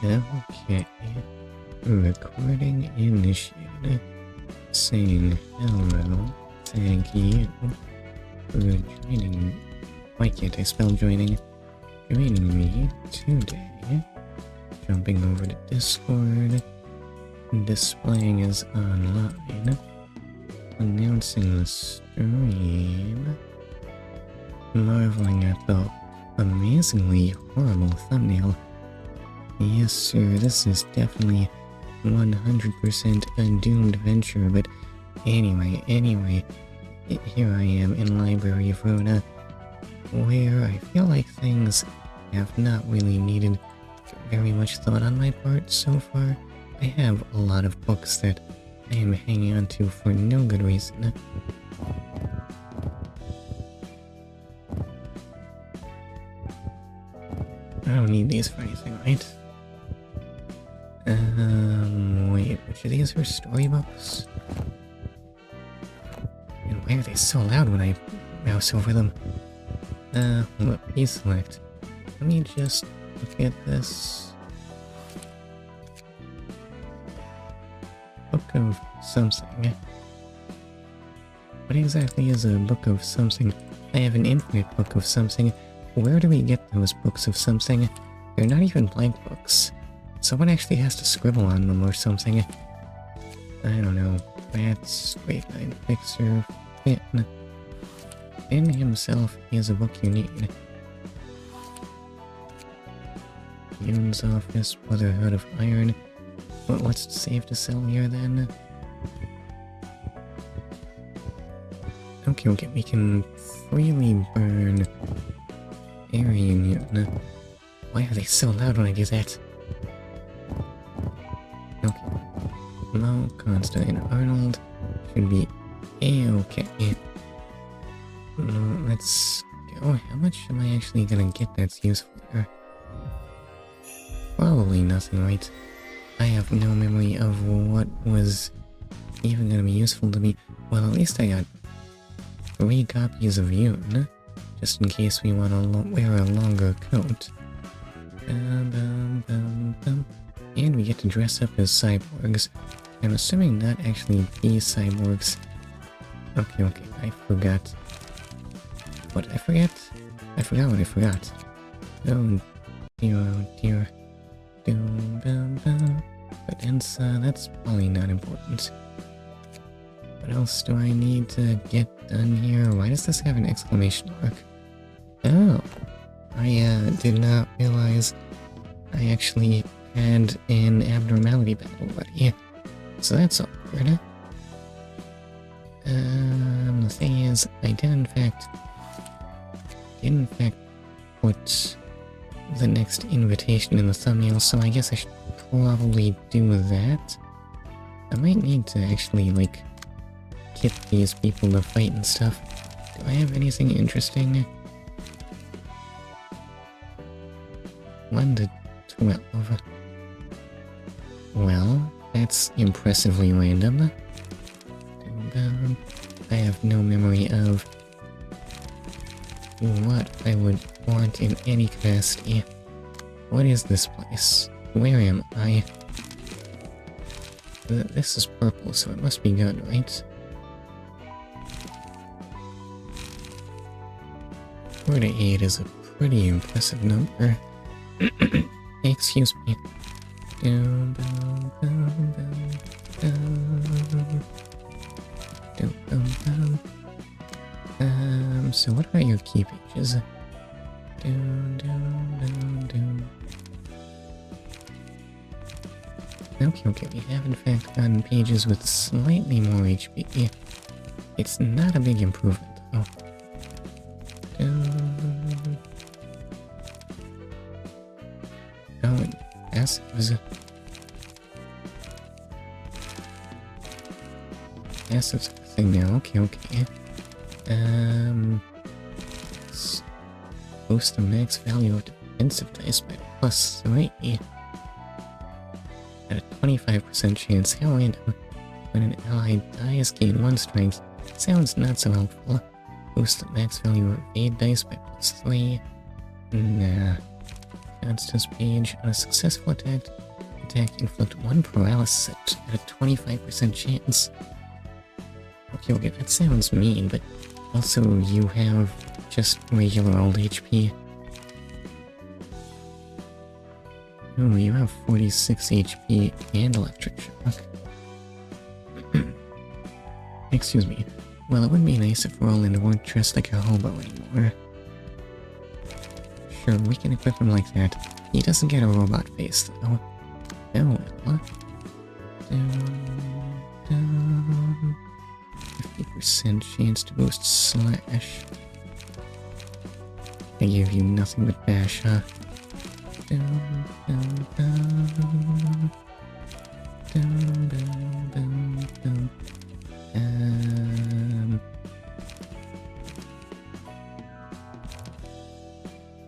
Okay. Recording initiated. Saying hello. Thank you for joining. Why can't I spell joining? Joining me today. Jumping over to Discord. Displaying as online. Announcing the stream. Marveling at the amazingly horrible thumbnail. Yes, sir, this is definitely 100% a doomed venture, but anyway, here I am in Library of Ruina, where I feel like things have not really needed very much thought on my part so far. I have a lot of books that I am hanging on to for no good reason. I don't need these for anything, right? Wait, which of these are storybooks? And why are they so loud when I mouse over them? Look, please select. Let me just look at this. Book of something. What exactly is a book of something? I have an infinite book of something. Where do we get those books of something? They're not even blank books. Someone actually has to scribble on them or something. I don't know. That's Great Night Fixer, Finn. Finn himself is a book you need. Yoon's Office, Brotherhood of Iron. What's safe to sell here then? Okay, we can freely burn Aryan. Why are they so loud when I do that? Okay. Mo, Constantine, Arnold should be A-okay. Let's go. How much am I actually gonna get that's useful here? Probably nothing, right? I have no memory of what was even gonna be useful to me. Well, at least I got 3 copies of Yoon, just in case we want to wear a longer coat. And we get to dress up as cyborgs. I'm assuming not actually be cyborgs. Okay, I forgot. What I forget? I forgot what I forgot. Oh dear. But that's probably not important. What else do I need to get done here? Why does this have an exclamation mark? Oh, I did not realize I actually had an abnormality battle buddy. So that's awkward. The thing is, I did in fact put the next invitation in the thumbnail, so I guess I should probably do that. I might need to actually, like, get these people to fight and stuff. Do I have anything interesting? 1 to 12. Well, that's impressively random. I have no memory of what I would want in any capacity. What is this place? Where am I? This is purple, so it must be good, right? 4 to 8 is a pretty impressive number. Excuse me. So what are your key pages? Okay, we have in fact gotten pages with slightly more HP. It's not a big improvement, though. Oh, and passives. Passives thing now, okay. Boost the max value of defensive dice by +3. At a 25% chance, how random. When an ally dies, gain 1 strength. Sounds not so helpful. Boost the max value of evade dice by +3. Nah. monster's page. On a successful attack, inflict 1 paralysis at a 25% chance. Okay, that sounds mean, but also you have just regular old HP. Oh, you have 46 HP and electric shock. Excuse me. Well, it would be nice if Roland weren't dressed like a hobo anymore. Sure, we can equip him like that. He doesn't get a robot face, though. Oh, well. 50% chance to boost slash. I gave you nothing but bash, huh?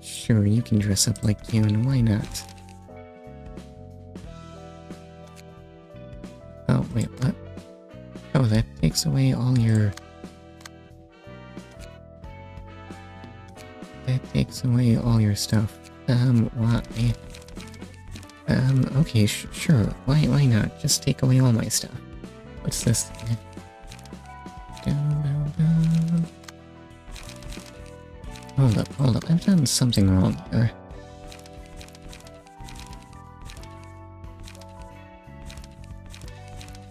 Sure, you can dress up like you, and why not? Oh, wait, what? Oh, that takes away all your... That takes away all your stuff. Why? Okay, sure. Why not? Just take away all my stuff. What's this thing? Hold up. I've done something wrong here.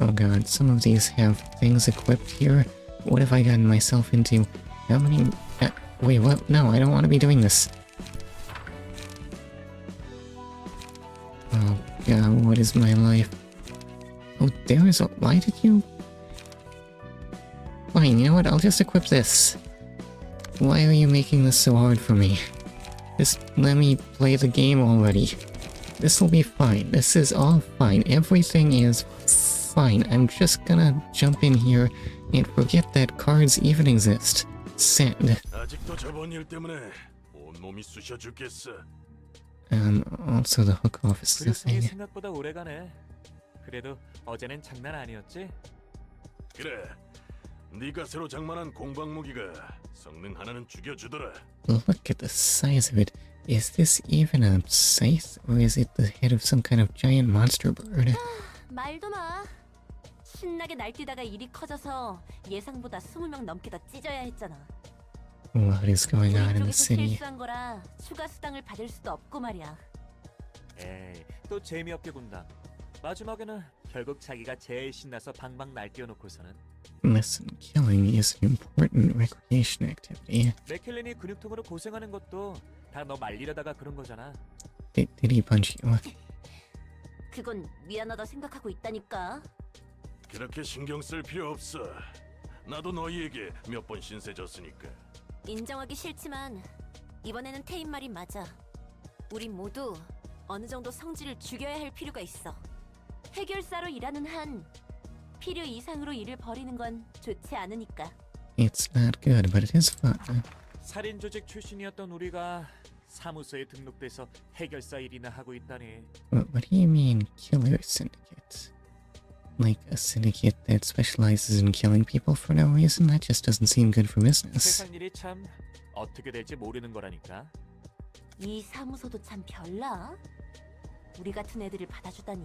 Oh god, some of these have things equipped here. What have I gotten myself into? How many... wait, what? No, I don't want to be doing this. Oh god, what is my life? Oh, there is a... Why did you... Fine, you know what? I'll just equip this. Why are you making this so hard for me? Just let me play the game already. This will be fine. This is all fine. Everything is fine. I'm just gonna jump in here and forget that cards even exist. Send. Also the hook off is the thing. 생각보다 오래가네. 그래도 어제는 장난 아니었지? 그래. 네가 새로 장만한 공방 무기가 성능 하나는 죽여주더라. Look at the size of it. Is this even a scythe, or is it the head of some kind of giant monster bird? 말도 마. 신나게 날뛰다가 일이 커져서 예상보다 20명 넘게 더 찢어야 했잖아. What is going on in the 우리 쪽에서 city? 실수한 거라 추가 수당을 받을 수도 없고 말이야. 에이, 또 재미없게 군다. 마지막에는 결국 자기가 제일 신나서 방방 날뛰어놓고서는. Listen, killing is an important recreation activity. 맥켈린이 근육통으로 고생하는 것도 다 너 말리려다가 그런 거잖아. Did he punch you? 그건 미안하다 생각하고 있다니까. 그렇게 신경 쓸 필요 없어. 나도 너희에게 몇 번 신세 졌으니까. 인정하기 싫지만 이번에는 테임 말이 맞아. 우리 모두 어느 정도 성질을 죽여야 할 필요가 있어. 해결사로 일하는 한 필요 이상으로 일을 벌이는 건 좋지 않으니까. It's not good, but it is fun. 살인 조직 출신이었던 우리가 사무소에 등록돼서 해결사 일이나 하고 있다니. What do you mean, killer syndicate? Like a syndicate that specializes in killing people for no reason? That just doesn't seem good for business. 세상 일이 참 어떻게 될지 모르는 거라니까. 이 사무소도 참 별나. 우리 같은 애들을 받아주다니.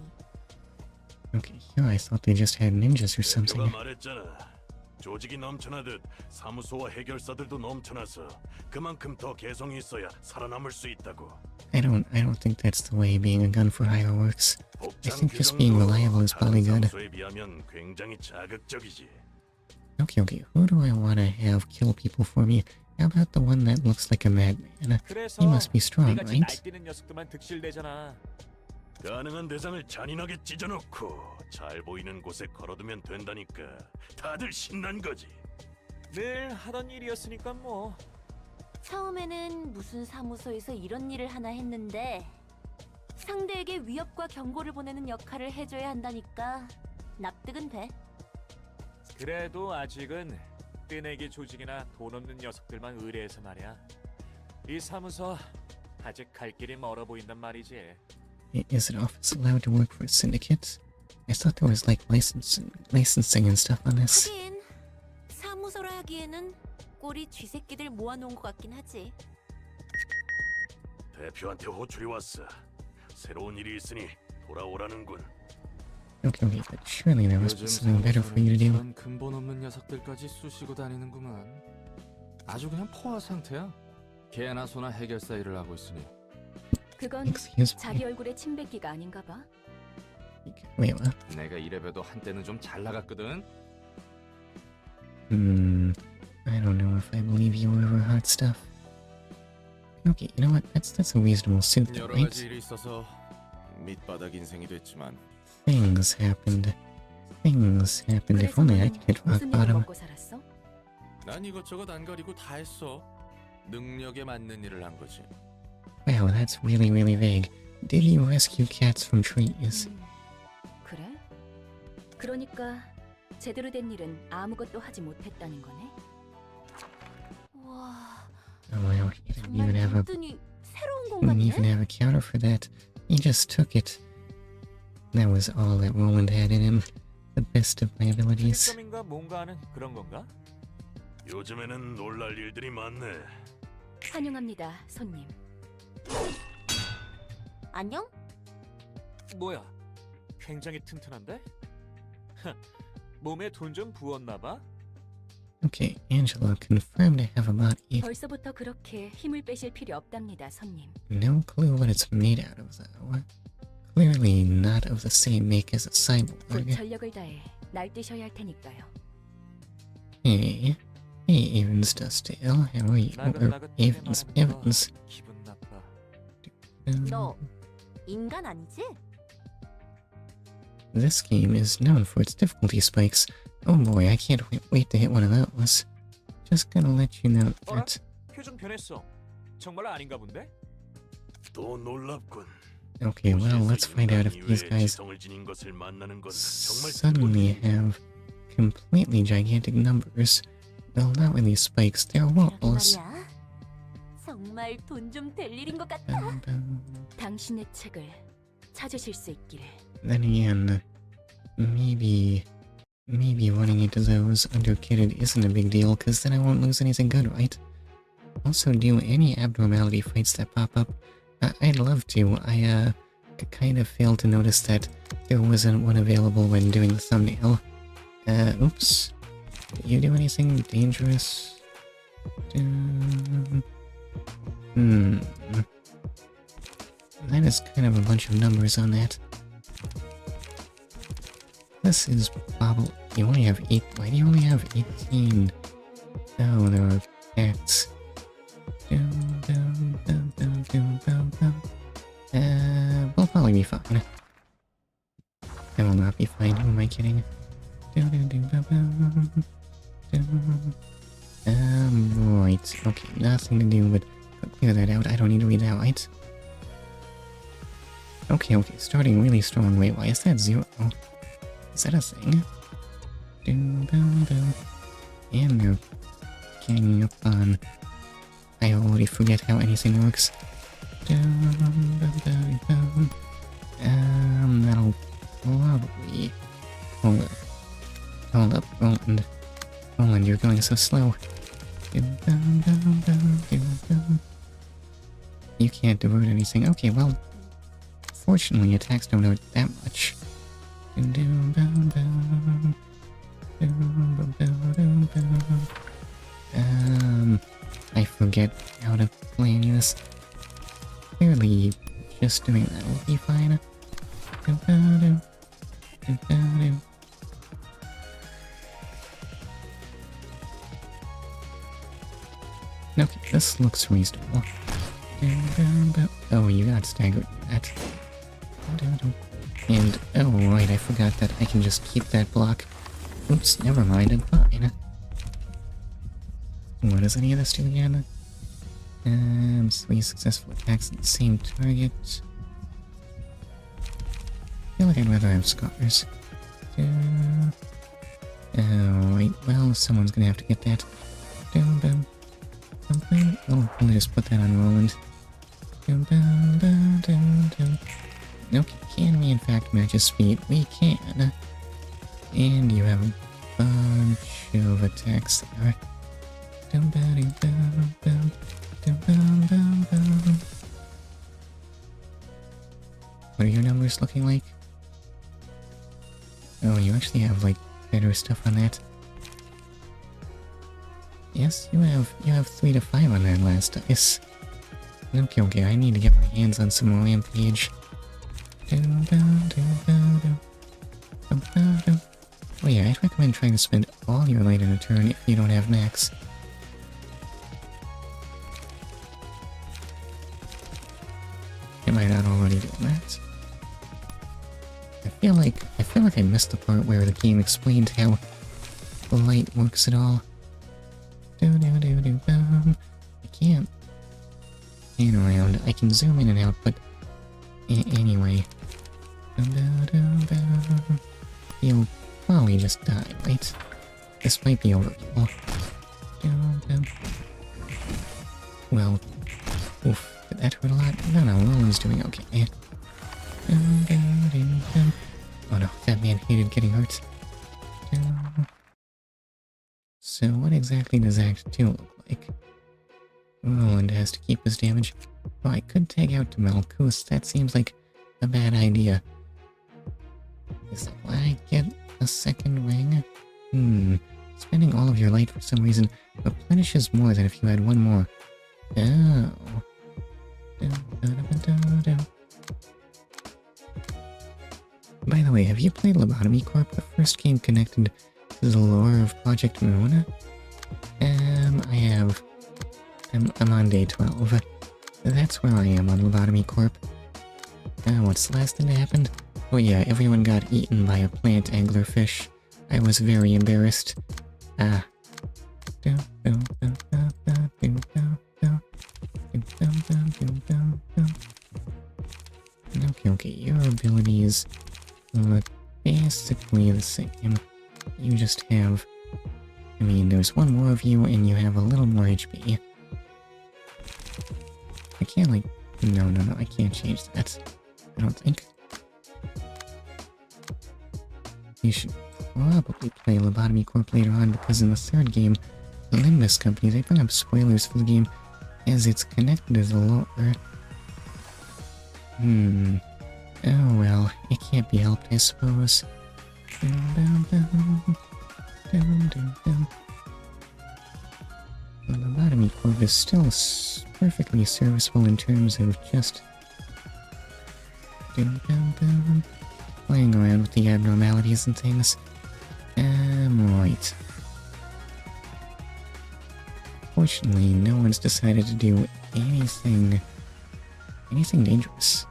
Okay, here I thought they just had ninjas or something. 내가 말했잖아. 조직이 넘쳐나듯 사무소와 해결사들도 넘쳐나서 그만큼 더 개성이 있어야 살아남을 수 있다고. I don't think that's the way being a gun for hire works. I think just being reliable is probably good. 사무소에 비하면 굉장히 자극적이지. Okay, who do I want to have kill people for me? How about the one that looks like a madman? He must be strong, 우리같이 right? 날뛰는 녀석들만 득실대잖아. 가능한 대상을 잔인하게 찢어놓고 잘 보이는 곳에 걸어두면 된다니까. 다들 신난 거지. 늘 하던 일이었으니까 뭐. 처음에는 무슨 사무소에서 이런 일을 하나 했는데 상대에게 위협과 경고를 보내는 역할을 해줘야 한다니까 납득은 돼. 그래도 아직은 뜨내기 조직이나 돈 없는 녀석들만 의뢰해서 말이야. 이 사무소 아직 갈 길이 멀어 보인단 말이지. Is an office allowed to work for a syndicate? I thought there was like licensing and stuff on this. 하긴 사무소라 하기에는 꼴이 쥐새끼들 모아놓은 것 같긴 하지. 대표한테 호출이 왔어. 새로운 일이 있으니 돌아오라는군. Okay, okay, but surely there must be 요즘 something better for you to do. 그런 근본 없는 녀석들까지 쑤시고 다니는구만. 아주 그냥 포화 상태야. 개나 소나 해결사 일을 하고 있으니. 그건 Excuse me. 자기 얼굴에 침 뱉기가 아닌가 봐. Wait, what? 내가 이래봬도 한때는 좀 잘 나갔거든. I don't know if I believe you over hot stuff. Okay, you know what? That's a reasonable suit, though, 여러 right? 가지 일이 있어서 밑바닥 인생이 됐지만 Things happened. Things happened. If only I could hit rock 무슨 일을 bottom. 먹고 살았어? 난 이것저것 안 가리고 다 했어. 능력에 맞는 일을 한 거지. Wow, that's really, really vague. Did you rescue cats from trees? 그래? 그러니까 제대로 된 일은 아무것도 하지 못했다는 거네. 와, Oh, wow, he didn't even 정말 have a 문뜬이 새로운 didn't even 공간이네. have a counter for that. He just took it. That was all that Roland had in him. The best of my abilities. 실점인가 뭔가 하는 그런 건가? 요즘에는 놀랄 일들이 많네. 환영합니다, 손님. 안녕? 뭐야? 굉장히 튼튼한데? 몸에 돈 좀 부었나 봐? Okay, Angela confirmed to have a body. 벌써부터 그렇게 힘을 빼실 필요 없답니다, 손님. No clue what it's made out of, though. Clearly not of the same make as a 곧 cyborg. 전력을 다해 날뛰셔야 할 테니까요. Hey, hey, Evans Dustdale, how are you? Or 나긋나긋하게 Evans, 말하면서 Evans. 기분 나빠. 너 인간 아니지? This game is known for its difficulty spikes. Oh boy, I can't wait to hit one of those. Just gonna let you know that. 표정 변했어. 정말 아닌가 본데? 또 놀랍군. Okay, well, let's find out if these guys 지성을 지닌 것을 만나는 건 정말 suddenly have completely gigantic numbers. Well, not really spikes, they're walls. 말이야. 정말 돈 좀 될 일인 것 같아. Dun, dun. 당신의 책을 찾으실 수 있기를. Then again, maybe running into those underkitted isn't a big deal, cause then I won't lose anything good, right? Also, do any abnormality fights that pop up? I'd love to. I kind of failed to notice that there wasn't one available when doing the thumbnail. Oops. Did you do anything dangerous? That is kind of a bunch of numbers on that. This is probably... You only have 8... Why do you only have 18? Oh, there are cats. We'll probably be fine. I will not be fine, who am I kidding? Right. Okay, nothing to do but clear that out. I don't need to read that, right? Okay, starting really strong. Wait, why is that 0? Is that a thing? And they're ganging up on... I already forget how anything works. That'll probably... Hold up, Roland. Roland, you're going so slow. You can't divert anything. Okay, well... Fortunately, attacks don't hurt that much. I forget how to play any of this. Clearly, just doing that will be fine. Okay, this looks reasonable. Oh, you got staggered at that. And, oh right, I forgot that I can just keep that block. Oops, never mind, I'm fine. What does any of this do again? 3 successful attacks on the same target. I feel like I'd rather have scars. Oh, wait, well, someone's gonna have to get that. Oh, I'll just put that on Roland. Okay, can we in fact match his speed? We can. And you have a bunch of attacks there. What are your numbers looking like? Oh, you actually have, like, better stuff on that. Yes, you have 3 to 5 on that last dice. Okay, I need to get my hands on some more rampage. Oh yeah, I'd recommend trying to spend all your light in a turn if you don't have max. Am I not already doing that? I feel like I missed the part where the game explained how the light works at all. I can't pan around. I can zoom in and out, but anyway. You'll probably just die, right? This might be overkill. Well, oof, did that hurt a lot? No, Roland's doing okay. Oh no, that man hated getting hurt. So what exactly does Act 2 look like? Roland has to keep his damage. Oh, I could tag out to Malkuth. That seems like a bad idea. Is that why I get a second ring? Spending all of your light for some reason replenishes more than if you had one more. Oh. By the way, have you played Lobotomy Corp, the first game connected to the lore of Project Ruina? I have. I'm on day 12. That's where I am on Lobotomy Corp. What's the last thing that happened? Oh yeah, everyone got eaten by a plant anglerfish. I was very embarrassed. Okay, your abilities look basically the same. You just have... I mean, there's one more of you and you have a little more HP. I can't, like... No, I can't change that. I don't think. You should probably play Lobotomy Corp later on, because in the third game, the Limbus Company, they bring up spoilers for the game as it's connected to the lore. Oh well, it can't be helped, I suppose. The Lobotomy Corp is still perfectly serviceable in terms of just playing around with the abnormalities and things. Right. Fortunately, no one's decided to do anything dangerous.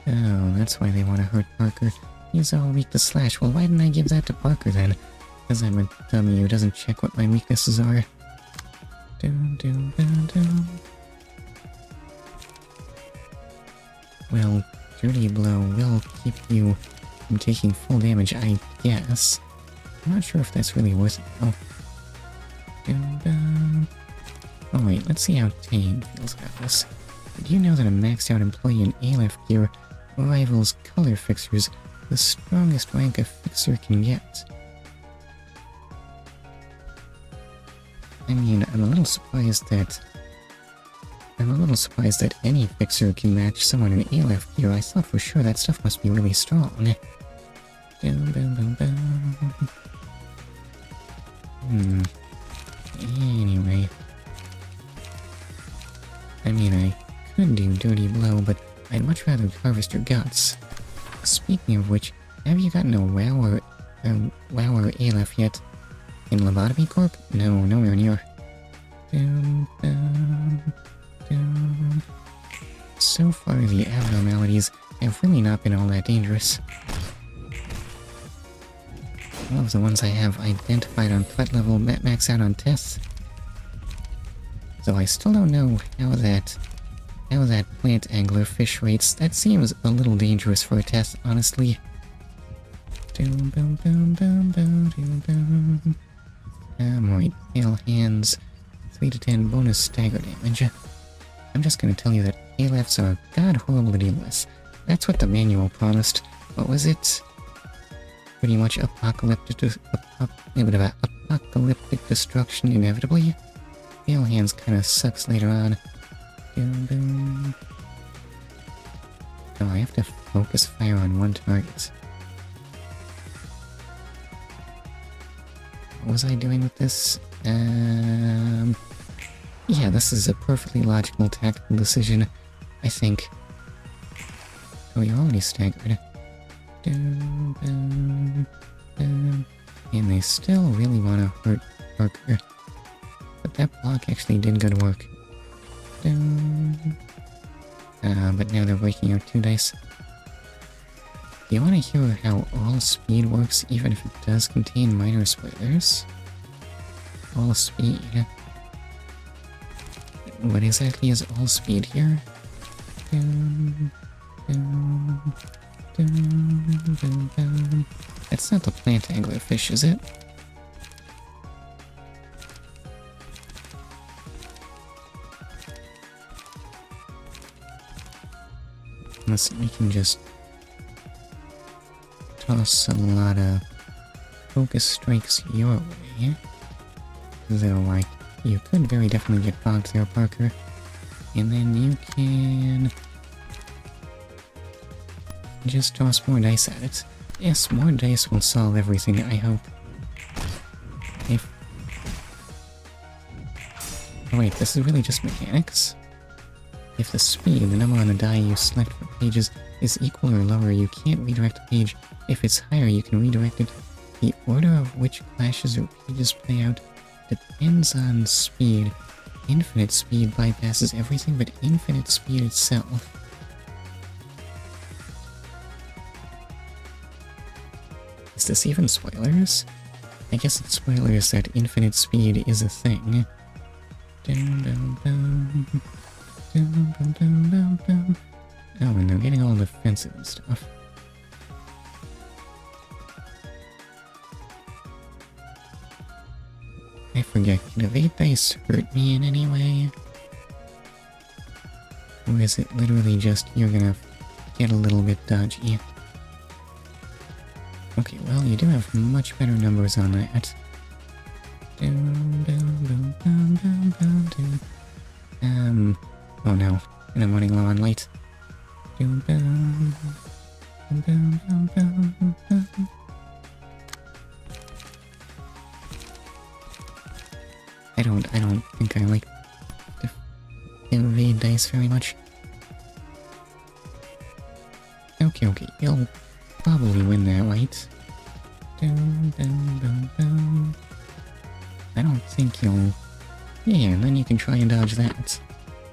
Oh, that's why they want to hurt Parker. He's all weak to slash. Well, why didn't I give that to Parker then? Because I'm a dummy who doesn't check what my weaknesses are. Well, Dirty Blow will keep you from taking full damage, I guess. I'm not sure if that's really worth it, though. Oh wait, let's see how Tane feels about this. Did you know that a maxed out employee in ALF gear rivals color fixers, the strongest rank a fixer can get? I mean, I'm a little surprised that any fixer can match someone in ALF gear. I thought for sure that stuff must be really strong. Anyway. I mean, I could do Dirty Blow, but I'd much rather harvest your guts. Speaking of which, have you gotten a WoW or ALF yet? In Lobotomy Corp? No, nowhere near. So far, the abnormalities have really not been all that dangerous. All of the ones I have identified on threat level max out on tests. So I still don't know how that plant anglerfish rates. That seems a little dangerous for a test, honestly. Right, pale hands, 3 to 10 bonus stagger damage. I'm just gonna tell you that ALFs are god horrible to deal with. That's what the manual promised. What was it? Pretty much apocalyptic destruction inevitably. Pale hands kinda sucks later on. Boom, boom. Oh, I have to focus fire on one target. What was I doing with this? Yeah, this is a perfectly logical tactical decision, I think. Oh, you're already staggered. Boom, boom, boom. And they still really want to hurt Parker. But that block actually did good work. Boom. But now they're breaking out 2 dice. Do you want to hear how all speed works, even if it does contain minor spoilers? All speed. What exactly is all speed here? Boom, boom, boom, boom, boom. That's not the plant anglerfish, is it? Unless we can just toss a lot of focus strikes your way. Though, like, you could very definitely get bogged there, Parker. And then you can just toss more dice at it. Yes, more dice will solve everything, I hope. If... Oh wait, this is really just mechanics? If the speed, the number on the die you select for pages, is equal or lower, you can't redirect a page. If it's higher, you can redirect it. The order of which clashes or pages play out depends on speed. Infinite speed bypasses everything but infinite speed itself. Is this even spoilers? I guess it's spoilers that infinite speed is a thing. Dun, dun, dun. Dun, dun, dun, dun, dun. Oh, and they're getting all defensive and stuff. I forget, can evade dice hurt me in any way? Or is it literally just you're gonna get a little bit dodgy? Okay, well, you do have much better numbers on that. Oh no, and I'm running low on light. I don't think I like the evade dice very much. Okay, you'll probably win that, right? I don't think you'll... Yeah, and then you can try and dodge that.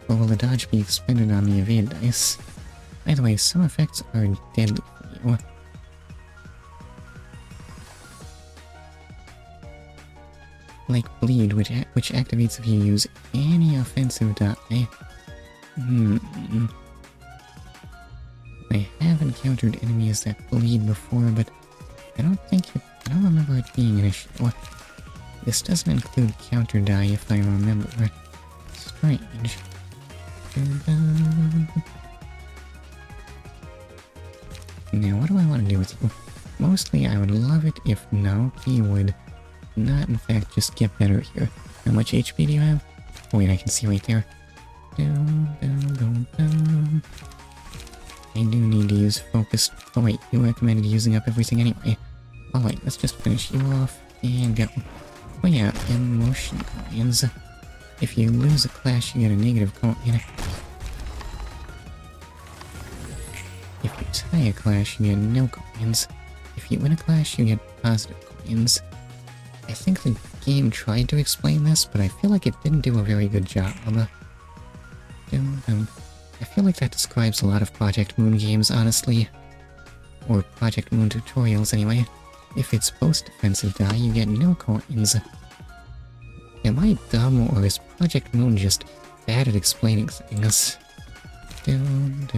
Or will the dodge be expended on the evade dice? By the way, some effects are deadly for you. Like bleed, which activates if you use any offensive die. I have encountered enemies that bleed before, but I don't remember it being an issue. This doesn't include counter die if I remember. Strange. Now, what do I want to do with you? Mostly, I would love it if Naoki would not, in fact, just get better here. How much HP do you have? Oh, wait, I can see right there. I do need to use focused... Oh wait, you recommended using up everything anyway. Alright, let's just finish you off and go. Oh yeah, emotion coins. If you lose a clash, you get a negative coin. If you tie a clash, you get no coins. If you win a clash, you get positive coins. I think the game tried to explain this, but I feel like it didn't do a very good job. I feel like that describes a lot of Project Moon games, honestly. Or Project Moon tutorials, anyway. If it's post-defensive die, you get no coins. Am I dumb, or is Project Moon just bad at explaining things? And,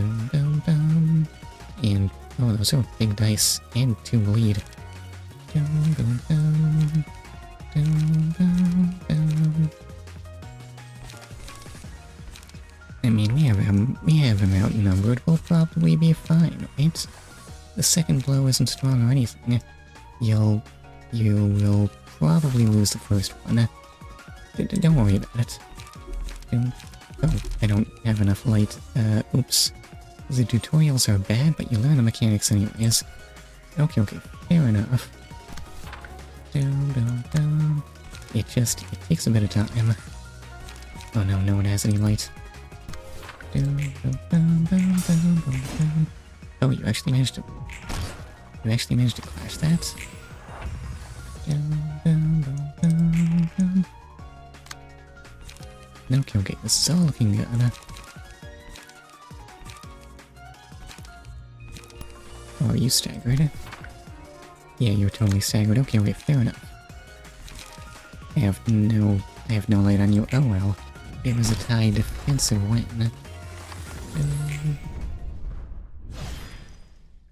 oh, those are big dice, and 2 bleed. I mean, we have him outnumbered. We'll probably be fine, right? The second blow isn't strong or anything. You will probably lose the first one. Don't worry about it. Oh, I don't have enough light. Oops. The tutorials are bad, but you learn the mechanics anyways. Okay, fair enough. It takes a bit of time. Oh no, no one has any light. Oh, you actually managed to crash that? Okay, this is all looking good. Oh, are you staggered? Yeah, you're totally staggered. Okay, fair enough. I have no light on you. Oh well. It was a tie defensive win.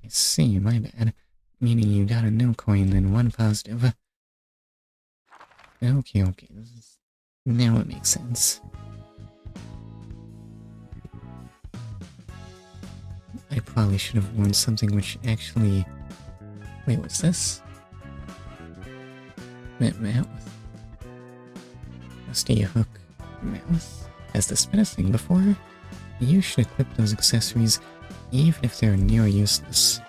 I see, my bad. Meaning you got a no coin, then one positive. Okay, now it makes sense. I probably should have worn something which actually... Wait, what's this? Mouth? Rusty hook mouth? Has this been a thing before? You should equip those accessories even if they're near useless.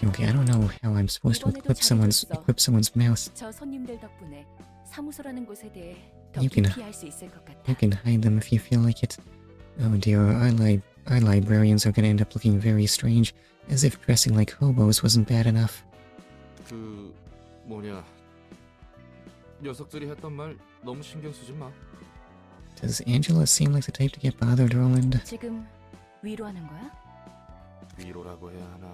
Okay, I don't know how I'm supposed to equip someone's mouth. 저 손님들 덕분에 사무소라는 곳에 대해 더 You can- 깊이 알 수 있을 것 같아. You can hide them if you feel like it. Oh dear, our librarians are gonna end up looking very strange, as if dressing like hobos wasn't bad enough. 그 뭐냐 녀석들이 했던 말 너무 신경 쓰지 마. Does Angela seem like the type to get bothered, Roland? 지금 위로하는 거야? 위로라고 해야 하나.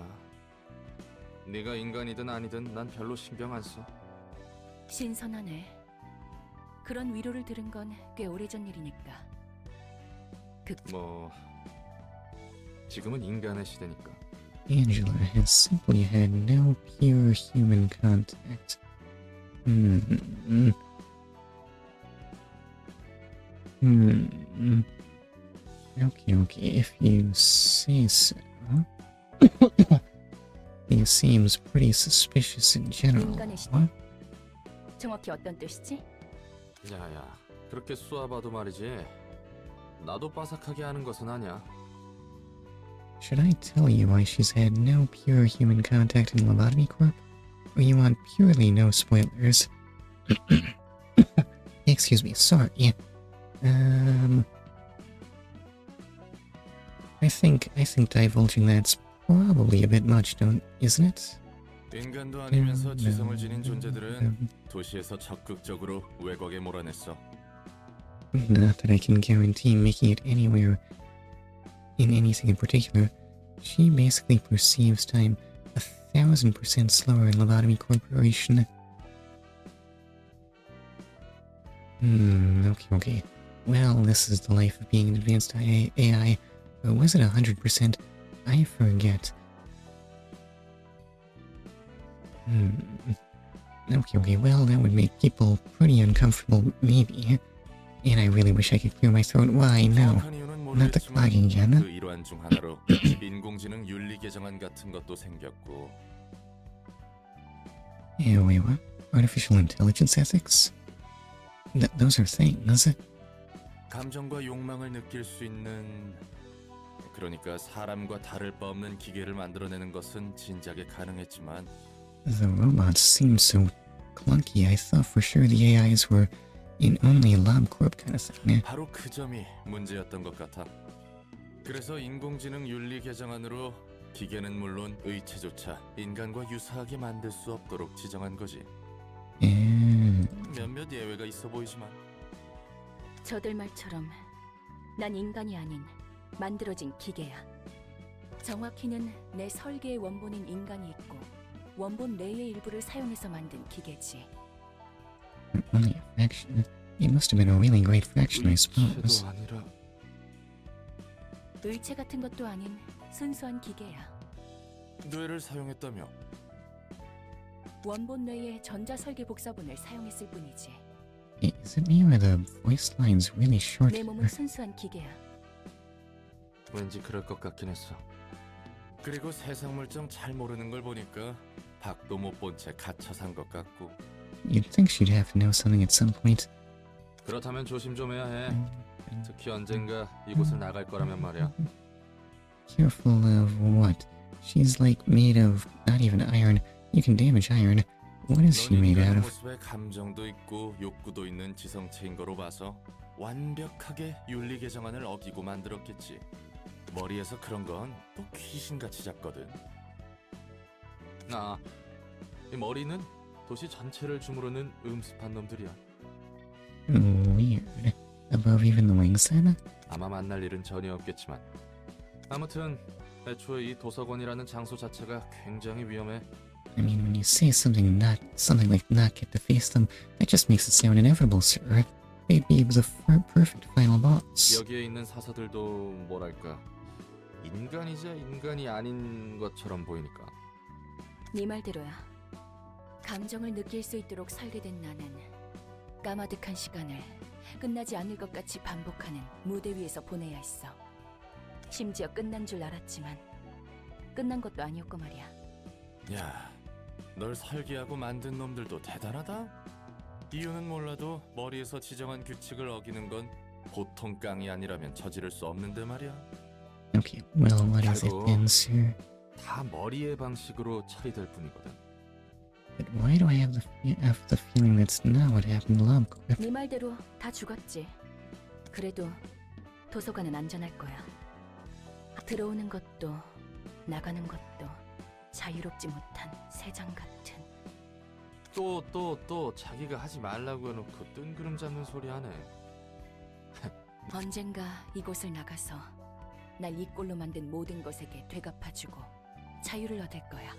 네가 인간이든 아니든 난 별로 신경 안 써. 신선하네. 그런 위로를 들은 건 꽤 오래전 일이니까. 뭐 지금은 인간의 시대니까. Angela has simply had no pure human contact. Okay, if you say so. He seems pretty suspicious in general. 인간의 시대. What? 정확히 어떤 뜻이지? 야야, 그렇게 쏘아봐도 말이지. 나도 빠삭하게 하는 것은 아니야. Should I tell you why she's had no pure human contact in Lobotomy Corp? Or you want purely no spoilers? Excuse me, sorry. I think divulging that's probably a bit much, isn't it? 인간도 아니면서 지성을 지닌 존재들은 도시에서 적극적으로 외곽에 몰아냈어. Not that I can guarantee making it anywhere in anything in particular. She basically perceives time 1,000% slower in Lobotomy Corporation. Okay. Well, this is the life of being an advanced AI. Or was it 100%? I forget. Okay, well, that would make people pretty uncomfortable, maybe. And I really wish I could clear my throat. Why, no. 정확한 이유는 Not the 모르겠지만 clogging again. 그 일환 중 하나로 인공지능 윤리 개정안 같은 것도 생겼고. Wait, what? Artificial intelligence ethics? Those are things. 감정과 욕망을 느낄 수 있는, 그러니까 사람과 다를 바 없는 기계를 만들어내는 것은 진작에 가능했지만 The robots seem so clunky. I thought for sure the AIs were in only LabCorp kind of thing. 바로 그 점이 문제였던 것 같아. 그래서 인공지능 윤리 개정안으로 기계는 물론 의체조차 인간과 유사하게 만들 수 없도록 지정한 거지. 몇몇 예외가 있어 보이지만. 저들 말처럼 난 인간이 아닌 만들어진 기계야. 정확히는 내 설계의 원본인 인간이 있고 원본 내의 일부를 사용해서 만든 기계지. Only a fraction. It must have been a really great fraction, I suppose. 의체도 아니라 의체 같은 것도 아닌 순수한 기계야. 뇌를 사용했다며. 원본 뇌의 전자 설계 복사본을 사용했을 뿐이지. Is it me or the voice line's really short 내 몸은 here? 순수한 기계야. 왠지 그럴 것 같긴 했어. 그리고 세상 물정 잘 모르는 걸 보니까 밖도 못 본 채 갇혀 산 것 같고. You'd think she'd have to know something at some point. 그렇다면 조심 좀 해야 해. 어차피 언젠가 이곳을 나갈 거라면 말이야. Careful of what? She's like made of not even iron. You can damage iron. What is she 넌 made out 인간 of? 모습에 감정도 있고 욕구도 있는 지성체인 거로 봐서 완벽하게 윤리 개정안을 어기고 만들었겠지. 머리에서 그런 건 또 귀신같이 잡거든. 이 머리는 도시 전체를 주무르는 음습한 놈들이야. Weird. Above even the wings then? 아마 만날 일은 전혀 없겠지만 아무튼 애초에 이 도서관이라는 장소 자체가 굉장히 위험해. I mean, when you say something like not get to face them, that just makes it sound inevitable, sir. They'd be the perfect final boss. 여기에 있는 사서들도 뭐랄까 인간이자 인간이 아닌 것처럼 보이니까. 네 말대로야. 감정을 느낄 수 있도록 설계된 나는 까마득한 시간을 끝나지 않을 것 같이 반복하는 무대 위에서 보내야 했어. 심지어 끝난 줄 알았지만 끝난 것도 아니었고 말이야. 야, 널 설계하고 만든 놈들도 대단하다. 이유는 몰라도 머리에서 지정한 규칙을 어기는 건 보통 깡이 아니라면 저지를 수 없는데 말이야. Okay, well, what is it 결국 then, sir? 다 머리의 방식으로 처리될 뿐이거든. But why do I have the feeling that's not what happened to LoR? 네 말대로 다 죽었지. 그래도 도서관은 안전할 거야. 들어오는 것도 나가는 것도 자유롭지 못한 새장 같은. 또 자기가 하지 말라고 해놓고 뜬구름 잡는 소리 하네. 언젠가 이곳을 나가서 날 이 꼴로 만든 모든 것에게 되갚아주고 자유를 얻을 거야.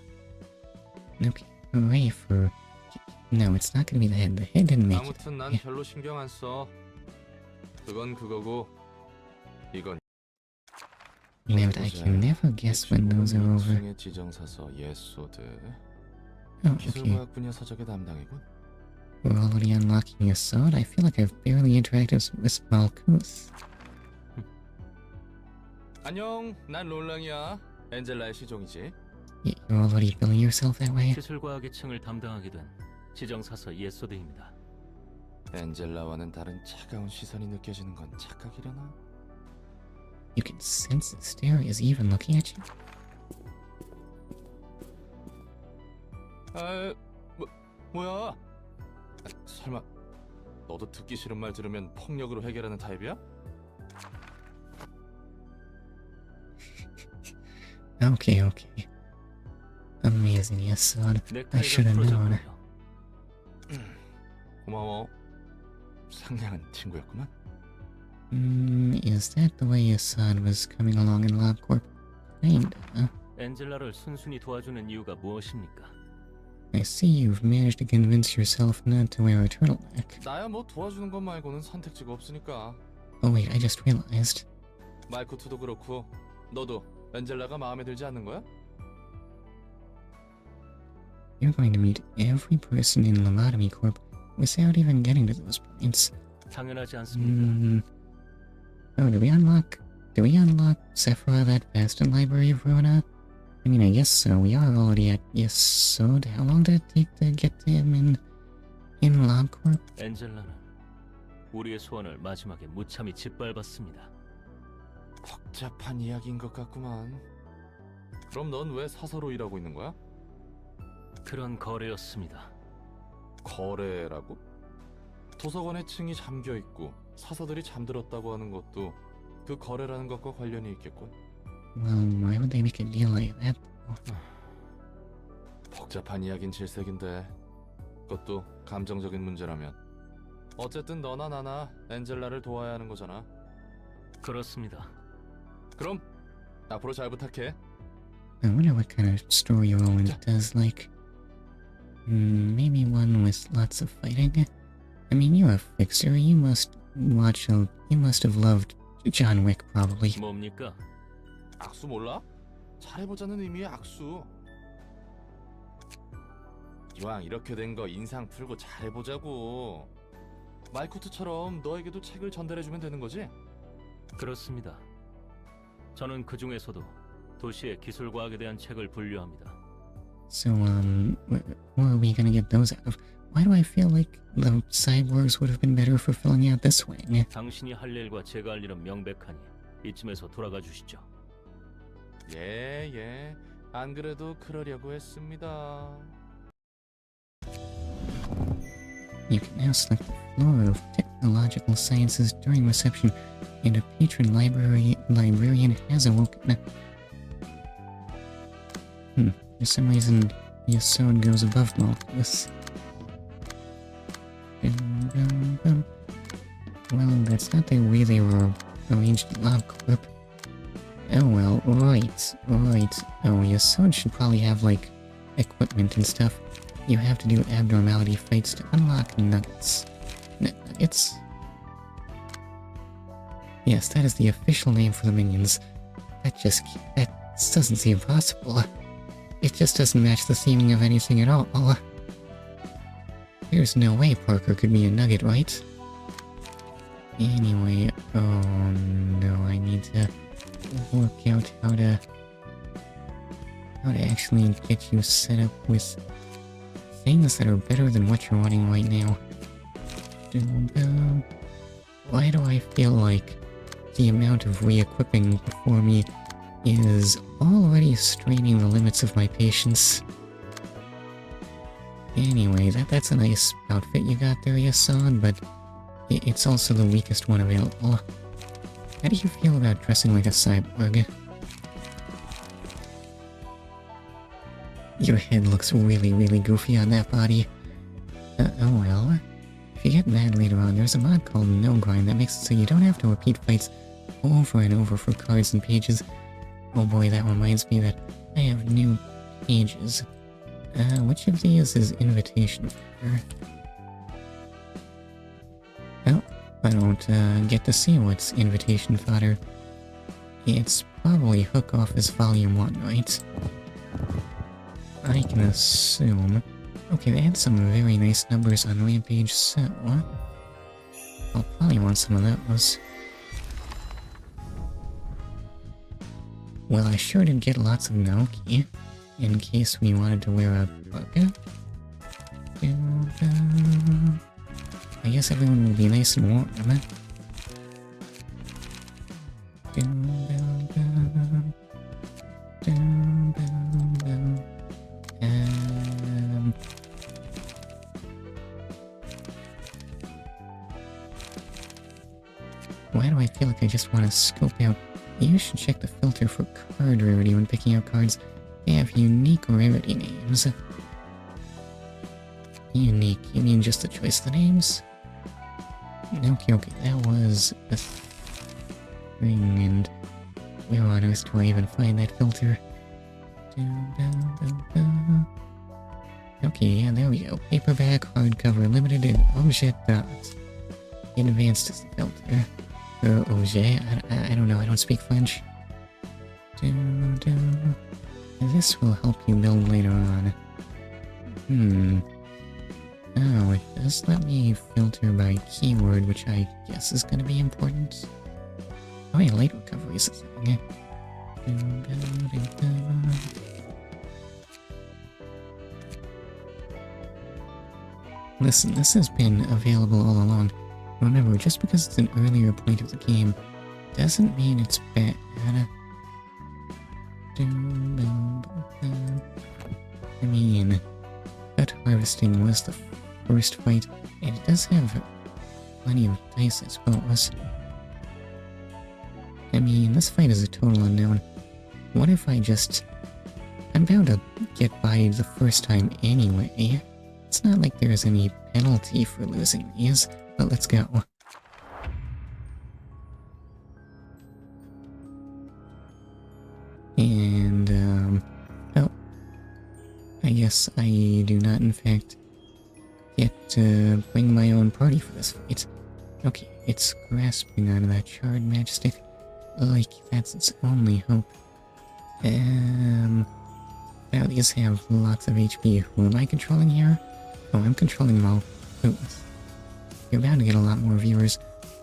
Okay, wait for... No, it's not gonna be the head. The head didn't make it. 아무튼 난 별로 신경 안 써. 그건 그거고 이건 No, but I can never guess when those are over. 의 지정사서 예소드 Oh, okay. 기술과학 분야 서적의 담당이군. We're already unlocking your sword. I feel like I've barely interacted with Malkuth. 안녕, 난 롤랑이야. 엔젤라의 시종이지. You're already billing yourself that way? 기술과학의 층을 담당하게 된 지정사서 예소드입니다. 엔젤라와는 다른 차가운 시선이 느껴지는 건 착각이려나? You can sense the stare is even looking at you. 뭐야? 설마 너도 듣기 싫은 말 들으면 폭력으로 해결하는 타입이야? Okay. Amazing, yes, son. I should have known. 고마워. 상냥한 친구였구만. Is that the way your son was coming along in LabCorp? Kinda. 엔젤라를 순순히 도와주는 이유가 무엇입니까? I see you've managed to convince yourself not to wear a turtleneck. 나야 뭐 도와주는 것 말고는 선택지가 없으니까. Oh wait, I just realized. 마이코트도 그렇고 너도 엔젤라가 마음에 들지 않는 거야? You're going to meet every person in Lobotomy Corp without even getting to those points. 당연하지 않습니까? Oh, do we unlock Sephora that fast in Library of Ruina? I mean, I guess so. We are already at Yesod. How long did it take to get to him in LabCorp? 엔젤라는 우리의 소원을 마지막에 무참히 짓밟았습니다. 복잡한 이야기인 것 같구만. 그럼 넌 왜 사서로 일하고 있는 거야? 그런 거래였습니다. 거래라고? 도서관의 층이 잠겨 있고 사서들이 잠들었다고 하는 것도 그 거래라는 것과 관련이 있겠군. Well, why would they make a deal like that, though? 복잡한 이야긴 질색인데 그것도 감정적인 문제라면 어쨌든 너나 나나 엔젤라를 도와야 하는 거잖아. 그렇습니다. 그럼 앞으로 잘 부탁해. I wonder what kind of story Rowan does like. Maybe one with lots of fighting. I mean, you're a fixer. You must have loved John Wick, probably. 뭡니까? 악수 몰라? 잘해보자는 의미의 악수. 이왕 이렇게 된 거 인상 풀고 잘해보자고. 마이코트처럼 너에게도 책을 전달해주면 되는 거지? 그렇습니다. 저는 그 중에서도 도시의 기술과학에 대한 책을 분류합니다. So, where are we gonna get those out of? why do I feel like the cyborgs would have been better for filling out this wing? 당신이 할 일과 제가 할 일은 명백하니 이쯤에서 돌아가 주시죠. 예, 예. 안 그래도 그러려고 했습니다. You can now select the floor of technological sciences during reception, and a patron librarian has awoken. For some reason, Yasod goes above Malthus. Well, that's not the way they were arranged in LabCorp. Oh well, right. Oh, Yasod should probably have, like, equipment and stuff. You have to do abnormality fights to unlock nuggets. Nuggets? Yes, that is the official name for the minions. That doesn't seem possible. It just doesn't match the theming of anything at all. There's no way Parker could be a nugget, right? Anyway, oh no, I need to work out how to actually get you set up with things that are better than what you're wanting right now. Why do I feel like the amount of re-equipping before me is already straining the limits of my patience? Anyway, that's a nice outfit you got there, Yasod, but it's also the weakest one available. How do you feel about dressing like a cyborg? Your head looks really, really goofy on that body. Oh well. If you get mad later on, there's a mod called No Grind that makes it so you don't have to repeat fights over and over for cards and pages. Oh boy, that reminds me that I have new pages. Which of these is invitation for? Oh, I don't get to see what's invitation fodder. It's probably Hook Office Volume 1, right? I can assume. Okay, they had some very nice numbers on Rampage, so I'll probably want some of those. Well, I sure did get lots of Naoki, in case we wanted to wear a parka. I guess everyone will be nice and warm. Why do I feel like I just want to scope out? You should check the filter for card rarity when picking out cards. They have unique rarity names. Unique, you mean just the choice of the names? Okay, that was a thing, and where on earth do I even find that filter? Okay, yeah, there we go. Paperback, hardcover, limited, and objet dot. Advanced is the filter. Objet? I don't know, I don't speak French. This will help you build later on. Oh, it does let me filter by keyword, which I guess is gonna be important. Oh yeah, late recovery is a thing. Listen, this has been available all along. Remember, just because it's an earlier point of the game, doesn't mean it's bad. I mean, cut harvesting was the first fight, and it does have plenty of dice, I suppose. I mean, this fight is a total unknown. What if I'm bound to get by the first time anyway. It's not like there's any penalty for losing these, but let's go. And, oh. I guess I do not, in fact, get to bring my own party for this fight. Okay, it's grasping onto that charred matchstick like that's its only hope. Now these have lots of HP. Who am I controlling here? Oh, I'm controlling them all. Ooh. You're bound to get a lot more viewers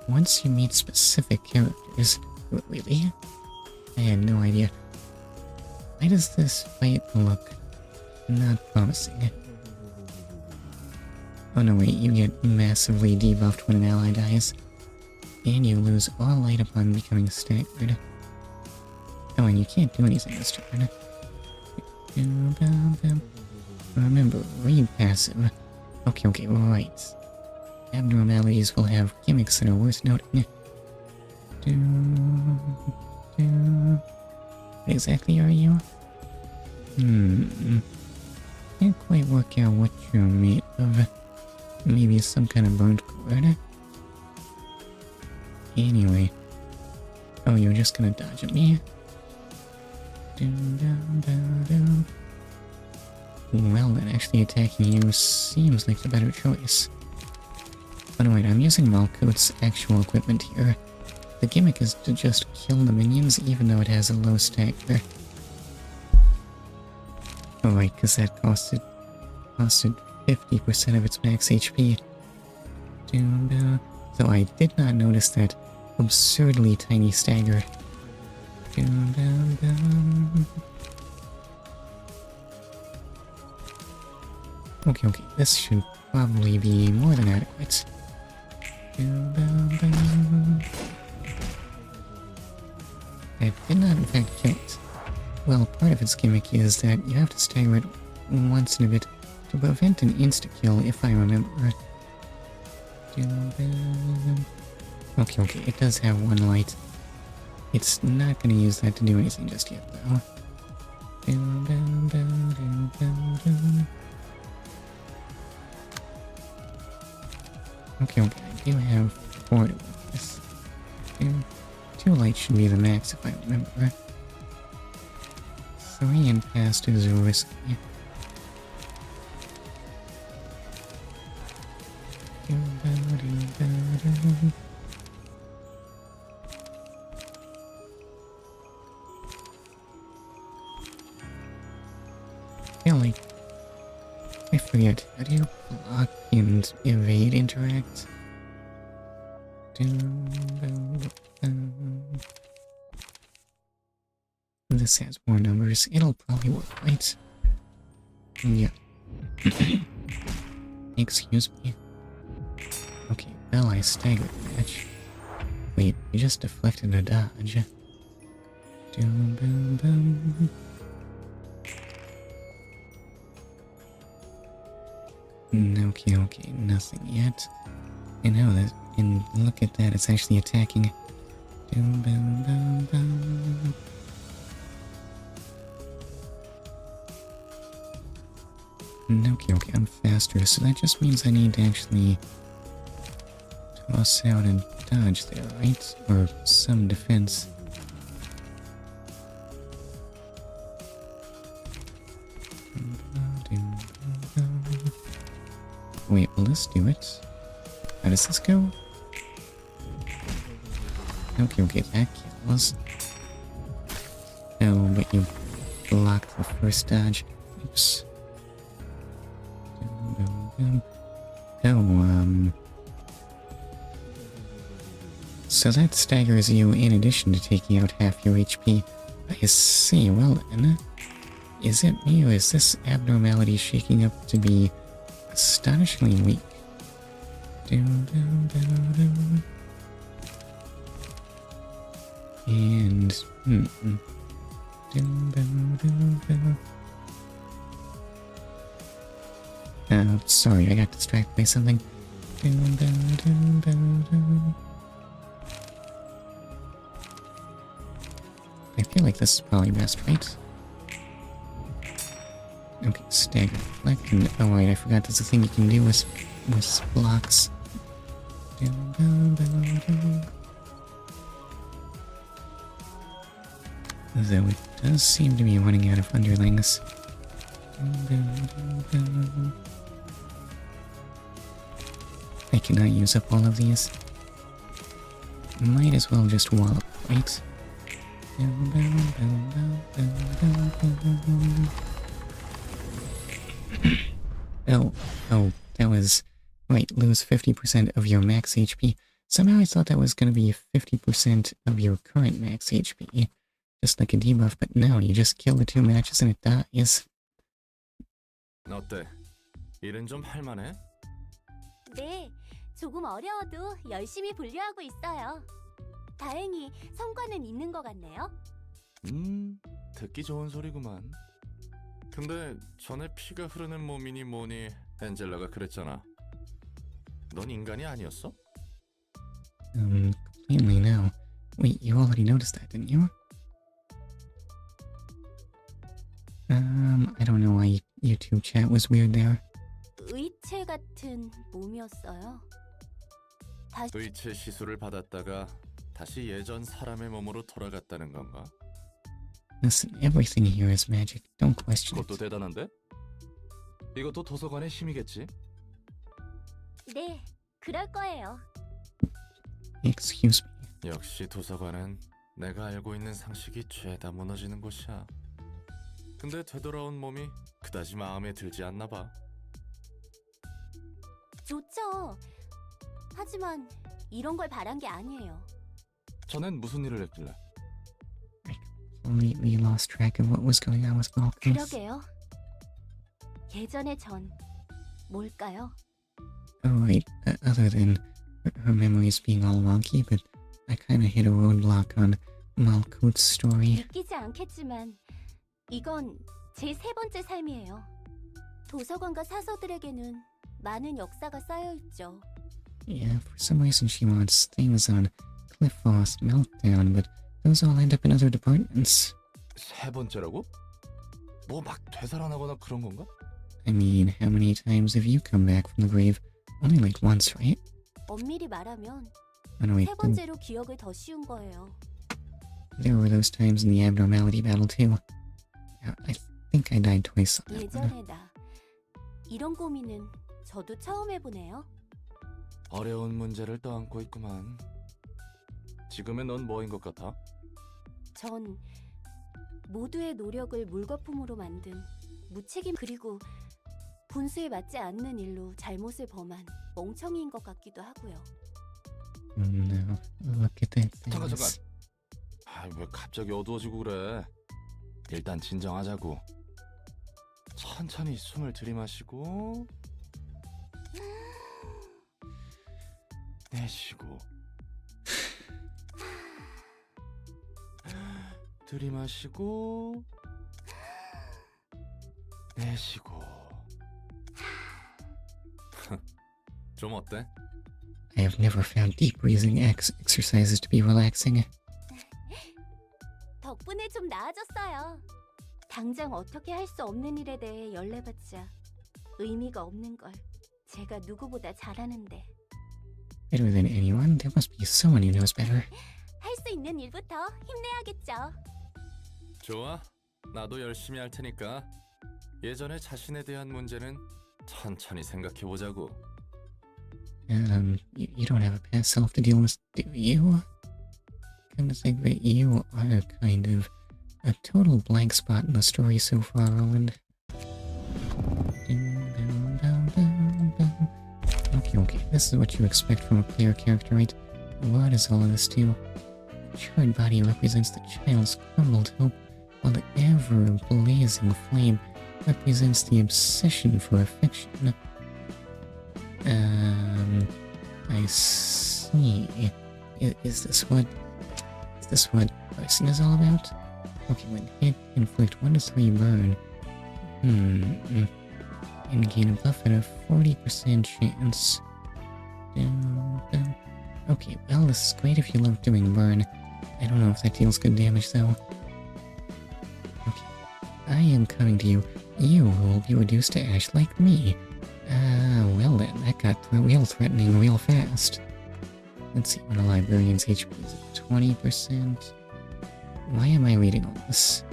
once you meet specific characters. Really? I had no idea. Why does this fight look not promising? Oh no, wait, you get massively debuffed when an ally dies. And you lose all light upon becoming staggered. Oh, and you can't do anything this turn. Remember, read passive. Okay, right. Abnormalities will have gimmicks that are worth noting. What exactly are you? Can't quite work out what you're made of. Maybe some kind of burnt cord? Anyway. Oh, you're just gonna dodge at me? Well then, actually attacking you seems like the better choice. But wait, I'm using Malkuth's actual equipment here. The gimmick is to just kill the minions even though it has a low stagger. Oh right, because that costed 50% of its max HP. So I did not notice that absurdly tiny stagger. Okay, this should probably be more than adequate. That did not in fact kill it. Well, part of its gimmick is that you have to stagger it once in a bit to prevent an insta-kill, if I remember. Okay, it does have one light. It's not gonna use that to do anything just yet, though. Okay, I do have 4 to work with. 2 lights should be the max if I remember. 3 and past is risky. I forget, how do you block and evade interact? This has more numbers, it'll probably work, right? Yeah. Excuse me. Okay, well I staggered the match. Wait, you just deflected a dodge. Okay, nothing yet. And look at that, it's actually attacking. Okay, I'm faster, so that just means I need to actually toss out and dodge there, right? Or some defense. Wait, will this do it? How does this go? Okay, that kills. Oh, but you blocked the first dodge. Oops. So that staggers you in addition to taking out half your HP. I see, well then. Is it me or is this abnormality shaking up to be astonishingly weak? And... sorry, I got distracted by something. I feel like this is probably best, right? Okay, stagger, deflect, and oh wait, I forgot there's a thing you can do with blocks. Though it does seem to be running out of underlings. I cannot use up all of these. Might as well just wallop, right? Oh, that was... Right, lose 50% of your max HP. Somehow I thought that was going to be 50% of your current max HP. Just like a debuff, but no, you just kill the 2 matches and it dies. 어때? 일은 좀 할만해? 네, 조금 어려워도 열심히 분류하고 있어요. 다행히 성과는 있는 것 같네요. 듣기 좋은 소리구만. 근데 전에 피가 흐르는 몸이니 뭐니 엔젤라가 그랬잖아. 넌 인간이 아니었어? Completely no. Wait, you already noticed that, didn't you? I don't know why YouTube chat was weird there. 의체 같은 몸이었어요. 의체 시술을 받았다가 다시 예전 사람의 몸으로 돌아갔다는 건가? Listen, everything here is magic. Don't question 그것도 it. 대단한데? 이것도 도서관의 힘이겠지? 네, 그럴 거예요. Excuse me. 역시 도서관은 내가 알고 있는 상식이 죄다 무너지는 곳이야. 근데 되돌아온 몸이 그다지 마음에 들지 않나 봐. 좋죠. 하지만 이런 걸 바란 게 아니에요. 전엔 무슨 일을 했길래? Completely lost track of what was going on with Malcolm. 그러게요. 예전의 전 뭘까요? Oh, right. Other than her memories being all wonky, but I kind of hit a roadblock on Malkut's story. 느끼지 않겠지만 이건 제 세 번째 삶이에요. 도서관과 사서들에게는 많은 역사가 쌓여 있죠. Yeah, for some reason she wants things on Cliff Frost Meltdown, but those all end up in other departments. 세 번째라고? 뭐 막 되살아나거나 그런 건가? I mean, how many times have you come back from the grave? Only like once, right? 엄밀히 말하면 Oh, no, wait, 세 번째로 기억을 더 씌운 거예요. there were those times in the abnormality battle too. I think I died twice on that one. 예전의 나. 이런 고민은 저도 처음 해보네요. 어려운 문제를 떠안고 있구만. 지금의 넌 뭐인 것 같아? 전 모두의 노력을 물거품으로 만든 무책임 그리고 분수에 맞지 않는 일로 잘못을 범한 멍청이인 것 같기도 하고요. Oh no, look at that 잠깐 thing. 왜 갑자기 어두워지고 그래? 일단 진정하자고. 천천히 숨을 들이마시고 내쉬고 들이마시고 내쉬고. 좀 어때? I have never found deep breathing exercises to be relaxing. 덕분에 좀 나아졌어요. 당장 어떻게 할 수 없는 일에 대해 연례받자 의미가 없는 걸 제가 누구보다 잘하는데 Better than anyone? There must be someone who knows better. 할 수 있는 일부터 힘내야겠죠. 좋아. 나도 열심히 할 테니까 예전에 자신에 대한 문제는 천천히 생각해보자고. You don't have a past self to deal with, do you? Kind of think that you are kind of a total blank spot in the story so far, Roland. Okay, this is what you expect from a player character, right? What is all of this to? The charred body represents the child's crumbled hope, while the ever-blazing flame represents the obsession for affection. I see. Is this what arson is all about? Okay, when hit, inflict 1 to 3 burn. And gain a buff at a 40% chance. Okay, well, this is great if you love doing burn. I don't know if that deals good damage, though. Okay, I am coming to you. You will be reduced to ash like me. Well then, that got real threatening real fast. Let's see, when a librarian's HP is at 20%. Why am I reading all this?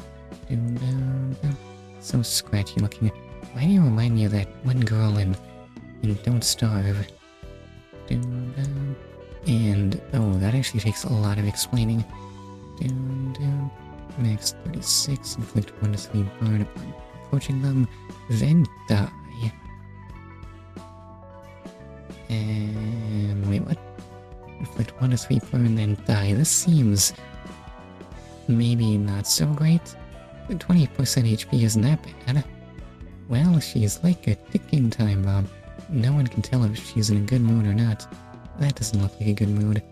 So scratchy looking. Why do you remind me of that one girl in Don't Starve? And, oh, that actually takes a lot of explaining. Max 36, inflict 1 to 3 burn upon approaching them, then die. And wait, what? Inflict 1 to 3 burn, then die. This seems maybe not so great. 20% HP isn't that bad. Well, she's like a ticking time bomb. no one can tell if she's in a good mood or not. That doesn't look like a good mood.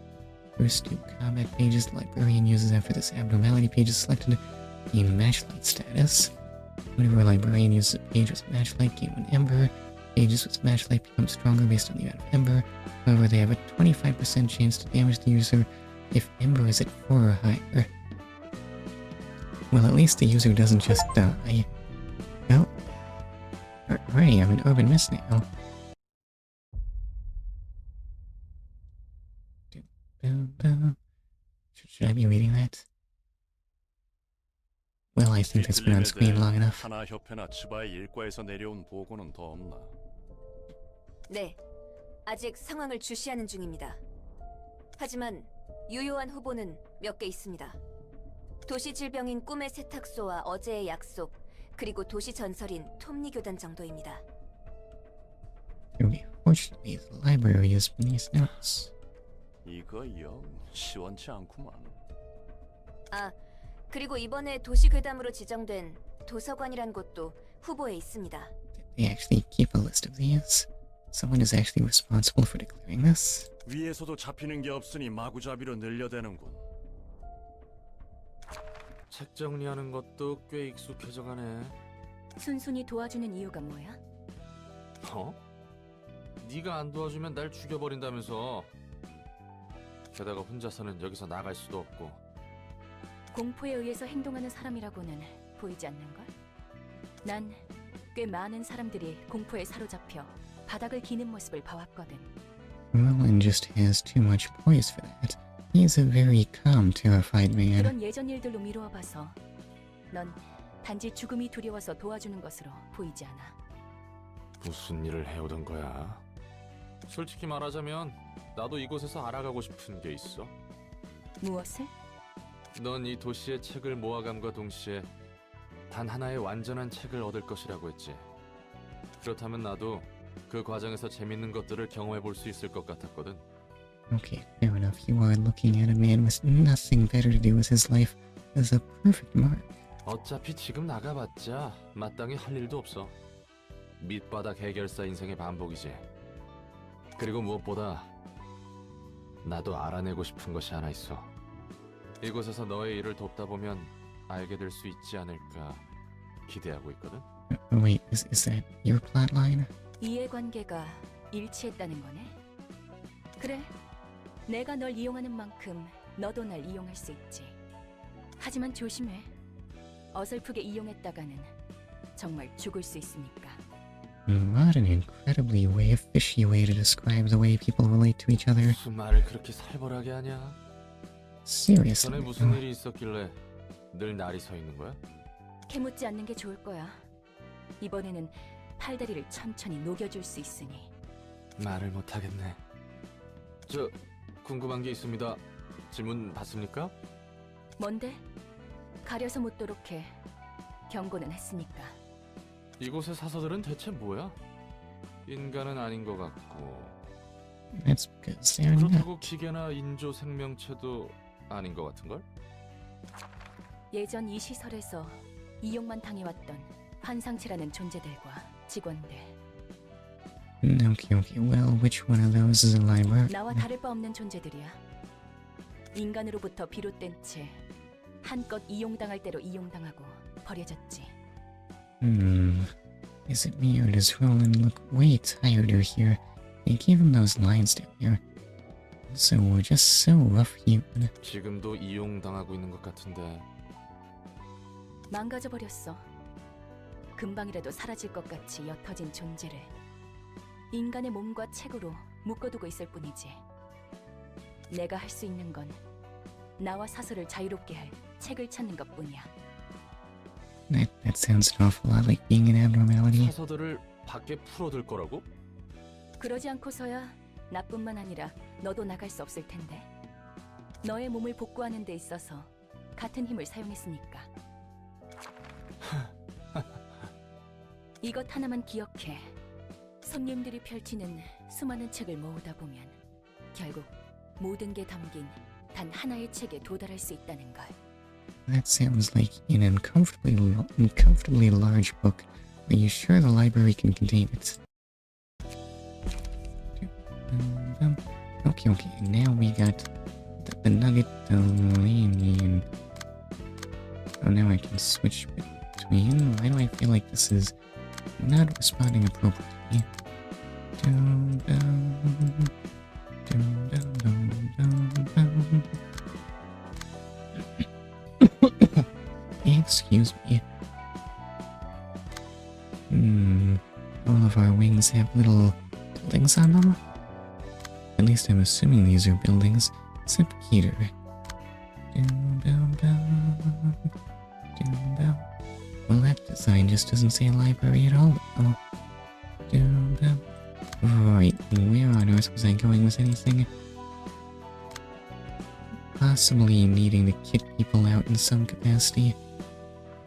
First two combat pages the librarian uses after this abnormality page is selected. Gain matchlight status. Whenever a librarian uses a page with matchlight, gain 1 ember. Pages with matchlight become stronger based on the amount of ember. However, they have a 25% chance to damage the user if ember is at 4 or higher. Well, at least the user doesn't just die. Oh. Alrighty, I'm an urban mist now. Should I be reading that? Well, I think that's been on screen long enough. 하나 협회나 치바의 일과에서 내려온 보고는 더 없나? 네, 아직 상황을 주시하는 중입니다. 하지만 유효한 후보는 몇 개 있습니다. 도시 질병인 꿈의 세탁소와 어제의 약속, 그리고 도시 전설인 톱니 교단 정도입니다. Fortunately, the library is beneath notes. 이거 영 시원치 않구만. 아, 그리고 이번에 도시 괴담으로 지정된 도서관이란 곳도 후보에 있습니다. They actually keep a list of these. Someone is actually responsible for declaring this. 위에서도 잡히는 게 없으니 마구잡이로 늘려대는군. 책 정리하는 것도 꽤 익숙해져가네. 순순히 도와주는 이유가 뭐야? 어? 네가 안 도와주면 날 죽여버린다면서. 게다가 혼자서는 여기서 나갈 수도 없고. 공포에 의해서 행동하는 사람이라고는 보이지 않는걸? 난 꽤 많은 사람들이 공포에 사로잡혀 바닥을 기는 모습을 봐왔거든. Roland just has too much poise for that. He is a very calm, terrified man. 그런 예전 일들로 미루어 봐서 넌 단지 죽음이 두려워서 도와주는 것으로 보이지 않아. 무슨 일을 해오던 거야? 솔직히 말하자면 나도 이곳에서 알아가고 싶은 게 있어. 무엇을? 넌 이 도시의 책을 모아감과 동시에 단 하나의 완전한 책을 얻을 것이라고 했지. 그렇다면 나도 그 과정에서 재밌는 것들을 경험해 볼 수 있을 것 같았거든. Okay, fair enough. You are looking at a man with nothing better to do with his life as a perfect mark. 어차피 지금 나가봤자 마땅히 할 일도 없어. 밑바닥 해결사 인생의 반복이지. 그리고 무엇보다 나도 알아내고 싶은 것이 하나 있어. 이곳에서 너의 일을 돕다 보면 알게 될 수 있지 않을까 기대하고 있거든. Wait, is that your plotline? 이해관계가 일치했다는 거네? 그래, 내가 널 이용하는 만큼 너도 날 이용할 수 있지. 하지만 조심해. 어설프게 이용했다가는 정말 죽을 수 있으니까. What an incredibly fishy way to describe the way people relate to each other. 무슨 말을 그렇게 살벌하게 하냐? Seriously. 전에 무슨 일이 있었길래 늘 날이 서 있는 거야? 캐묻지 않는 게 좋을 거야. 이번에는 팔다리를 천천히 녹여줄 수 있으니. 말을 못하겠네. 저 궁금한 게 있습니다. 질문 받습니까? 뭔데? 가려서 묻도록 해. 경고는 했으니까. 이곳의 사서들은 대체 뭐야? 인간은 아닌 것 같고. That's because they're not. 그렇다고 기계나 인조 생명체도 아닌 것 같은걸? 예전 이 시설에서 이용만 당해왔던 환상체라는 존재들과 직원들. Okay. Well, which one of those is a library? 나와 다를 바 없는 존재들이야. 인간으로부터 비롯된 채 한껏 이용당할 대로 이용당하고 버려졌지. Is it me or does Roland look way tireder here? They gave him those lines down here. So we're just so rough-hewn. 지금도 이용당하고 있는 것 같은데. 망가져버렸어. 금방이라도 사라질 것 같이 옅어진 존재를 인간의 몸과 책으로 묶어두고 있을 뿐이지. 내가 할 수 있는 건 나와 사서를 자유롭게 할 책을 찾는 것뿐이야. That sounds an awful lot like being an abnormality. 사서들을 밖에 풀어둘 거라고? 그러지 않고서야 나뿐만 아니라 너도 나갈 수 없을 텐데. 너의 몸을 복구하는 데 있어서 같은 힘을 사용했으니까. 이것 하나만 기억해. 손님들이 펼치는 수많은 책을 모으다 보면 결국 모든 게 담긴 단 하나의 책에 도달할 수 있다는 걸. That sounds like an uncomfortably large book. Are you sure the library can contain it? Okay, okay. Now we got the nugget, the landing. Oh, now I can switch between. Why do I feel like this is not responding appropriately? Dum, dum, dum, dum, dum, dum. Excuse me. All of our wings have little buildings on them? At least I'm assuming these are buildings. Except Peter. Dum, dum, dum, dum, dum. Well, that design just doesn't say library at all. Oh. Dum, dum. Right, where on earth was I going with anything? Possibly needing to kick people out in some capacity.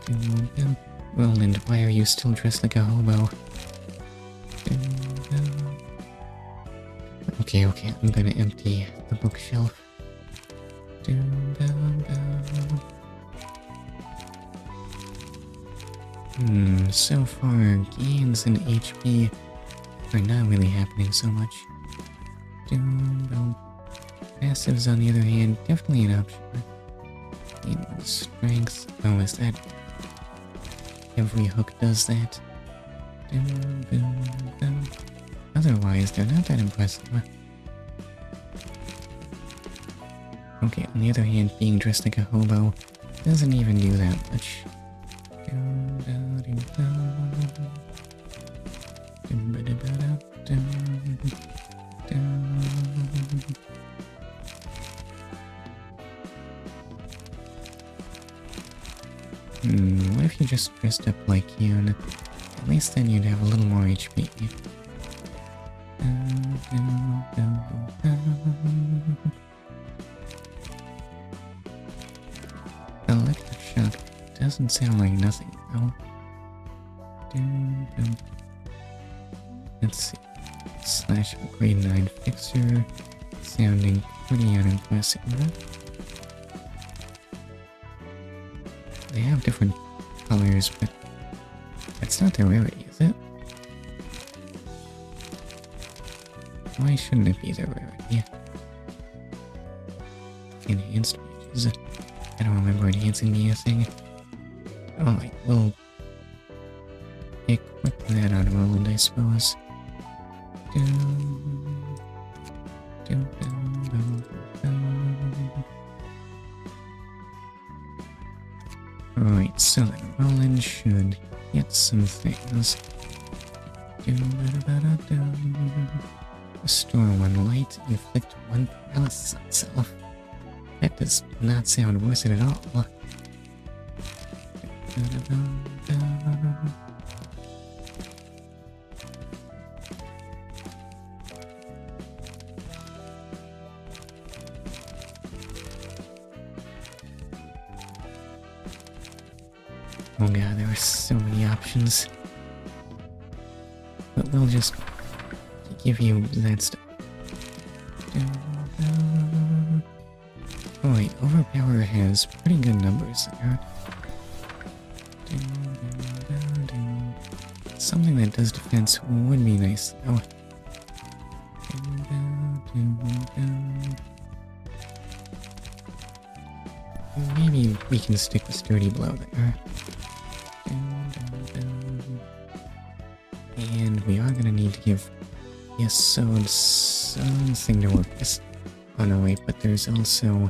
Dum, dum. Well, and why are you still dressed like a hobo? Dum, dum. Okay, okay, I'm gonna empty the bookshelf. Dum, dum, dum. So far, gains in HP are not really happening so much. Dum, dum. Passives, on the other hand, definitely an option. Strength. Oh, is that... Every hook does that. Dum, dum, dum. Otherwise, they're not that impressive. Okay, on the other hand, being dressed like a hobo doesn't even do that much. Dum, dum, dum, dum. Dum, ba, da, ba, da, dum, dum. What if you just dressed up like Yoon? At least then you'd have a little more HP. Electric shock doesn't sound like nothing, though. Let's see. Slash grade 9 fixer. Sounding pretty unimpressive. They have different colors, but that's not their rarity, is it? Why shouldn't it be their rarity? Enhanced pages. I don't remember enhancing being a thing. Alright, we'll equip that on Roland, I suppose. Alright, so then Roland should get some things. Restore 1 light, inflict 1 paralysis on self. That does not sound worth it at all. Oh god, there are so many options. But we'll just give you that stuff. Oh wait, Overpower has pretty good numbers there. Something that does defense would be nice though. Maybe we can stick with Sturdy Blow there. And we are gonna need to give Yesod something to work with. Oh no, wait, but there's also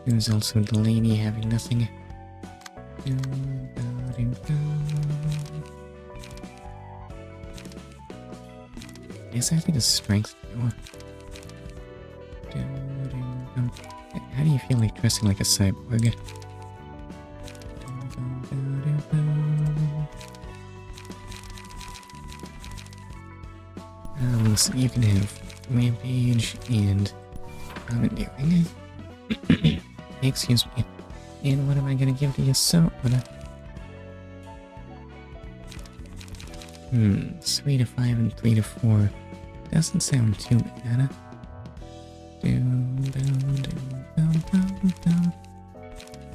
the lady having nothing. Is that like a strength too? How do you feel like dressing like a cyborg? So you can have Rampage and Commandeering. Excuse me. And what am I gonna give to Yesod? 3 to 5 and 3 to 4. Doesn't sound too bad. I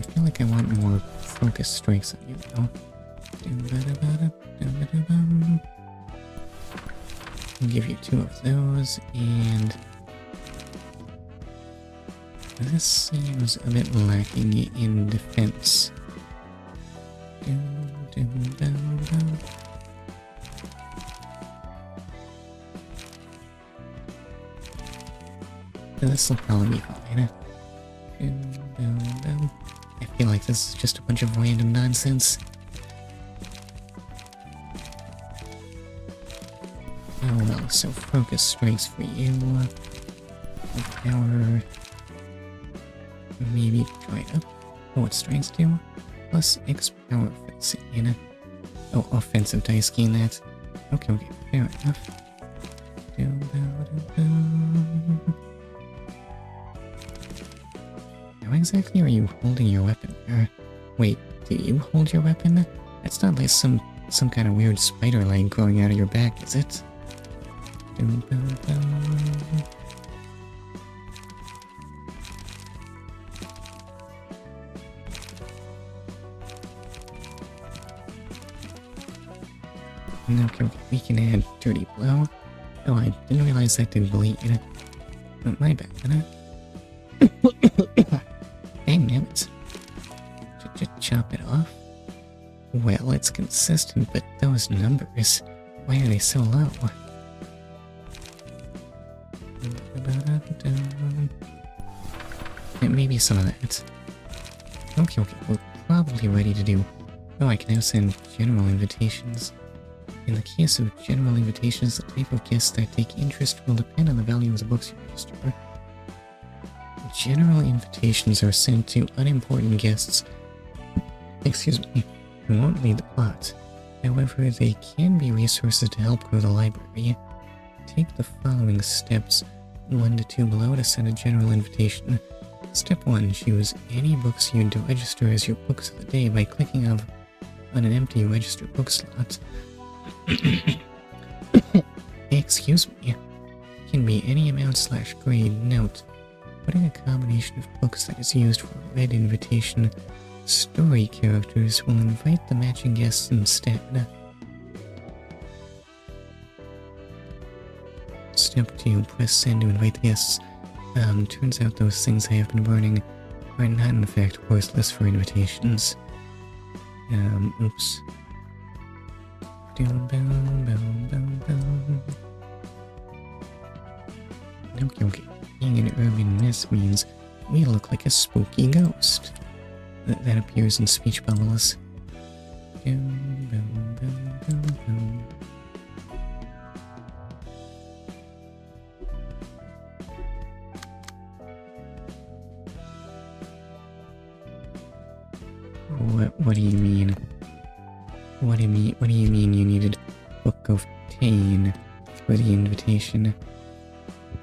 feel like I want more focused strikes on you though. I'll give you 2 of those, and This seems a bit lacking in defense. This will probably be fine. I feel like this is just a bunch of random nonsense. Oh well, so focus strikes for you. Power. Maybe try up. Oh, what strengths do? Plus X power offensive. Oh, offensive dice gain that. Okay, fair enough. How exactly are you holding your weapon? Wait, do you hold your weapon? That's not like some kind of weird spider leg growing out of your back, is it? Okay, we can add Dirty Blow. Oh, I didn't realize that did bleed. My bad. Dang it. Just chop it off? Well, it's consistent, but those numbers, why are they so low? Maybe some of that. Okay, we're probably ready to do... Oh, I can now send general invitations. In the case of general invitations, the type of guests that take interest will depend on the value of the books you register. General invitations are sent to unimportant guests, who won't lead the plot. However, they can be resources to help grow the library. Take the following steps 1 to 2 below to send a general invitation. Step 1. Choose any books you'd register as your books of the day by clicking on an empty registered book slot. Excuse me. Can be any amount / grade. Note: putting a combination of books that is used for a read invitation, story characters will invite the matching guests instead. Step 2. Press send to invite the guests. Turns out those things I have been burning are not in fact worthless for invitations. Oops. Okay. Being an urban mess means we look like a spooky ghost that appears in speech bubbles. What do you mean? What do you mean you needed Book of Tane for the invitation?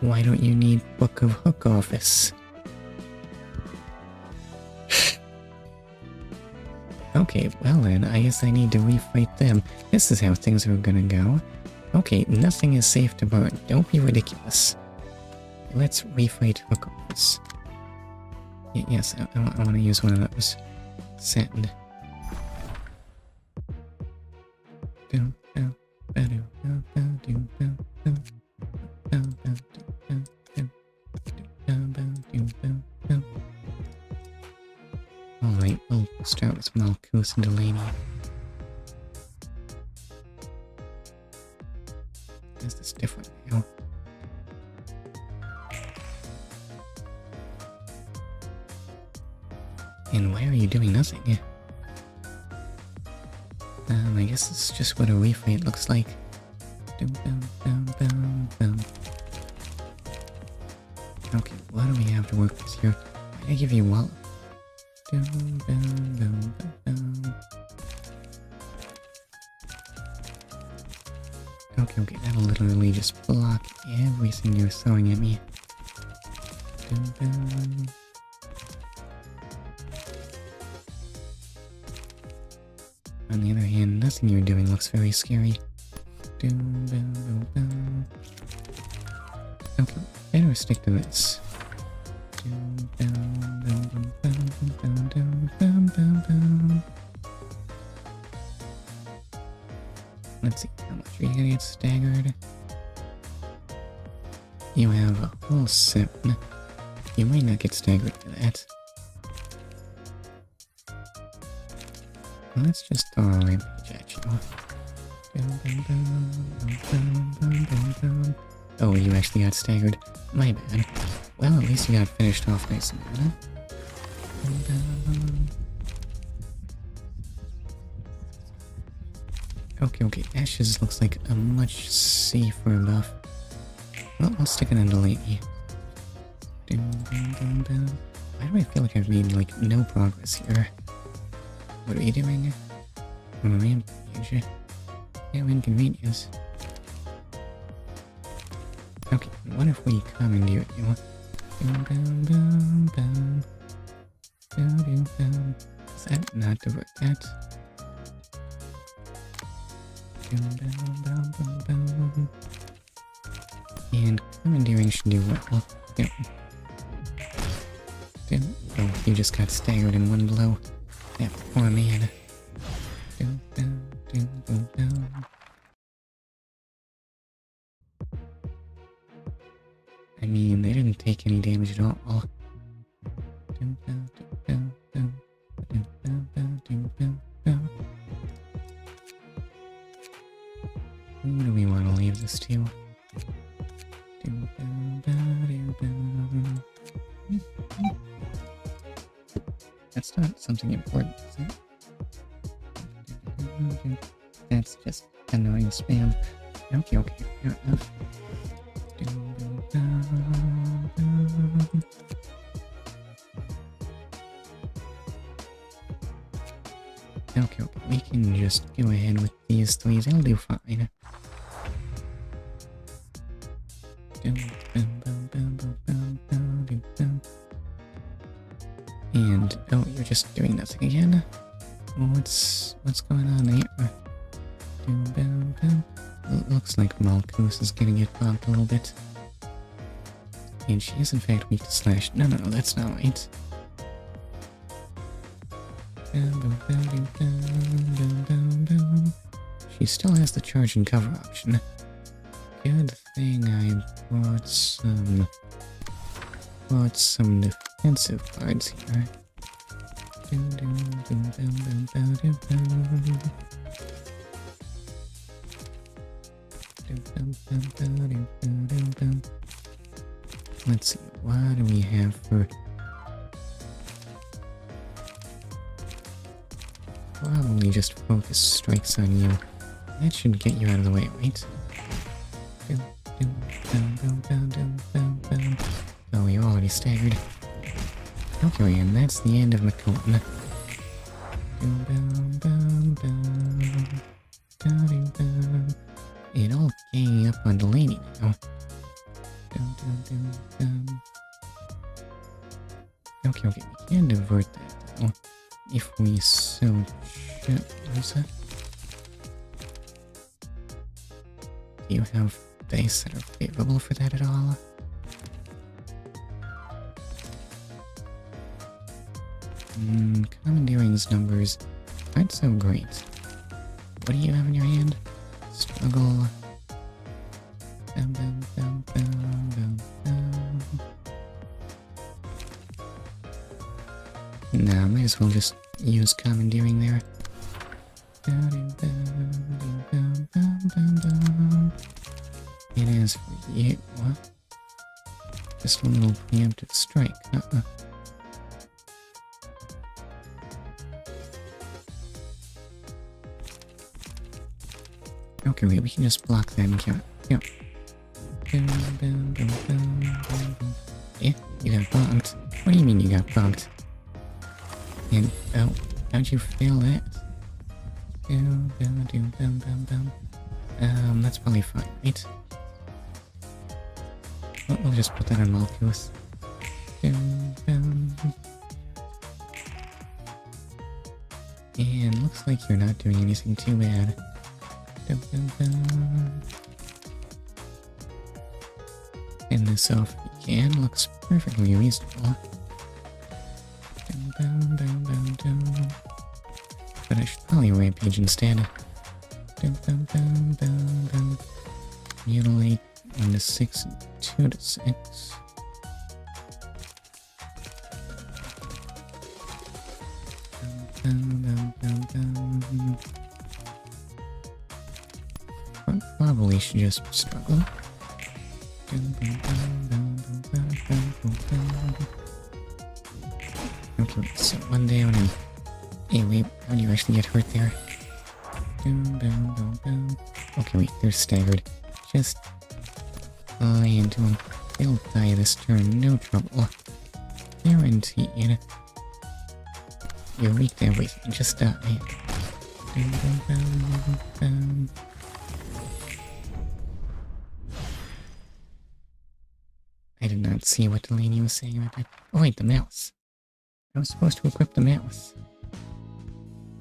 Why don't you need Book of Hook Office? Okay, well then, I guess I need to refight them. This is how things are gonna go. Okay, nothing is safe to burn. Don't be ridiculous. Let's refight Hook Office. Yes, I want to use one of those. Send. Alright, we'll start with Malkuth and Delaney. Is this different now? And why are you doing nothing? I guess it's just what a refight looks like. Okay, what do we have to work with here? Why did I give you Wallop? Okay, that'll literally just block everything you're throwing at me. On the other hand, nothing you're doing looks very scary. Okay, better stick to this. Let's see, how much are you gonna get staggered? You have a whole set. You might not get staggered for that. Let's just throw a rampage at you. Oh, you actually got staggered. My bad. Well, at least you got finished off nice and good. Okay, Ashes looks like a much safer buff. Well, I'll stick it in Delaney. Why do I feel like I've made, like, no progress here? What are we doing? Rampage. No inconvenience. Okay, what if we commandeer you? Does that not divert that? And commandeering should do well. Yep. Oh, you just got staggered in one blow. That poor man. I mean, they didn't take any damage at all. Who do we want to leave this to? That's not something important, is it? That's just annoying spam. Okay, fair enough. Okay, we can just go ahead with these three, they'll do fine. And, oh, you're just doing nothing again? What's going on there? Looks like Malkuth is getting it bumped a little bit. And she is in fact weak to slash. No, that's not right. She still has the charge and cover option. Good thing I brought some defensive cards here. Let's see, what do we have for... Probably just focus strikes on you. That should get you out of the way, right? Oh, you're already staggered. Okay, and that's the end of McCollum. It all ganging up on Delaney now. Okay, we can divert that though. If we so choose. Do you have dice that are favorable for that at all? Commandeering's numbers aren't so great. What do you have in your hand? Struggle. Nah, might as well just use commandeering there. It is for you. What? Just a little preemptive strike. Okay, wait, we can just block that and count. Yep. Yeah, you got bumped. What do you mean you got bumped? And, oh, how'd you fail that? That's probably fine, right? Well, we'll just put that on Malkuth. And looks like you're not doing anything too bad. And this off again looks perfectly reasonable. But I should probably rampage instead. Mutilate 1 to 6 and 2 to 6. Probably should just struggle. Okay, so one down and... Hey, wait, how do you actually get hurt there? Okay, wait, they're staggered. Just... fly into them. They'll die this turn, no trouble. Guaranteed. You're weak to everything, just die. I did not see what Delaney was saying about that. Oh wait, the mouse. I was supposed to equip the mouse.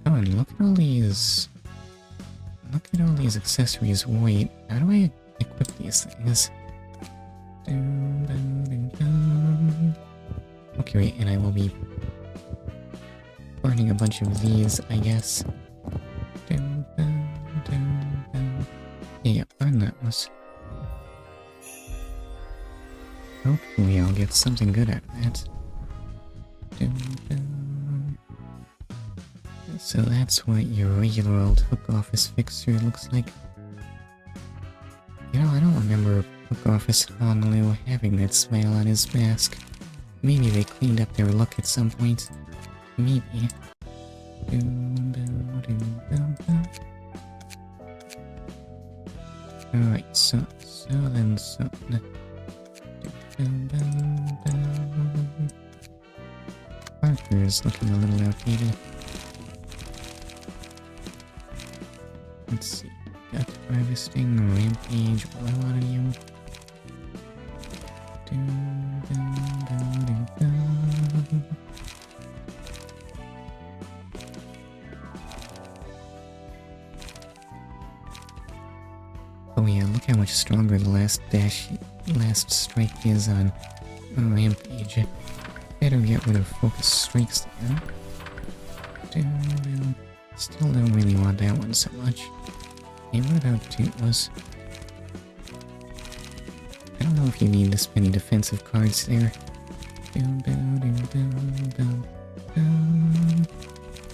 Oh, and look at all these... Look at all these accessories. Wait, how do I equip these things? Okay, wait, and I will be burning a bunch of these, I guess. Yeah, burn those. Hopefully I'll get something good out of that. So that's what your regular old hook office fixer looks like. You know, I don't remember Hook Office Honolulu having that smile on his mask. Maybe they cleaned up their look at some point. Maybe. Alright, so then. Parker is looking a little outdated. Let's see. Got harvesting, rampage, what I wanted you. Oh yeah, look how much stronger the last strike is on rampage. Better get rid of focus strikes there. Still don't really want that one so much. Hey, what about Toothless? I don't know if you need this many defensive cards there.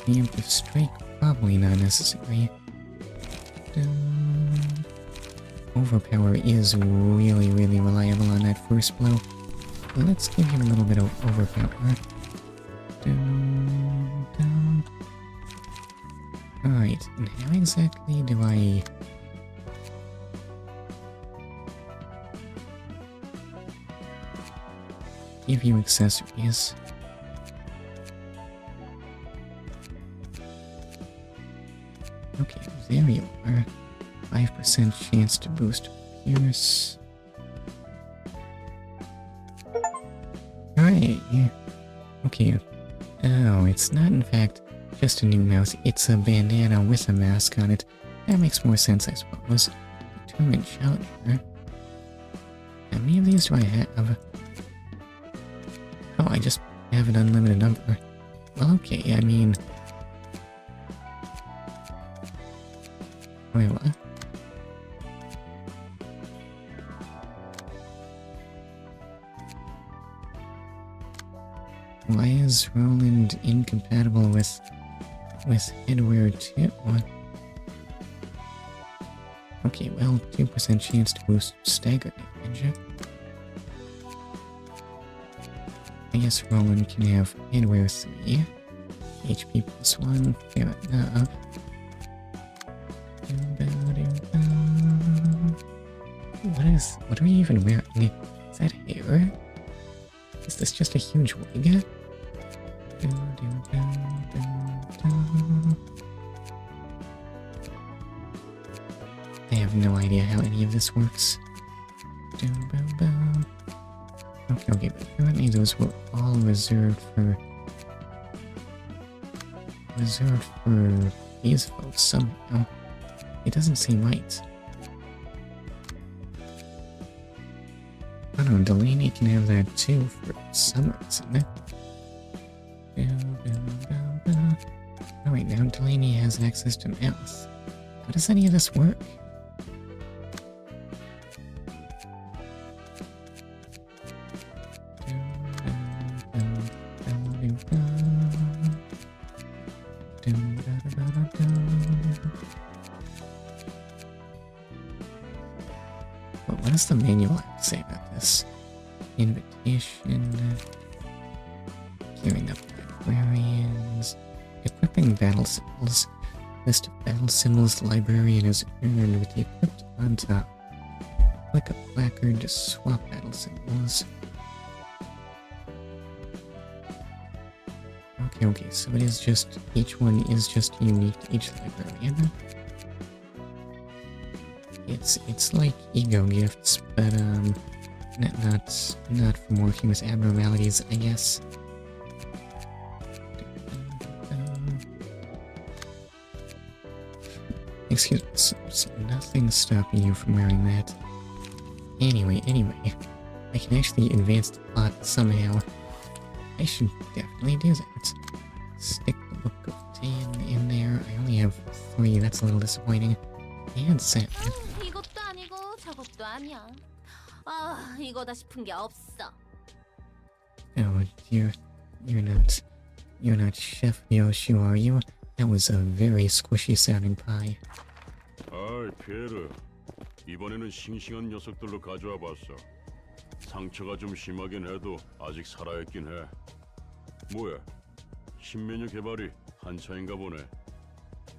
Preemptive strike, probably not necessary. Overpower is really reliable on that first blow. Let's give him a little bit of overpower. Alright, and how exactly do I... give you accessories? Okay, there you are. 5% chance to boost Pierce. Alright, yeah. Okay. Oh, it's not in fact just a new mouse, it's a bandana with a mask on it. That makes more sense, I suppose. Determined Challenger. How many of these do I have? Oh, I just have an unlimited number. Well, okay, I mean... Wait, what? Why is Roland incompatible with headwear too? What? Okay, well, 2% chance to boost stagger damage. I guess Roland can have headwear 3. HP plus 1, fair enough. What are you even wearing? Is that hair? Is this just a huge wig? I have no idea how any of this works. Okay, but apparently those were all reserved for these folks somehow. It doesn't seem right. Oh no, Delaney can have that too for some reason. Oh wait, now Delaney has access to mouse. How does any of this work? Dum, da, da, da, da, dum. What does the manual have to say about this? Invitation. Gearing up librarians. Equipping battle symbols. List of battle symbols the librarian has earned with the equipped on top. Click a placard to swap battle symbols. Okay, so it is just, each one is just unique to each librarian. It's like ego gifts, but not for working with abnormalities, I guess. Excuse me, so nothing's stopping you from wearing that. Anyway, I can actually advance the plot somehow. I should definitely do that. Stick the Book of 10 in there. I only have 3, that's a little disappointing. And set. 이것도 아니고 저것도 아니야. 아, 이거다 싶은 게 없어. Oh, you're not Chef Yoshu, are you? That was a very squishy sounding pie. 아이, 피에르. 이번에는 싱싱한 녀석들로 가져와 봤어. 상처가 좀 심하긴 해도 아직 살아있긴 해. 뭐야? 신메뉴 개발이 한차인가 보네.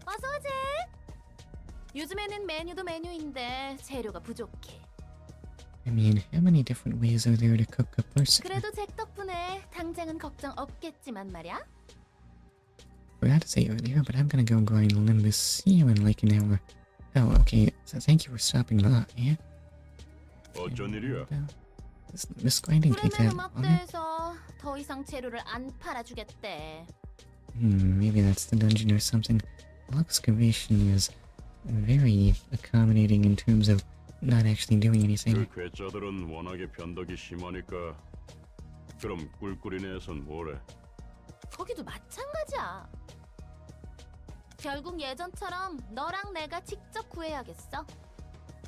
어서 오지. 요즘에는 메뉴도 메뉴인데 재료가 부족해. I mean, how many different ways are there to cook a person? 그래도 잭 덕분에 당장은 걱정 없겠지만 말이야. Forgot to say earlier, but I'm gonna go grind Limbus. See you in like an hour. Oh, okay. So thank you for stopping by. Yeah. 어쩐 일이야? This Limbus grinding take that 프레메르 long? 막대에서 더 이상 재료를 안 팔아주겠대. Maybe that's the dungeon or something. The excavation is very accommodating in terms of not actually doing anything. 그 괴짜들은 워낙에 변덕이 심하니까. 그럼 꿀꿀이네에선 뭐래? 거기도 마찬가지야. 결국 예전처럼 너랑 내가 직접 구해야겠어.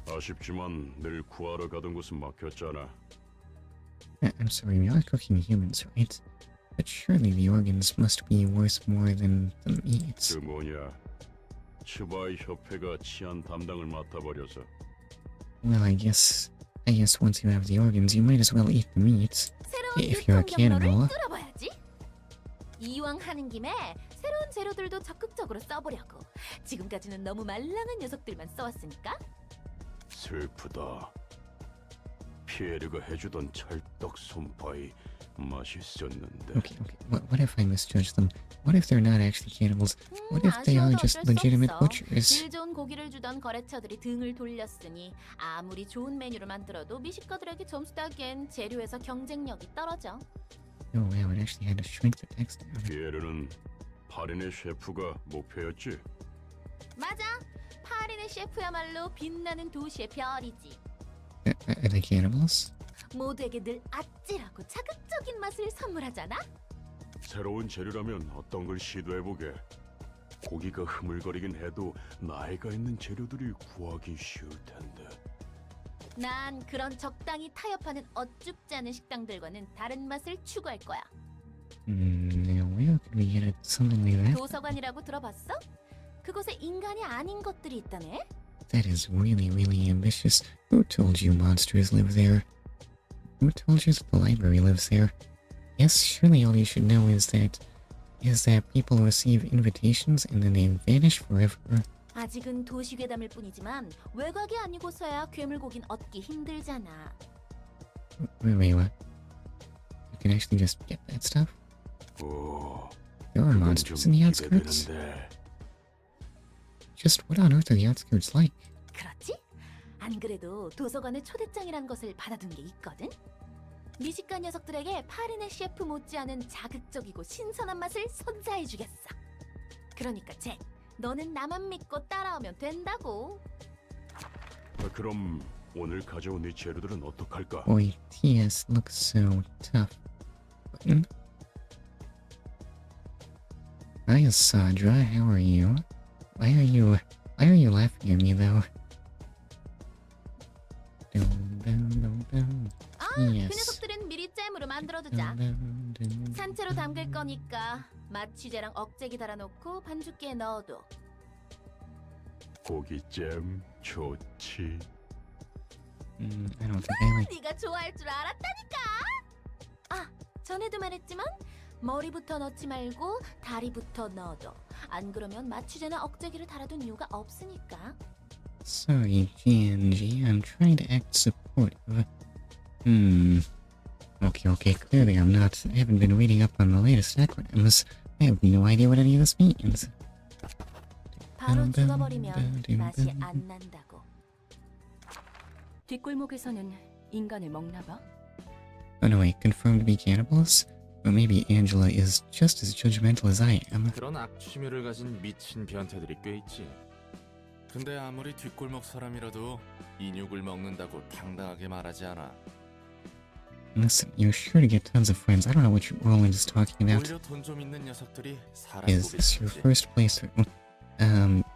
아쉽지만 늘 구하러 가던 곳은 막혔잖아. I'm sorry, we are cooking humans, right? But surely the organs must be worth more than the meats. 그 뭐냐? 츠바이 협회가 치안 담당을 맡아버려서. Well, I guess once you have the organs, you might as well eat the meats. 새로운 If you're a 유통 경로를 cannibal. 뚫어봐야지. 이왕 하는 김에 새로운 재료들도 적극적으로 써보려고. 지금까지는 너무 말랑한 녀석들만 써왔으니까. 슬프다. 피에르가 해주던 찰떡 손파이 맛있었는데. Okay. What if I misjudge them? What if they're not actually cannibals? What if they are just legitimate butchers? 질 좋은 고기를 주던 거래처들이 등을 돌렸으니 아무리 좋은 메뉴를 만들어도 미식가들에게 점수 따기엔 재료에서 경쟁력이 떨어져. Oh wow, it actually had to shrink the text down. 피에르는 파린의 셰프가 목표였지. 맞아. 파린의 셰프야말로 빛나는 도시의 별이지. Are they cannibals? 모두에게 늘 아찔하고 자극적인 맛을 선물하잖아. 새로운 재료라면 어떤 걸 시도해보게. 고기가 흐물거리긴 해도 나이가 있는 재료들이 구하기 쉬울 텐데. 난 그런 적당히 타협하는 어줍지 않은 식당들과는 다른 맛을 추구할 거야. Now where could we get something like that? 도서관이라고 들어봤어? 그곳에 인간이 아닌 것들이 있다네? That is really ambitious. Who told you monsters live there? Who told you that the library lives there? Yes, surely all you should know is that people receive invitations and then they vanish forever. 아직은 도시 괴담일 뿐이지만 외곽이 아니고서야 괴물고긴 얻기 힘들잖아. Wait, what? You can actually just get that stuff? 오, There are 그건 monsters 좀 in the outskirts? 기대되는데. Just what on earth are the outskirts like? 그렇지? 안 그래도 도서관에 초대장이란 것을 받아둔 게 있거든? 미식가 녀석들에게 파리네 셰프 못지않은 자극적이고 신선한 맛을 선사해주겠어. 그러니까 잭, 너는 나만 믿고 따라오면 된다고. 그럼 오늘 가져온 이 재료들은 어떡할까? Boy, TS looks so tough. Button? Hi, Sadra, how are you? Why are you laughing at me though? 아, Yes. 그 녀석들은 미리 잼으로 만들어두자. 산채로 담글 거니까 마취제랑 억제기 달아놓고 반죽기에 넣어도. 고기잼 좋지. I don't think I like. 네가 좋아할 줄 알았다니까. 아, 전에도 말했지만 머리부터 넣지 말고 다리부터 넣어도. 안 그러면 마취제나 억제기를 달아둔 이유가 없으니까. Sorry, GNG. I'm trying to act supportive. Okay. Clearly, I haven't been reading up on the latest acronyms. I have no idea what any of this means. 바로 죽어버리면 맛이 안 난다고. 뒷골목에서는 인간을 먹나 봐. Oh no, wait. Confirmed to be cannibals? Or maybe Angela is just as judgmental as I am. 그런 악취미를 가진 미친 변태들이 꽤 있지. 근데 아무리 뒷골목 사람이라도 인육을 먹는다고 당당하게 말하지 않아. Listen, you're sure to get tons of friends. I don't know what Roland is talking about. 오히려 돈 좀 있는 녀석들이 사람 Is this your first playthrough?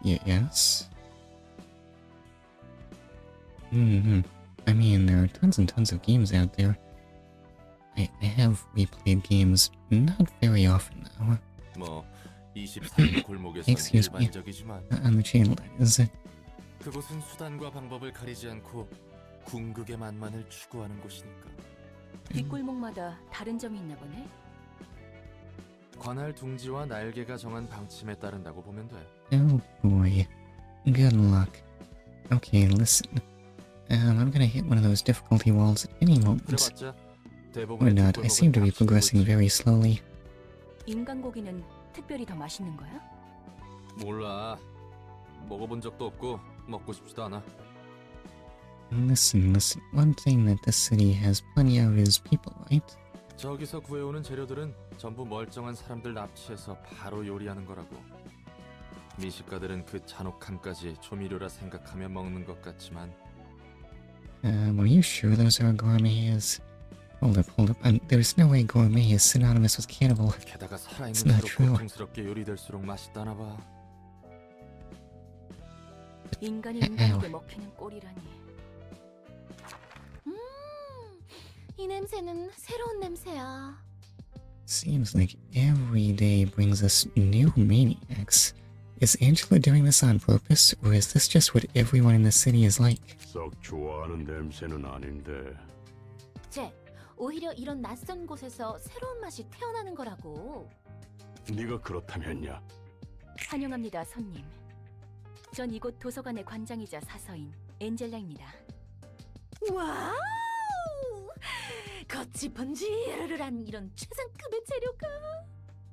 Yes. I mean, there are tons and tons of games out there. I have replayed games not very often now. 뭐 23일 골목에서 Excuse me. 일반적이지만 On the channel, that is. 그곳은 수단과 방법을 가리지 않고 궁극의 만만을 추구하는 곳이니까. 뒷골목마다 다른 점이 있나 보네. 관할 둥지와 날개가 정한 방침에 따른다고 보면 돼. Oh boy. Good luck. Okay, listen. I'm gonna hit one of those difficulty walls at any moment. 그래봤자 Or 대부분의 not, I seem to be progressing very slowly. 인간 고기는 특별히 더 맛있는 거야? 몰라. 먹어본 적도 없고 먹고 싶지도 않아. Listen. One thing that this city has plenty of is people, right? 저기서 구해오는 재료들은 전부 멀쩡한 사람들 납치해서 바로 요리하는 거라고. 미식가들은 그 잔혹함까지 조미료라 생각하며 먹는 것 같지만 Are you sure those are gourmets? Hold up. There's no way gourmet is synonymous with cannibal. 게다가 It's 살아있는 not 채로 true. 고통스럽게 요리될수록 맛있다나 봐. 인간이 인간에게 먹히는 꼴이라니. 이 냄새는 새로운 냄새야. Seems like every day brings us new maniacs. Is Angela doing this on purpose, or is this just what everyone in the city is like? 썩 좋아하는 냄새는 아닌데. 쟤, 오히려 이런 낯선 곳에서 새로운 맛이 태어나는 거라고. 네가 그렇다면야. 환영합니다, 손님. 전 이곳 도서관의 관장이자 사서인 엔젤라입니다. 와우! 겉이 번지르르한 이런 최상급의 재료가.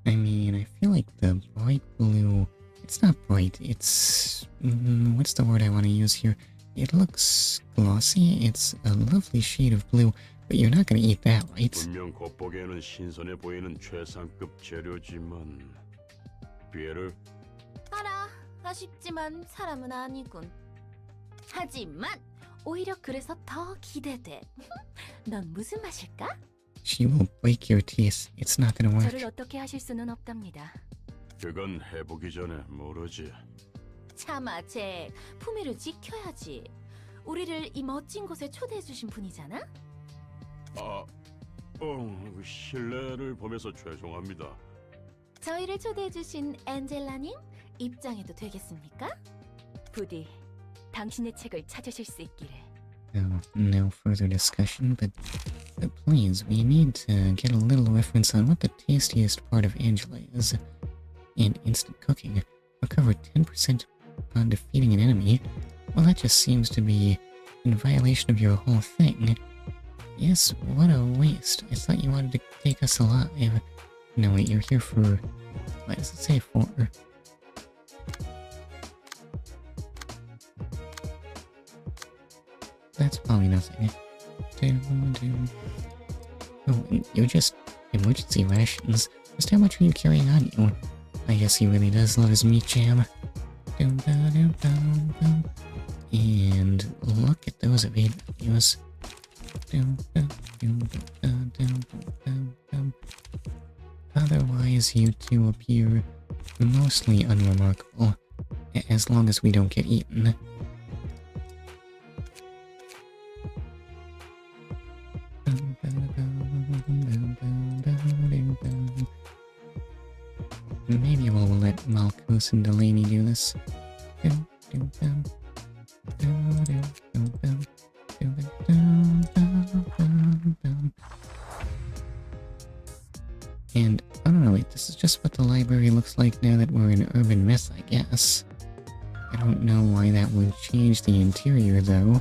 I mean, I feel like the bright blue... It's not bright, it's... what's the word I want to use here? It looks glossy, it's a lovely shade of blue, but you're not gonna eat that, right? 분명 겉보기에는 신선해 보이는 최상급 재료지만 비에를 알아, 아쉽지만 사람은 아니군. 하지만 오히려 그래서 더 기대돼. 넌 무슨 맛일까? She will break your teeth. It's not gonna work. 저를 어떻게 하실 수는 없답니다. 그건 해보기 전에 모르지. 참아, 쟤 품위를 지켜야지. 우리를 이 멋진 곳에 초대해 주신 분이잖아. 실례를 범해서 죄송합니다. 저희를 초대해 주신 엔젤라님 입장해도 되겠습니까? 부디 당신의 책을 찾으실 수 있기를. No further discussion, but please, we need to get a little reference on what the tastiest part of Angela is. And instant cooking. Recover 10% upon defeating an enemy. Well, that just seems to be in violation of your whole thing. Yes, what a waste. I thought you wanted to take us alive. No, wait, you're here for... What does it say for? That's probably nothing. Oh, you're just emergency rations. Just how much are you carrying on you? I guess he really does love his meat jam. And look at those evade values. Otherwise, you two appear mostly unremarkable, as long as we don't get eaten. we'll let Malchus and Delaney do this. And, I don't know, wait, this is just what the library looks like now that we're in urban myth, I guess. I don't know why that would change the interior, though.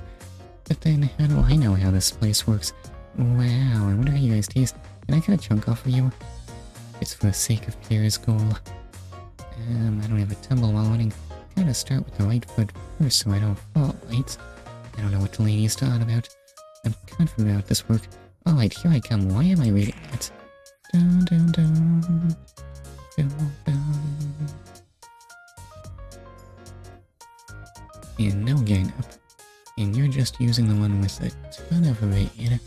But then, how do I know how this place works? Wow, I wonder how you guys taste. Can I cut a chunk off for you? It's for the sake of Pierre's goal. I don't have a tumble while running. Gotta start with the right foot first so I don't fall, right? I don't know what Delaney's talking about. I'm confident about this work. Alright, here I come. Why am I reading that? Dun, dun, dun. Dun, dun. And no gain up. And you're just using the one with a ton of raid.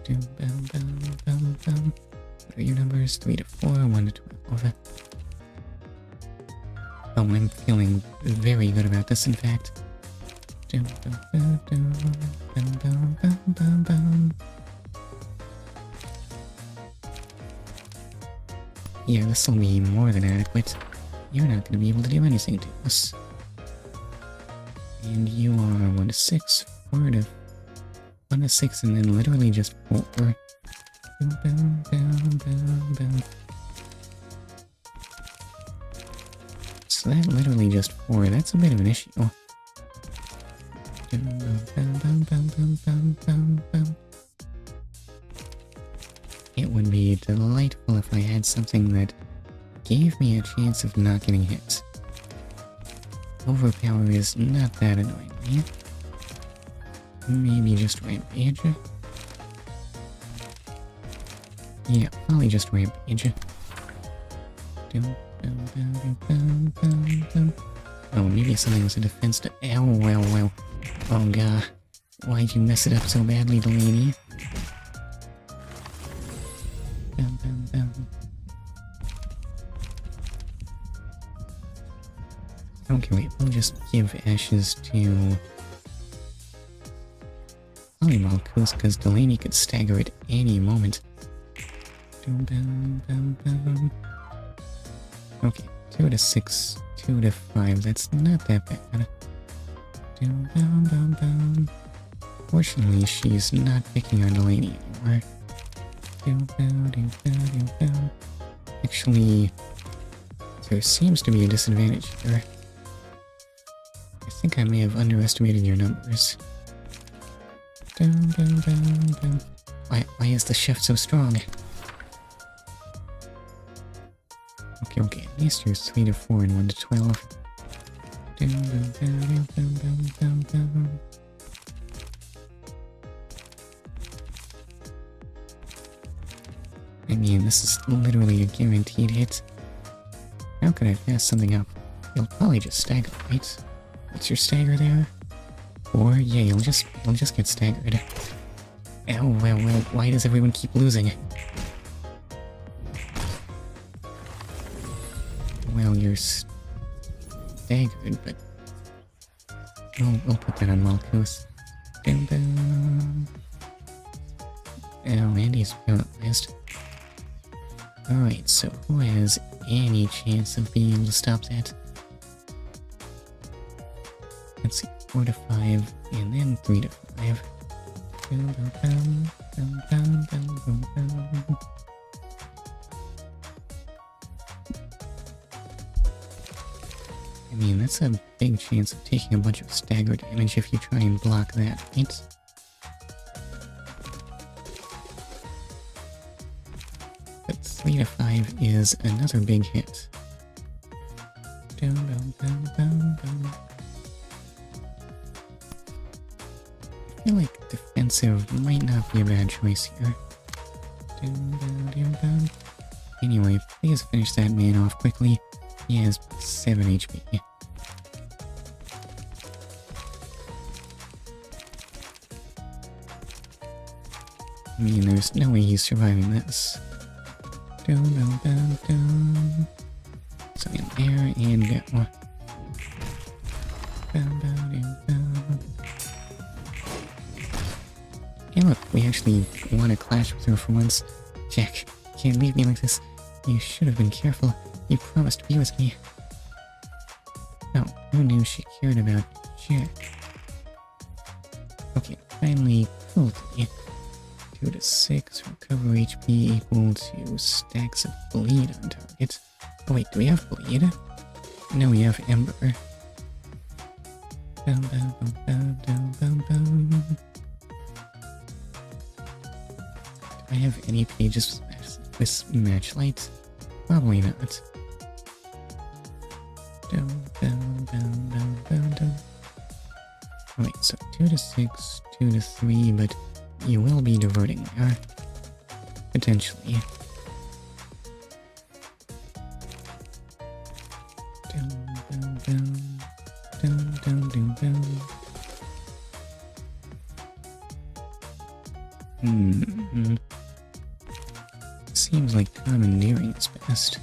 Dun, dun, dun, dun, dun. What are your numbers? 3 to 4, 1 to 12. Oh, I'm feeling very good about this, in fact. Dun, dun, dun, dun, dun, dun, dun, dun, dun. Yeah, this will be more than adequate. You're not going to be able to do anything to us. And you are 1 to 6, 4 to 1 to 6, and then literally just 4. Dun, dun, dun, dun, dun. So that literally just 4. That's a bit of an issue. Dun, dun, dun, dun, dun, dun, dun, dun. It would be delightful if I had something that gave me a chance of not getting hit. Overpower is not that annoying. Maybe just rampage. Yeah, probably just rampage. Oh, maybe something was a defense to— Ow, well, well. Oh god. Why'd you mess it up so badly, Delaney? Okay, wait, we'll just give ashes to Malchus, because Delaney could stagger at any moment. Okay, 2 to 6, 2 to 5, that's not that bad. Fortunately, she's not picking on Delaney anymore. Actually, there seems to be a disadvantage here. I think I may have underestimated your numbers. Why is the chef so strong? Okay, at least you're 3 to 4 and 1 to 12. I mean, this is literally a guaranteed hit. How could I pass something up? You'll probably just stagger, right? What's your stagger there? 4? Yeah, you'll just get staggered. Oh, well, why does everyone keep losing? Well, you're staggered, but we'll put that on Malchus. Dun, dun. Oh, Andy's paralyzed. Alright, so who has any chance of being able to stop that? Let's see, 4 to 5, and then 3 to 5. I mean, that's a big chance of taking a bunch of stagger damage if you try and block that, right? But 3 to 5 is another big hit. I feel like defensive might not be a bad choice here. Anyway, please finish that man off quickly. He has 7 HP. I mean, there's no way he's surviving this. So in there and go. Hey look, we actually want to clash with her for once. Jack, can't leave me like this. You should have been careful. You promised to be with me. Oh, who knew she cared about Jack? Okay, finally, cruelty. 2 to 6, recover HP equal to stacks of bleed on target. Oh wait, do we have bleed? No, we have Ember. Bum, bum, bum, bum, bum, bum, bum. Do I have any pages with matchlight? Probably not. Dum, dum, dum, dum, dum, dum. Wait, so 2 to 6, 2 to 3, but you will be diverting there. Potentially. Dum, dum, dum. Dum, dum, dum, dum. Seems like commandeering is best.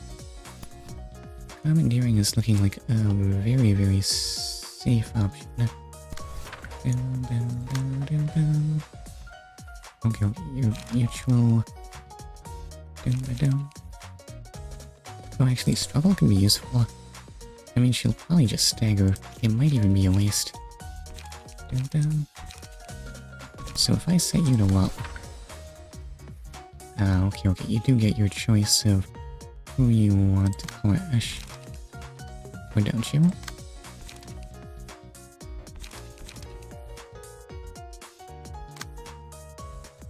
Commandeering is looking like a very, very safe option. Dum, dum, dum, dum, dum. Okay, your mutual. Dum, dum, dum. Oh, actually, struggle can be useful. I mean, she'll probably just stagger. It might even be a waste. Dum, dum. So if I set you to LoR... okay, you do get your choice of who you want to clash. Or don't you?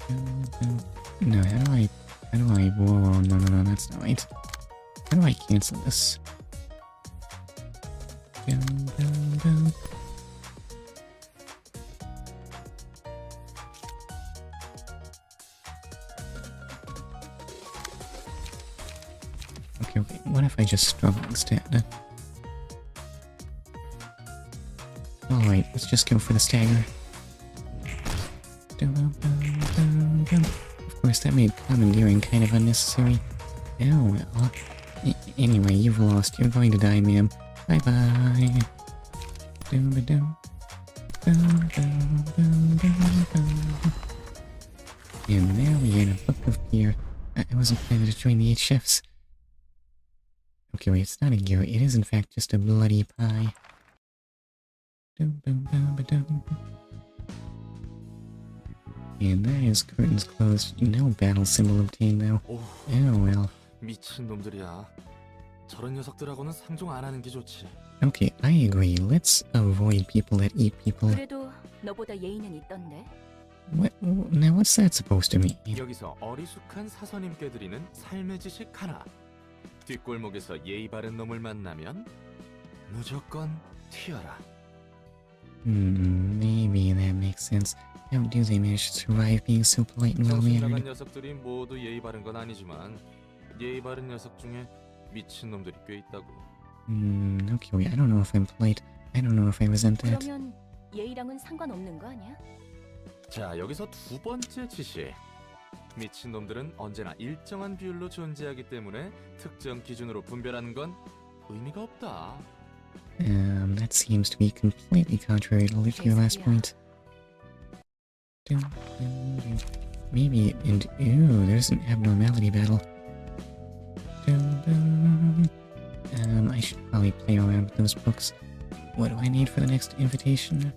Dum, dum. No, whoa, no, that's not right. How do I cancel this? Dum, dum, dum. Okay, what if I just struggle instead? Alright, let's just go for the stagger. Dum, dum, dum, dum. Of course, that made commandeering kind of unnecessary. Oh well. Anyway, you've lost. You're going to die, ma'am. Bye-bye. Dum-ba-dum. Dum-dum-dum-dum-dum. And now we're in a book of gear. I wasn't planning to join the 8 chefs. Okay, wait, it's not a gear. It is in fact just a bloody pie. Dum-dum-dum-ba-dum. And that is curtains closed. No battle symbol obtained though. Oh well. 미친 놈들이야. 저런 녀석들하고는 상종 안 하는 게 좋지. Okay, I agree. Let's avoid people that eat people. 그래도 너보다 예의는 있던데. Now what's that supposed to mean? 여기서 어리숙한 사서님께 드리는 삶의 지식 하나. 뒷골목에서 예의 바른 놈을 만나면 무조건 튀어라. Maybe that makes sense. How do they manage to survive being so polite and 정신 well-mannered? 나간 녀석들이 모두 예의 바른 건 아니지만 예의 바른 녀석 중에 미친 놈들이 꽤 있다고. Okay, wait, I don't know if I'm polite. I don't know if I resent that. 그러면 예의랑은 상관없는 거 아니야? 자, 여기서 두 번째 지시. 미친 놈들은 언제나 일정한 비율로 존재하기 때문에 특정 기준으로 분별하는 건 의미가 없다. That seems to be completely contrary to your last point. Maybe, and ooh, there's an abnormality battle. I should probably play around with those books. What do I need for the next invitation?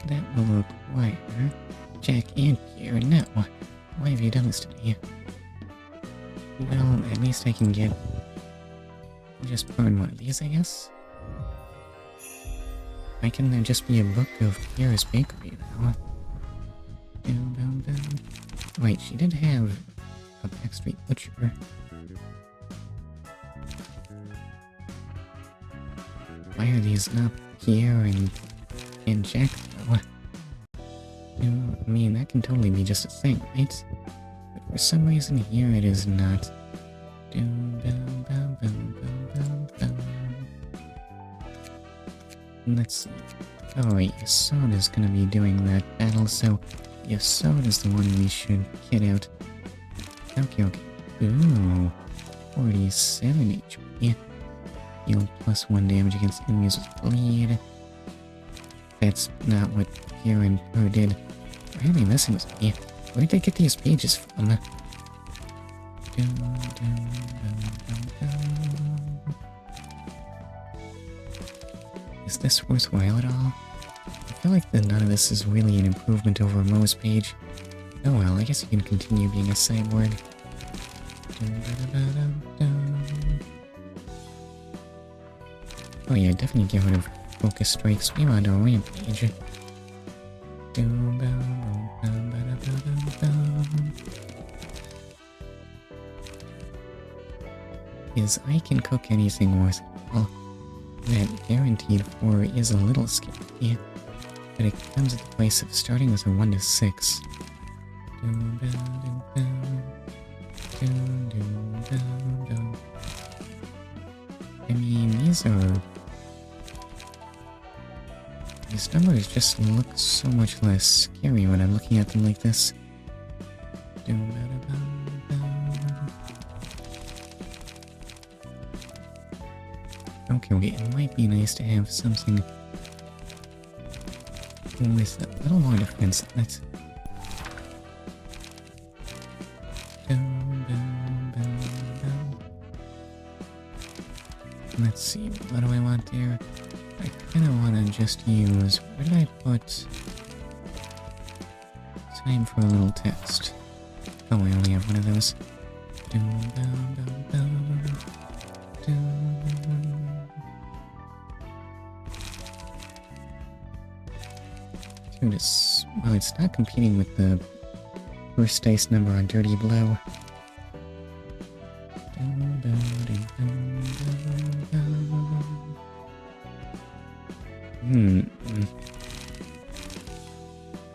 That will require Jack and Gear. No, why have you done this to me? Well, at least I can get... just burn one of these, I guess? Why can there just be a book of Kira's Bakery now? Wait, she did have a backstreet butcher. Why are these not Kiera and Jack though? I mean, that can totally be just a thing, right? But for some reason here it is not. Let's see. Oh wait, Yasod is gonna be doing that battle, so Yasod is the one we should get out. Okay. Ooh, 47 HP. Heal +1 damage against enemies with bleed. That's not what Kira and Purr did. Really messing with me. Where'd they get these pages from? Dum, dum, dum, dum. Is this worthwhile at all? I feel like that none of this is really an improvement over Mo's page. Oh well, I guess you can continue being a cyborg. Dum, dum, dum, dum, dum. Oh yeah, definitely get rid of focus strikes. We want a rampage. Dum, dum, dum, dum, dum, dum. Is I can cook anything worthwhile. That guaranteed 4 is a little scary, but it comes at the price of starting with a 1 to 6. Dum, dum, dum, dum. Dum, dum, dum, dum. I mean, these numbers just look so much less scary when I'm looking at them like this. Dum, dum, dum, dum. Okay, it might be nice to have something with a little more defense on it. Dum, dum, dum, dum. Let's see, what do I want there? I kinda wanna just use... where did I put... time for a little test. Oh, I only have one of those. Dum, dum, dum, dum. Dum. Dude, well, it's not competing with the first dice number on Dirty Blow. Dum, dum, dum, dum, dum, dum.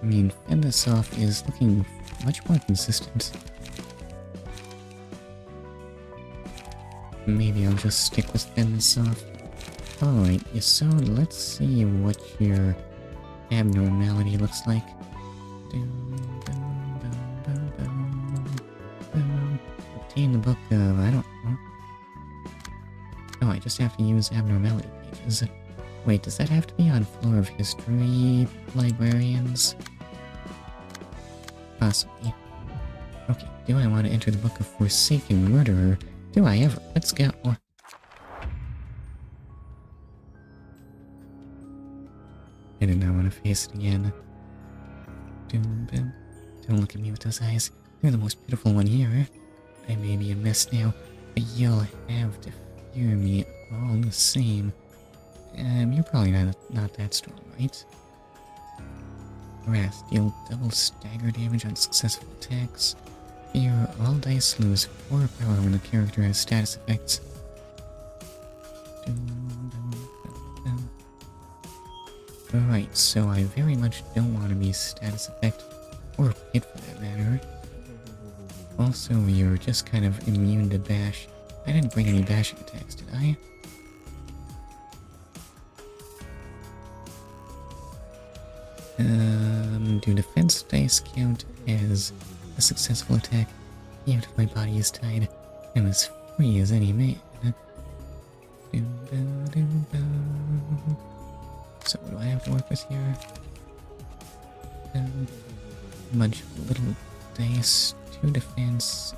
I mean, fend this off is looking much more consistent. Maybe I'll just stick with fend this off. Alright, so let's see what your abnormality looks like. Dum, dum, dum, dum, dum, dum. Obtain the book of, I don't know. Oh, I just have to use abnormality pages. Wait, does that have to be on floor of history librarians? Possibly. Okay, do I want to enter the book of Forsaken Murderer? Do I ever? Let's go. I did not want to face it again. Doom, boom. Don't look at me with those eyes. You're the most beautiful one here. I may be a mess now, but you'll have to fear me all the same. You're probably not that strong, right? Wrath, deal double stagger damage on successful attacks. Fear, all dice lose 4 power when the character has status effects. Alright, so I very much don't want to be status effect, or hit for that matter. Also, you're just kind of immune to bash. I didn't bring any bashing attacks, did I? Do defense dice count as a successful attack? Even if my body is tied, I'm as free as any man. So what do I have to work with here? A bunch of little dice, 2 defense,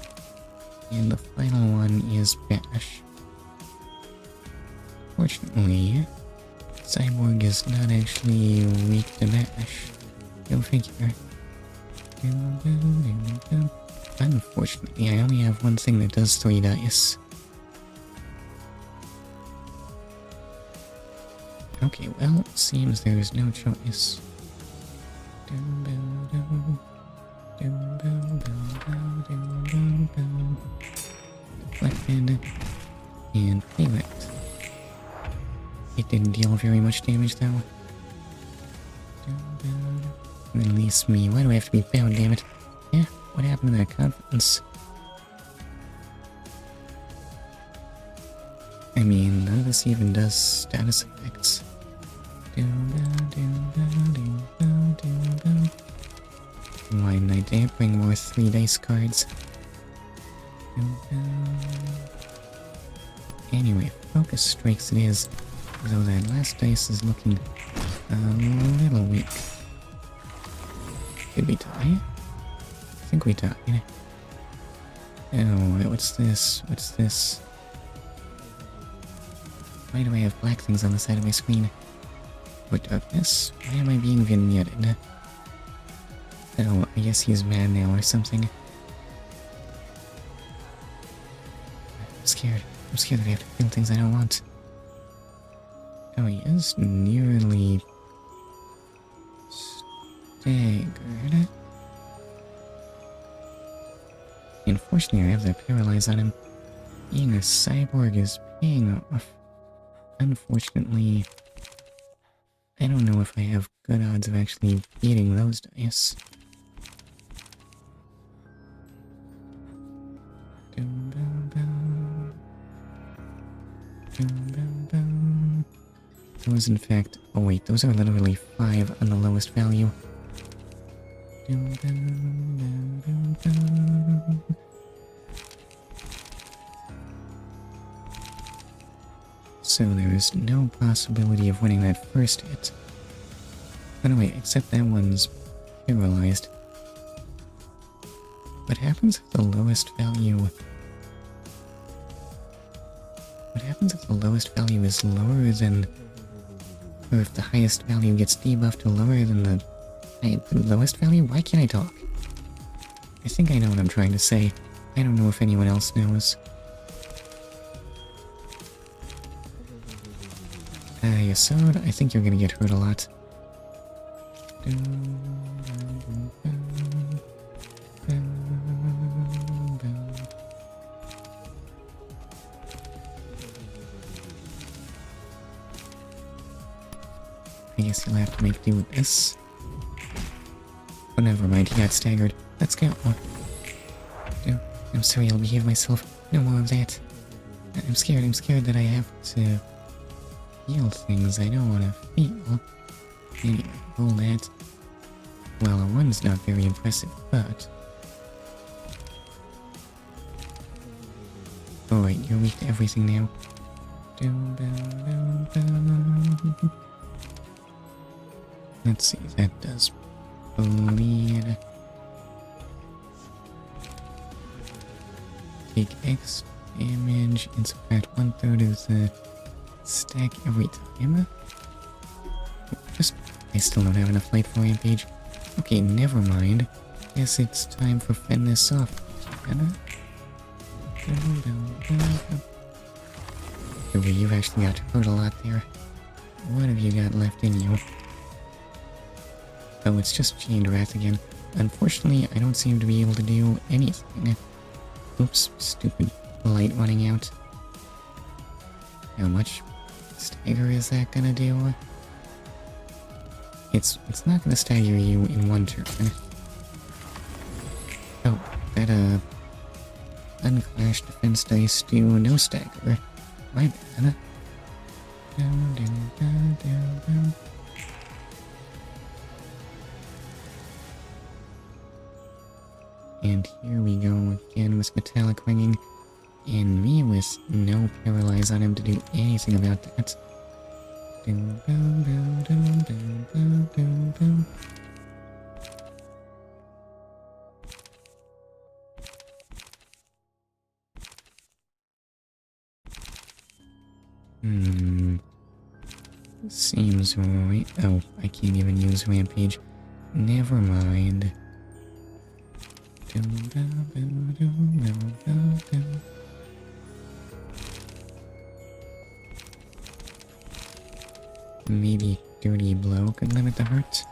and the final one is bash. Fortunately, Cyborg is not actually weak to bash. Go figure. Unfortunately, I only have one thing that does 3 dice. Okay, well, seems there's no choice. Deflected and payment. It didn't deal very much damage though. Release me. Why do I have to be bound, damn it? Yeah, what happened to that confidence? I mean, none of this even does status effects. Why didn't I dare bring more 3 dice cards? Anyway, focus strikes it is, though that last dice is looking a little weak. Did we die? I think we died. Oh, what's this? What's this? Why do I have black things on the side of my screen? What darkness? Why am I being vignetted? Oh, I guess he's mad now or something. I'm scared. I'm scared that I have to feel things I don't want. Oh, he is nearly staggered. Unfortunately, I have that paralyze on him. Being a cyborg is paying off. Unfortunately, I don't know if I have good odds of actually beating those dice. Boom, boom, boom. Boom, boom, boom. Those, in fact, oh wait, those are literally 5 on the lowest value. Boom, boom, boom, boom, boom. So there is no possibility of winning that first hit. By the way, except that one's paralyzed. What happens if the lowest value... What happens if the lowest value is lower than... Or if the highest value gets debuffed to lower than the lowest value? Why can't I talk? I think I know what I'm trying to say. I don't know if anyone else knows. Yasod, I think you're gonna get hurt a lot. I guess you'll have to make do with this. Oh, never mind, he got staggered. Let's go. No, I'm sorry, I'll behave myself. No more of that. I'm scared that I have to feel things I don't want to feel. Anyway, roll that. Well, a 1's not very impressive, but... Alright, you're weak to everything now. Let's see, that does bleed. Take X damage and subtract 1/3 of the stack every time. I still don't have enough light for Rampage. Okay, never mind. Guess it's time for fend this off. Okay, you've actually got hurt a lot there. What have you got left in you? Oh, it's just Chained Wrath again. Unfortunately, I don't seem to be able to do anything. Oops, stupid light running out. How much stagger is that gonna do? It's not gonna stagger you in one turn. Oh, that unclash defense dice do no stagger. My bad. And here we go again with metallic ringing, and me with no paralyze on him to do anything about that. Seems right. Oh, I can't even use Rampage. Never mind. Maybe Dirty Blow could limit the hurt.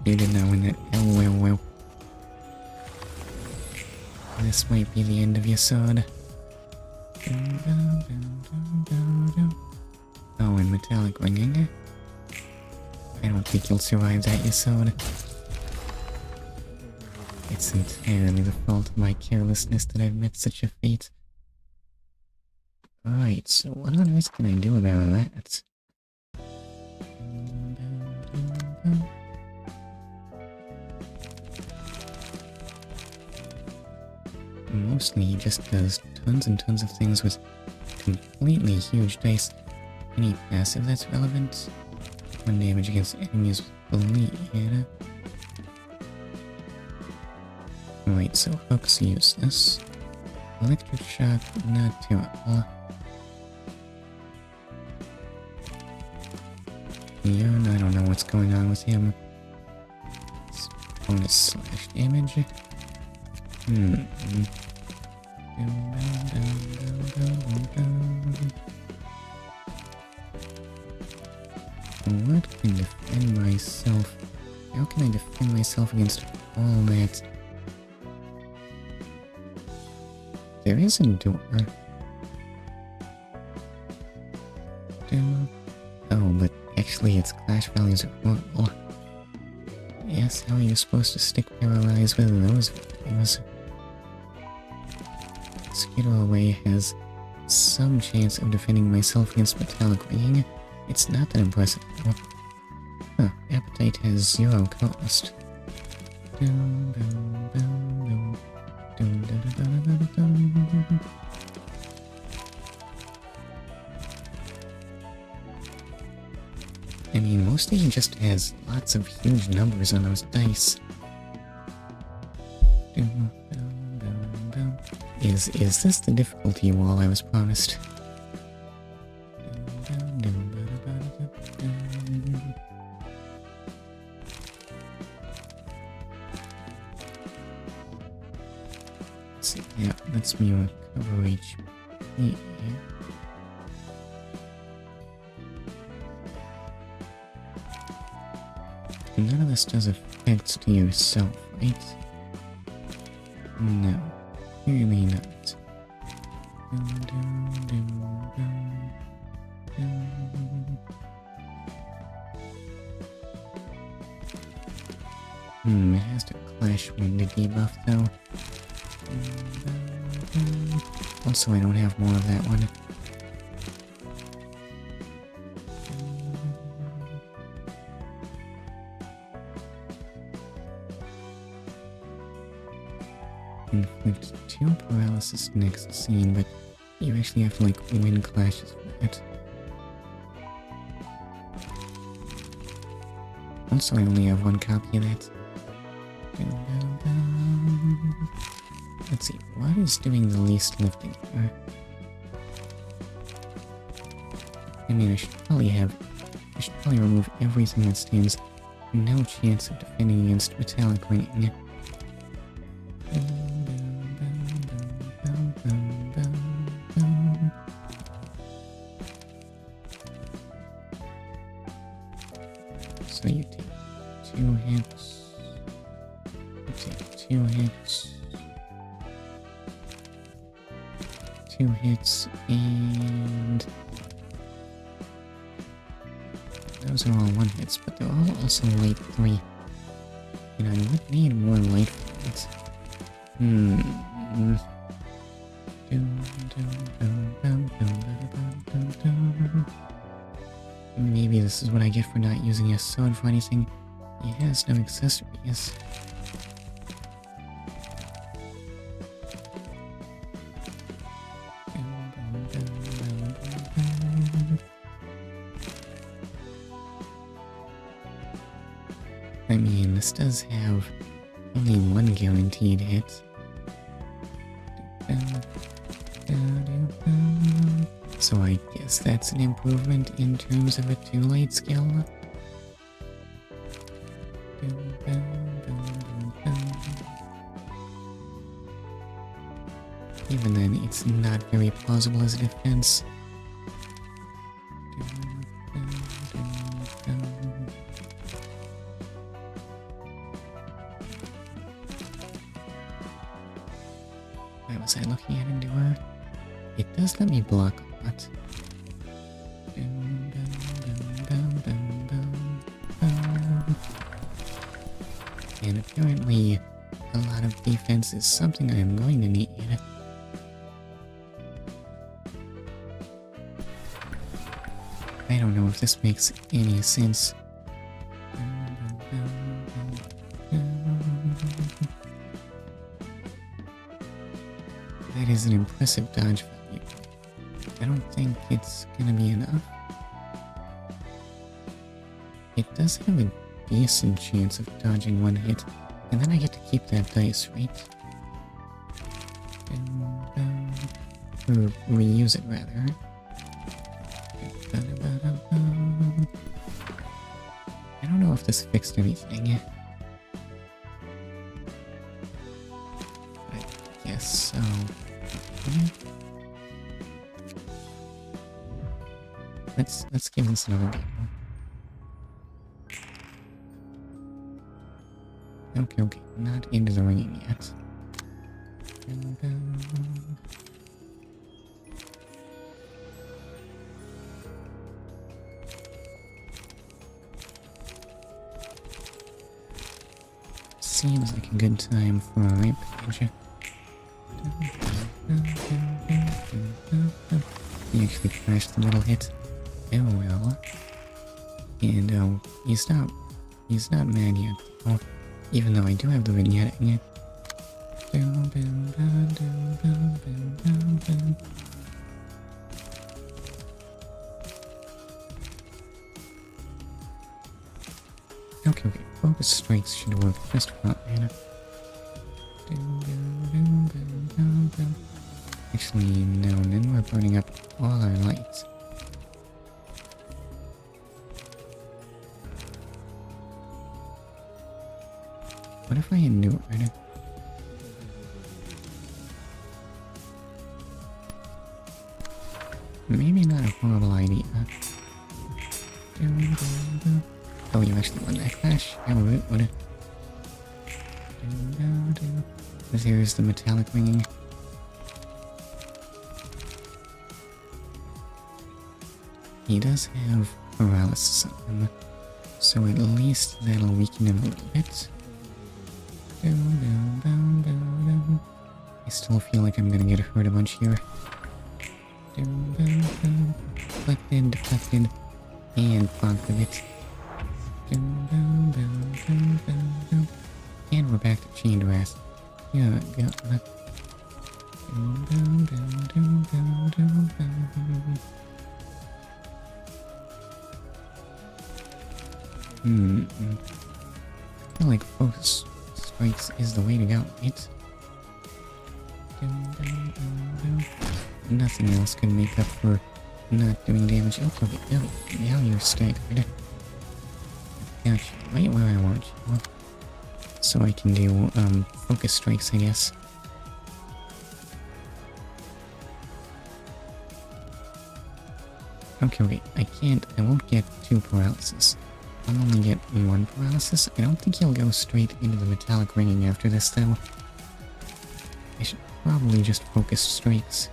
You did not win that. Oh, well. This might be the end of your sword. Oh, and metallic ringing. I don't think you'll survive that, your sword. It's entirely the fault of my carelessness that I've met such a fate. Right, so what on earth can I do about that? Mostly he just does tons and tons of things with completely huge dice. Any passive that's relevant? 1 damage against enemies with bleed. Alright, so hooks useless. Electric shock, not terrible. Yun, I don't know what's going on with him. Bonus slash damage. What can defend myself? How can I defend myself against all that? There is a door. Oh, but actually its clash values are horrible. Yes, how are you supposed to stick paralyzed with those values? Skitter away has some chance of defending myself against metallic ringing. It's not that impressive though. Huh, appetite has 0 cost. I mean, mostly he just has lots of huge numbers on those dice. Is this the difficulty wall I was promised? Let's see, yeah, lets me recover HP. None of this does effects to yourself, right? No, clearly not. It has to clash wound debuff though. Also, I don't have more of that one. Inflict 2 paralysis next scene, but you actually have to like win clashes for it. Also, I only have 1 copy of that. Let's see, what is doing the least lifting here? I mean, I should probably remove everything that stands no chance of defending against metallic ringing. So you take 2 hits. You take 2 hits. 2 hits, and those are all 1 hits, but they're all also light 3. And I would need more light hits. Maybe this is what I get for not using a sword for anything. He has no accessories. I mean, this does have only 1 guaranteed hit. So I guess that's an improvement in terms of a 2-light skill. Even then, it's not very plausible as a defense. Why was I looking at Endure? It does let me block a lot. And apparently, a lot of defense is something I am going to need. I don't know if this makes any sense. That is an impressive dodge value. I don't think it's gonna be enough. It does have a decent chance of dodging 1 hit, and then I get to keep that dice, right? Or reuse it rather. I don't know if this fixed anything. I guess so. Let's give this another go. Okay, not into the ringing yet. Seems like a good time for a rampage. He actually crashed the middle hit. Oh well. And he's not mad yet. Oh, even though I do have the vignette in it. Okay, focus strikes should work just fine. Actually, no, then we're burning up all our lights. What if I endured? Maybe not a horrible idea. Oh, you actually won that clash? How would it? There's the metallic ringing. He does have paralysis on him, so at least that'll weaken him a little bit. I still feel like I'm gonna get hurt a bunch here. Deflected, and plonked a bit. And we're back to chained wrath. Yeah, God. I feel like focus strikes is the way to go, right? Nothing else can make up for not doing damage. Oh, okay, now you're staggered. Gotcha, right where I want you. So I can do, focus strikes, I guess. Okay, wait, I won't get 2 paralysis. I'll only get 1 paralysis. I don't think he'll go straight into the metallic ringing after this, though. I should probably just focus strikes.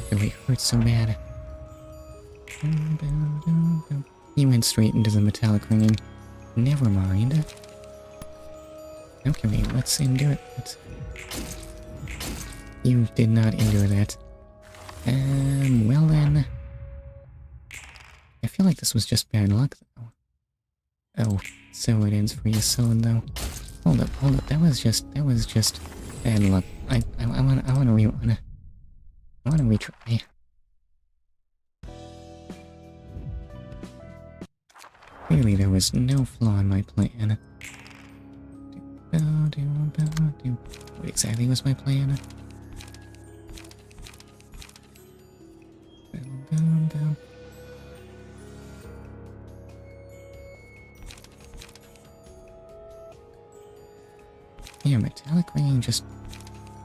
Okay, wait, hurts so bad. He went straight into the metallic ringing. Never mind. Okay, wait, let's endure it. You did not endure that. Well then. I feel like this was just bad luck, though. Oh, so it ends for you, Solid, though. Hold up, that was just bad luck. I wanna retry. Clearly there was no flaw in my plan. What exactly was my plan? Yeah, metallic ringing just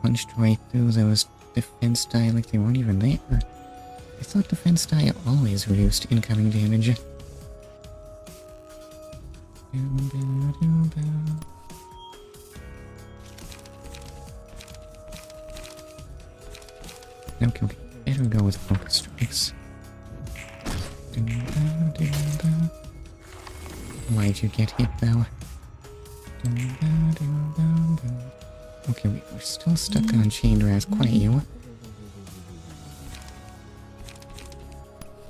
punched right through those defense die like they weren't even there. I thought defense die always reduced incoming damage. Okay, better go with focus strikes. Why'd you get hit, though? Okay, we're still stuck on chained wrath, quite you.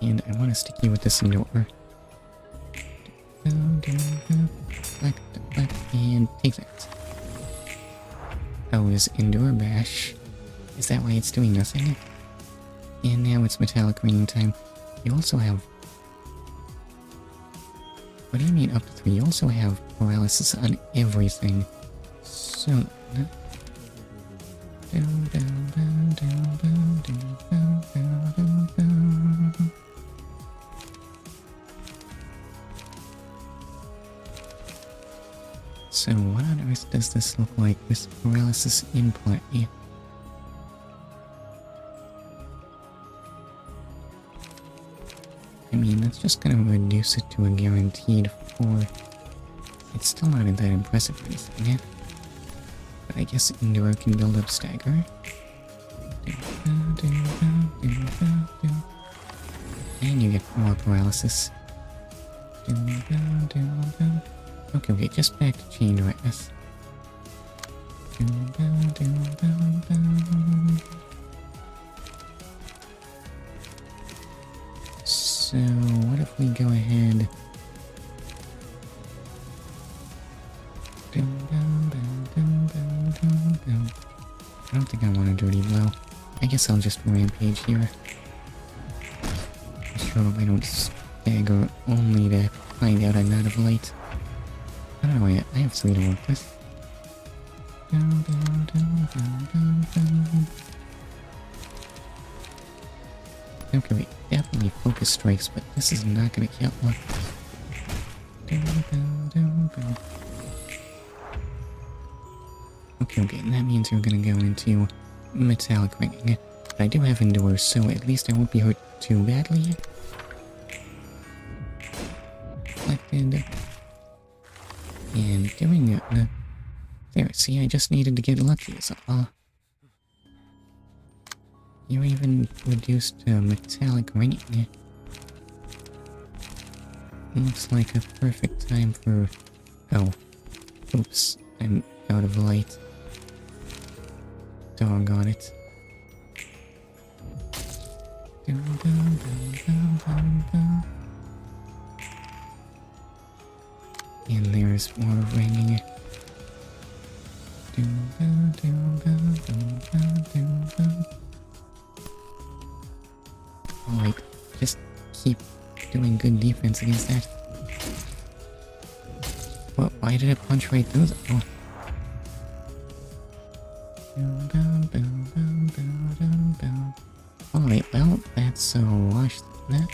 And I want to stick you with this endure. And take that. Oh, is endure bash? Is that why it's doing nothing? And now it's metallic ringing time. You also have... What do you mean up to 3? You also have paralysis on everything. So... So what on earth does this look like with paralysis in play? I mean, that's just gonna reduce it to a guaranteed 4. It's still not that impressive or anything, yeah? But I guess Endure can build up stagger. And you get more paralysis. Okay, okay, just back to chain witness. So, what if we go ahead? I don't think I want a dirty blow. I guess I'll just rampage here. Sure, I don't stagger only to find out I'm out of light. I don't know yet. I have 3 to work with. Okay, wait. Definitely focus strikes, but this is not gonna kill. Okay, okay. And that means we're gonna go into metallic ringing. But I do have endure, so at least I won't be hurt too badly. Reflected. And doing it. There, see, I just needed to get lucky, so you even reduced to metallic ringing. Looks like a perfect time for... Oh. Oops, I'm out of light. Doggone it. And there's more ringing. Alright, just keep doing good defense against that. What? Why did it punch right through them? Oh. Alright, well, that's a wash. That.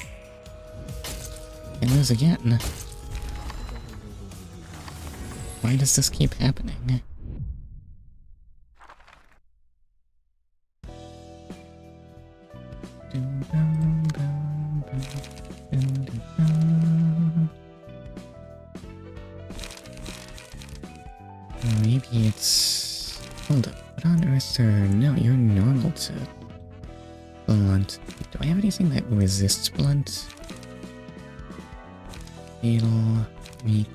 And lose again. Why does this keep happening? Maybe it's... Hold up, what on earth are... No, you're normal to... blunt. Do I have anything that resists blunt? Fatal... Weak...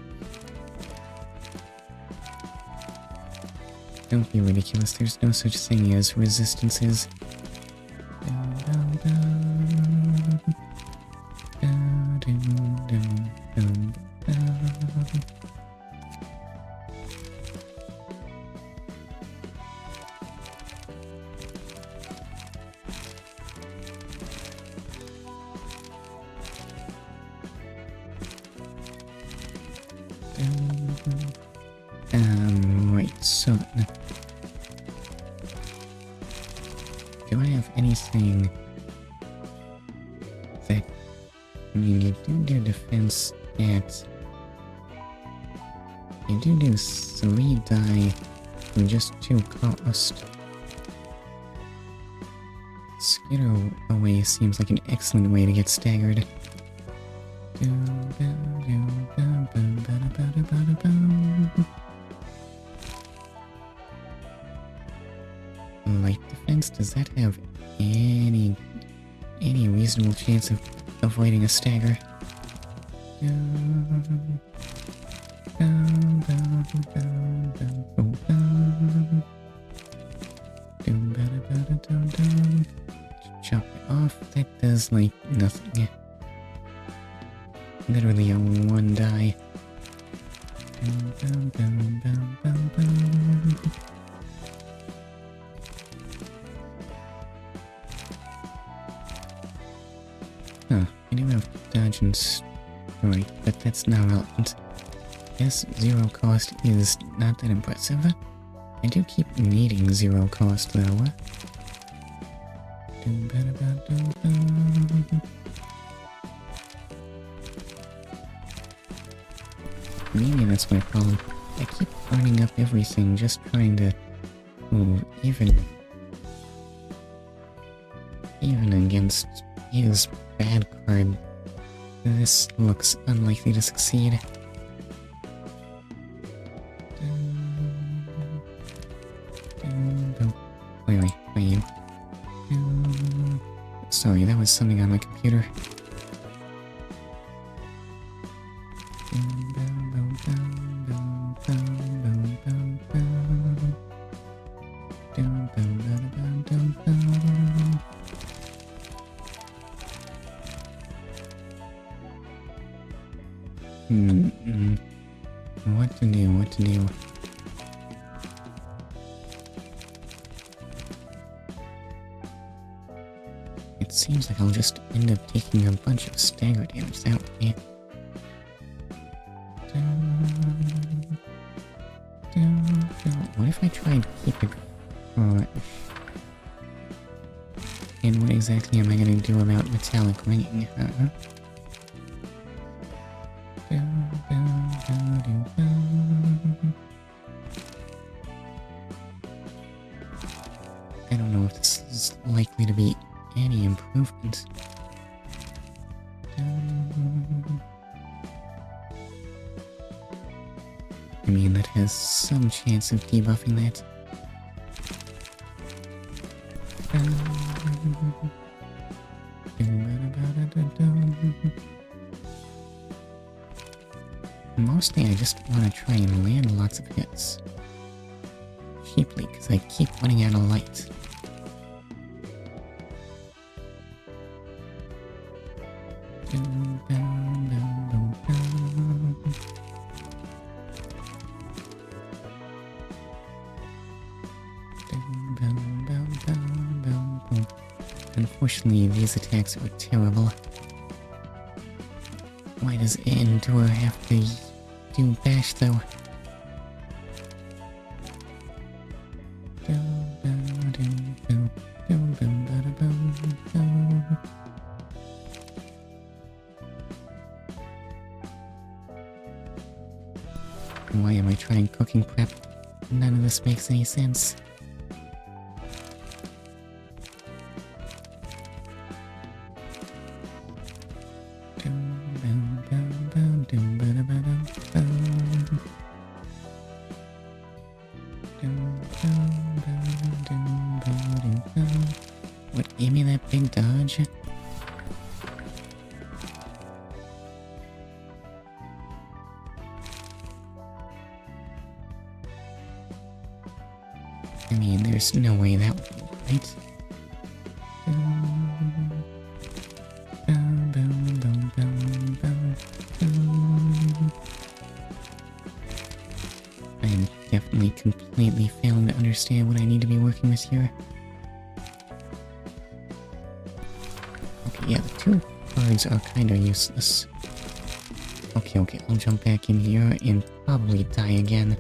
Don't be ridiculous, there's no such thing as resistances. Right, so... Do I have anything that... I mean, you do defense at... You do 3 die for just 2 cost. Skitter away seems like an excellent way to get staggered. Light defense, does that have any reasonable chance of avoiding a stagger? Chop it off, that does like nothing. Literally a 1 die. Huh, I do have dodge and Right, but that's not relevant. Yes, zero cost is not that impressive. I do keep needing zero cost though. Maybe that's my problem. I keep burning up everything just trying to move even against his bad card. This looks unlikely to succeed. Wait. Sorry, that was something on my computer. What to do? It seems like I'll just end up taking a bunch of stagger damage that way. What if I tried to keep it... and what exactly am I gonna do about metallic ringing, huh? I don't know if this is likely to be any improvement. I mean, that has some chance of debuffing that. Mostly I just want to try and land lots of hits. Cheaply, because I keep running out of light. Unfortunately, these attacks are terrible. Why does Endure have to do bash though? Why am I trying cooking prep? None of this makes any sense. What gave me that big dodge? I mean, there's no way that would be right. I am definitely completely failing to understand what I need to be working with here. Okay, yeah, the two cards are kinda useless. Okay, I'll jump back in here and probably die again.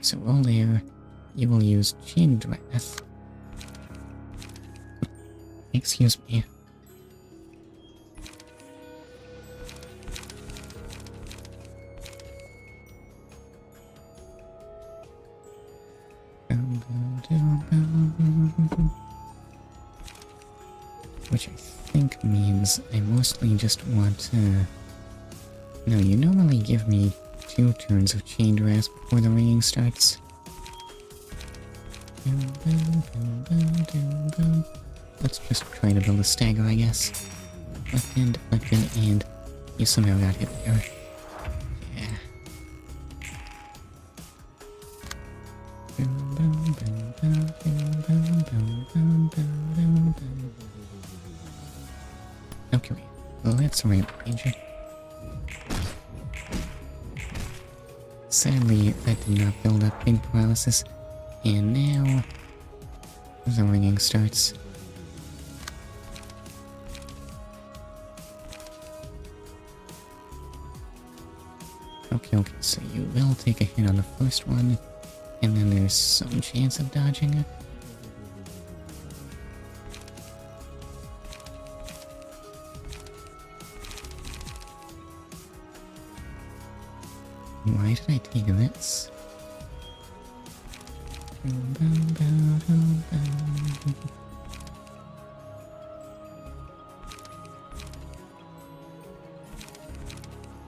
So while there, you will use Chain Drath. Excuse me. Which I think means I mostly just want to... No, you normally give me 2 turns of Chain Drath before the ringing starts. Let's just try to build a stagger, I guess. Left hand, and you somehow got hit there. Yeah. Okay, let's rampage. Sadly, that did not build up big paralysis, and now the ringing starts. Okay, okay, so you will take a hit on the first one, and then there's some chance of dodging. Why did I take this?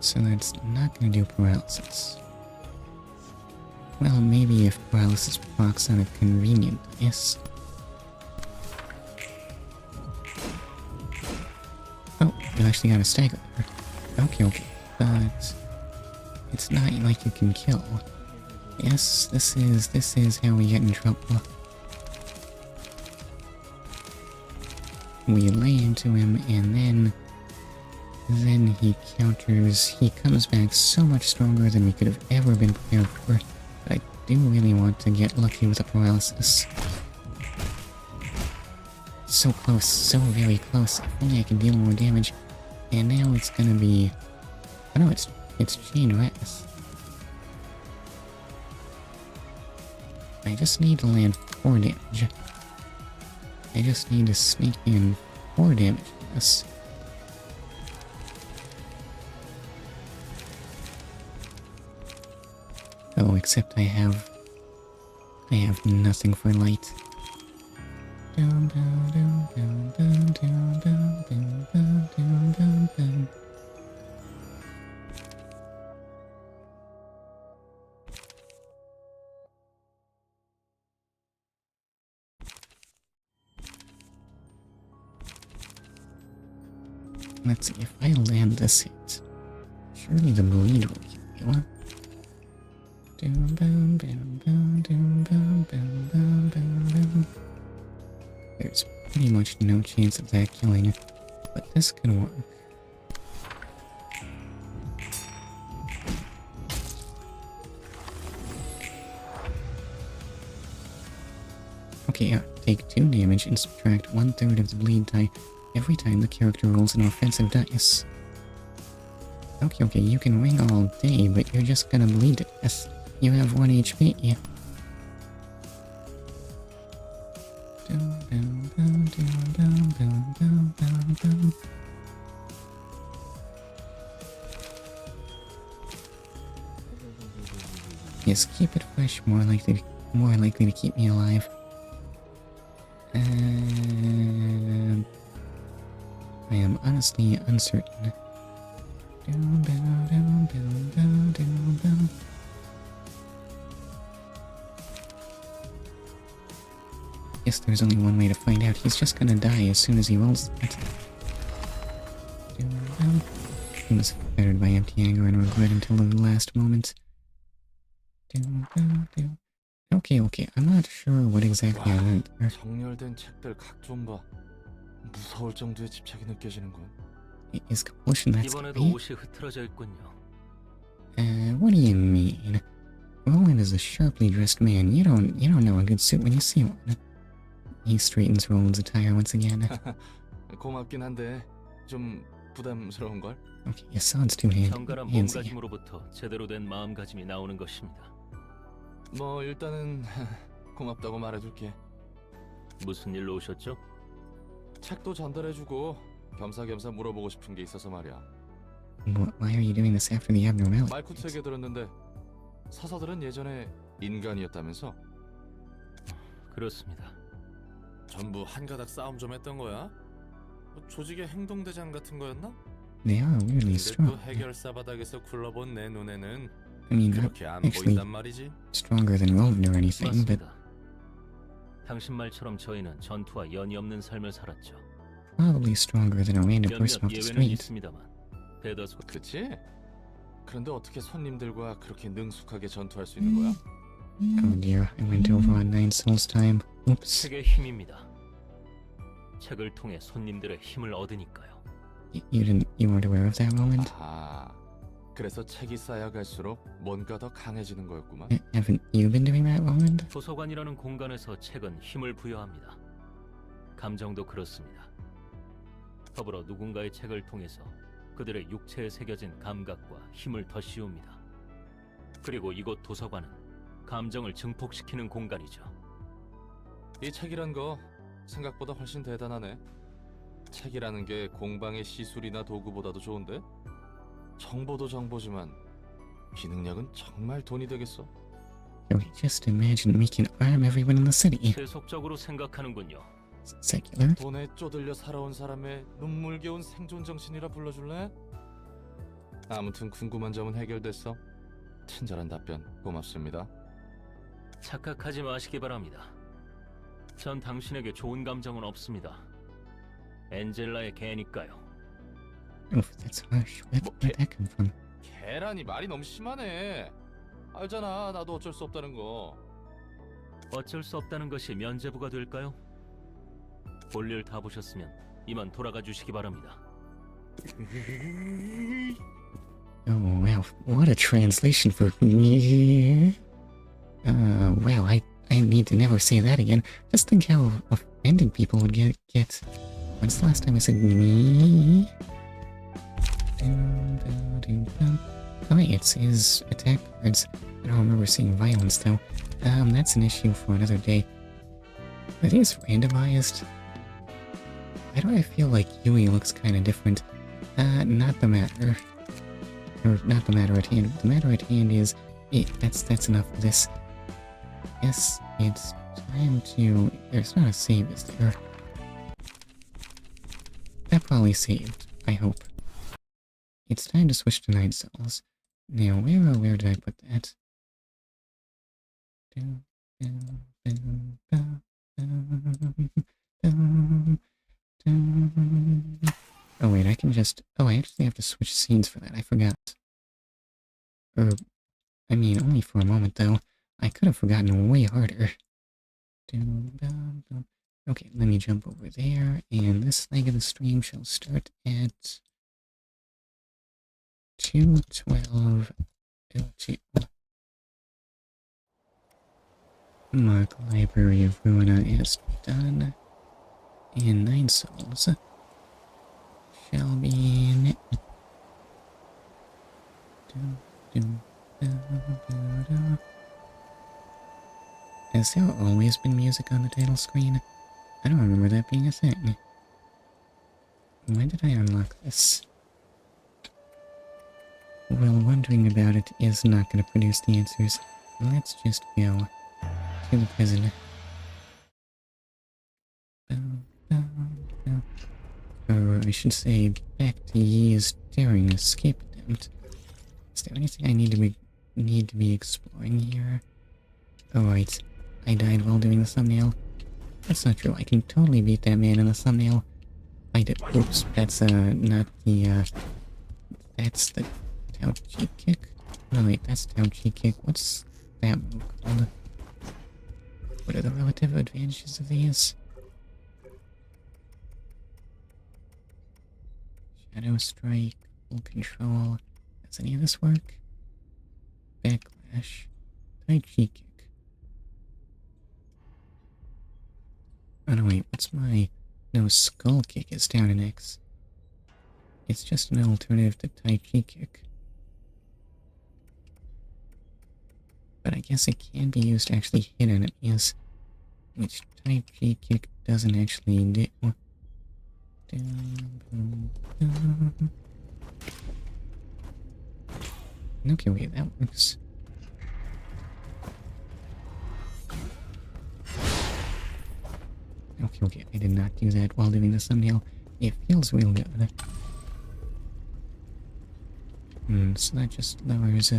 So that's not gonna do paralysis. Well, maybe if paralysis procs on a convenient dice. Oh, you actually got a stagger there. Okay, okay, but it's not like you can kill. Yes, this is how we get in trouble. We lay into him, and then he counters. He comes back so much stronger than we could have ever been prepared for. But I do really want to get lucky with the paralysis. So close, so very close. If only I can deal more damage. And now it's gonna be... Oh no, it's chain wrath. I just need to land 4 damage. I just need to sneak in 4 damage on this. Oh, except I have nothing for light. Let's see, if I land this hit, surely the bleed will heal. There's pretty much no chance of that killing, but this could work. Okay, take 2 damage and subtract 1/3 of the bleed die every time the character rolls an offensive dice. Okay, okay, you can wing all day, but you're just gonna bleed to death. You have 1 HP. Yes, keep it fresh, more likely to keep me alive. I am honestly uncertain. Yes, there's only one way to find out. He's just gonna die as soon as he rolls that. He was fettered by empty anger and regret until the last moment. Okay, okay, I'm not sure what exactly I learned there. 정렬된 책들 각 좀 봐. 무서울 정도의 집착이 느껴지는군. Is compulsion that 이번에도 scary? 옷이 흐트러져 있군요. What do you mean? Roland is a sharply dressed man. You don't know a good suit when you see one. He straightens Roland's attire once again. 고맙긴 한데 좀 부담스러운 걸. Okay, your sword's too 정갈한 handsy. 몸가짐으로부터 제대로 된 마음가짐이 나오는 것입니다. 뭐 일단은 고맙다고 말해둘게. 무슨 일로 오셨죠? 책도 전달해주고 겸사겸사 물어보고 싶은 게 있어서 말이야. Why are you doing this after the abnormality? 말쿠트에게 들었는데 사사들은 예전에 인간이었다면서? 그렇습니다. 전부 한가닥 싸움 좀 했던 거야? 조직의 행동대장 같은 거였나? They are weirdly 근데 strong. 또 해결사 바닥에서 굴러본 내 눈에는 I mean, not 그렇게 안 actually 보인단 말이지. stronger than Roland or anything, but 맞습니다. 당신 말처럼 저희는 전투와 연이 없는 삶을 살았죠. probably stronger than a random 몇몇 person off the 예외는 street. 있습니다만 대다수 그치? 그런데 어떻게 손님들과 그렇게 능숙하게 전투할 수 있는 거야? Oh dear, I went over on 9 souls time. Oops. 책의 힘입니다. 책을 통해 손님들의 힘을 얻으니까요. You weren't aware of that, Roland? 아하, 그래서 책이 쌓여갈수록 뭔가 더 강해지는 거였구만. Haven't you been doing that, Roland? 도서관이라는 공간에서 책은 힘을 부여합니다. 감정도 그렇습니다. 더불어 누군가의 책을 통해서 그들의 육체에 새겨진 감각과 힘을 더 씌웁니다. 그리고 이곳 도서관은 감정을 증폭시키는 공간이죠. 이 책이란 거 생각보다 훨씬 대단하네. 책이라는 게 공방의 시술이나 도구보다도 좋은데? 정보도 정보지만 기능력은 정말 돈이 되겠어. Okay, just imagine we can arm everyone in the city. 세속적으로 생각하는군요. Secular? 돈에 쪼들려 살아온 사람의 눈물겨운 생존 정신이라 불러줄래? 아무튼 궁금한 점은 해결됐어. 친절한 답변 고맙습니다. 착각하지 마시기 바랍니다. 전 당신에게 좋은 감정은 없습니다. 엔젤라의 개니까요. Oof, that's harsh. Where'd that come from? 계란이 말이 너무 심하네. 알잖아, 나도 어쩔 수 없다는 거. 어쩔 수 없다는 것이 면죄부가 될까요? 볼일 다 보셨으면 이만 돌아가 주시기 바랍니다. Oh, wow. What a translation for me. Wow, I need to never say that again. Just think how offended people would get. When's the last time I said me? Oh, wait, it's his attack cards. I don't remember seeing violence, though. That's an issue for another day. But he's randomized. Why do I feel like Yui looks kind of different? Not the matter. Or, not the matter at hand. The matter at hand is... that's enough of this. Yes, it's time to... There's not a save, is there? That probably saved, I hope. It's time to switch to Night Cells. Now, where did I put that? Oh wait, I can just... Oh, I actually have to switch scenes for that, I forgot. I mean, only for a moment though. I could have forgotten way harder. Okay, let me jump over there, and this leg of the stream shall start at 2:12. Mark Library of Ruina is done, and 9 souls shall be in it. Has there always been music on the title screen? I don't remember that being a thing. When did I unlock this? Well, wondering about it is not going to produce the answers. Let's just go to the prison. Or I should say, back to Yi's daring escape attempt. Is there anything I need to be exploring here? Oh right, I died while doing the thumbnail. That's not true. I can totally beat that man in the thumbnail. I did. Oops, that's not the that's the Taopunk kick. No wait, that's Taopunk kick. What's that move called? What are the relative advantages of these? Shadow Strike, Full Control. Does any of this work? Backlash. Tai Chi Kick. Oh no wait, what's my... No, Skull Kick is down in X. It's just an alternative to Tai Chi Kick. But I guess it can be used to actually hit enemies, which Tai Chi Kick doesn't actually do. Okay, wait, that works. Okay, I did not do that while doing the thumbnail. It feels real good. So that just lowers,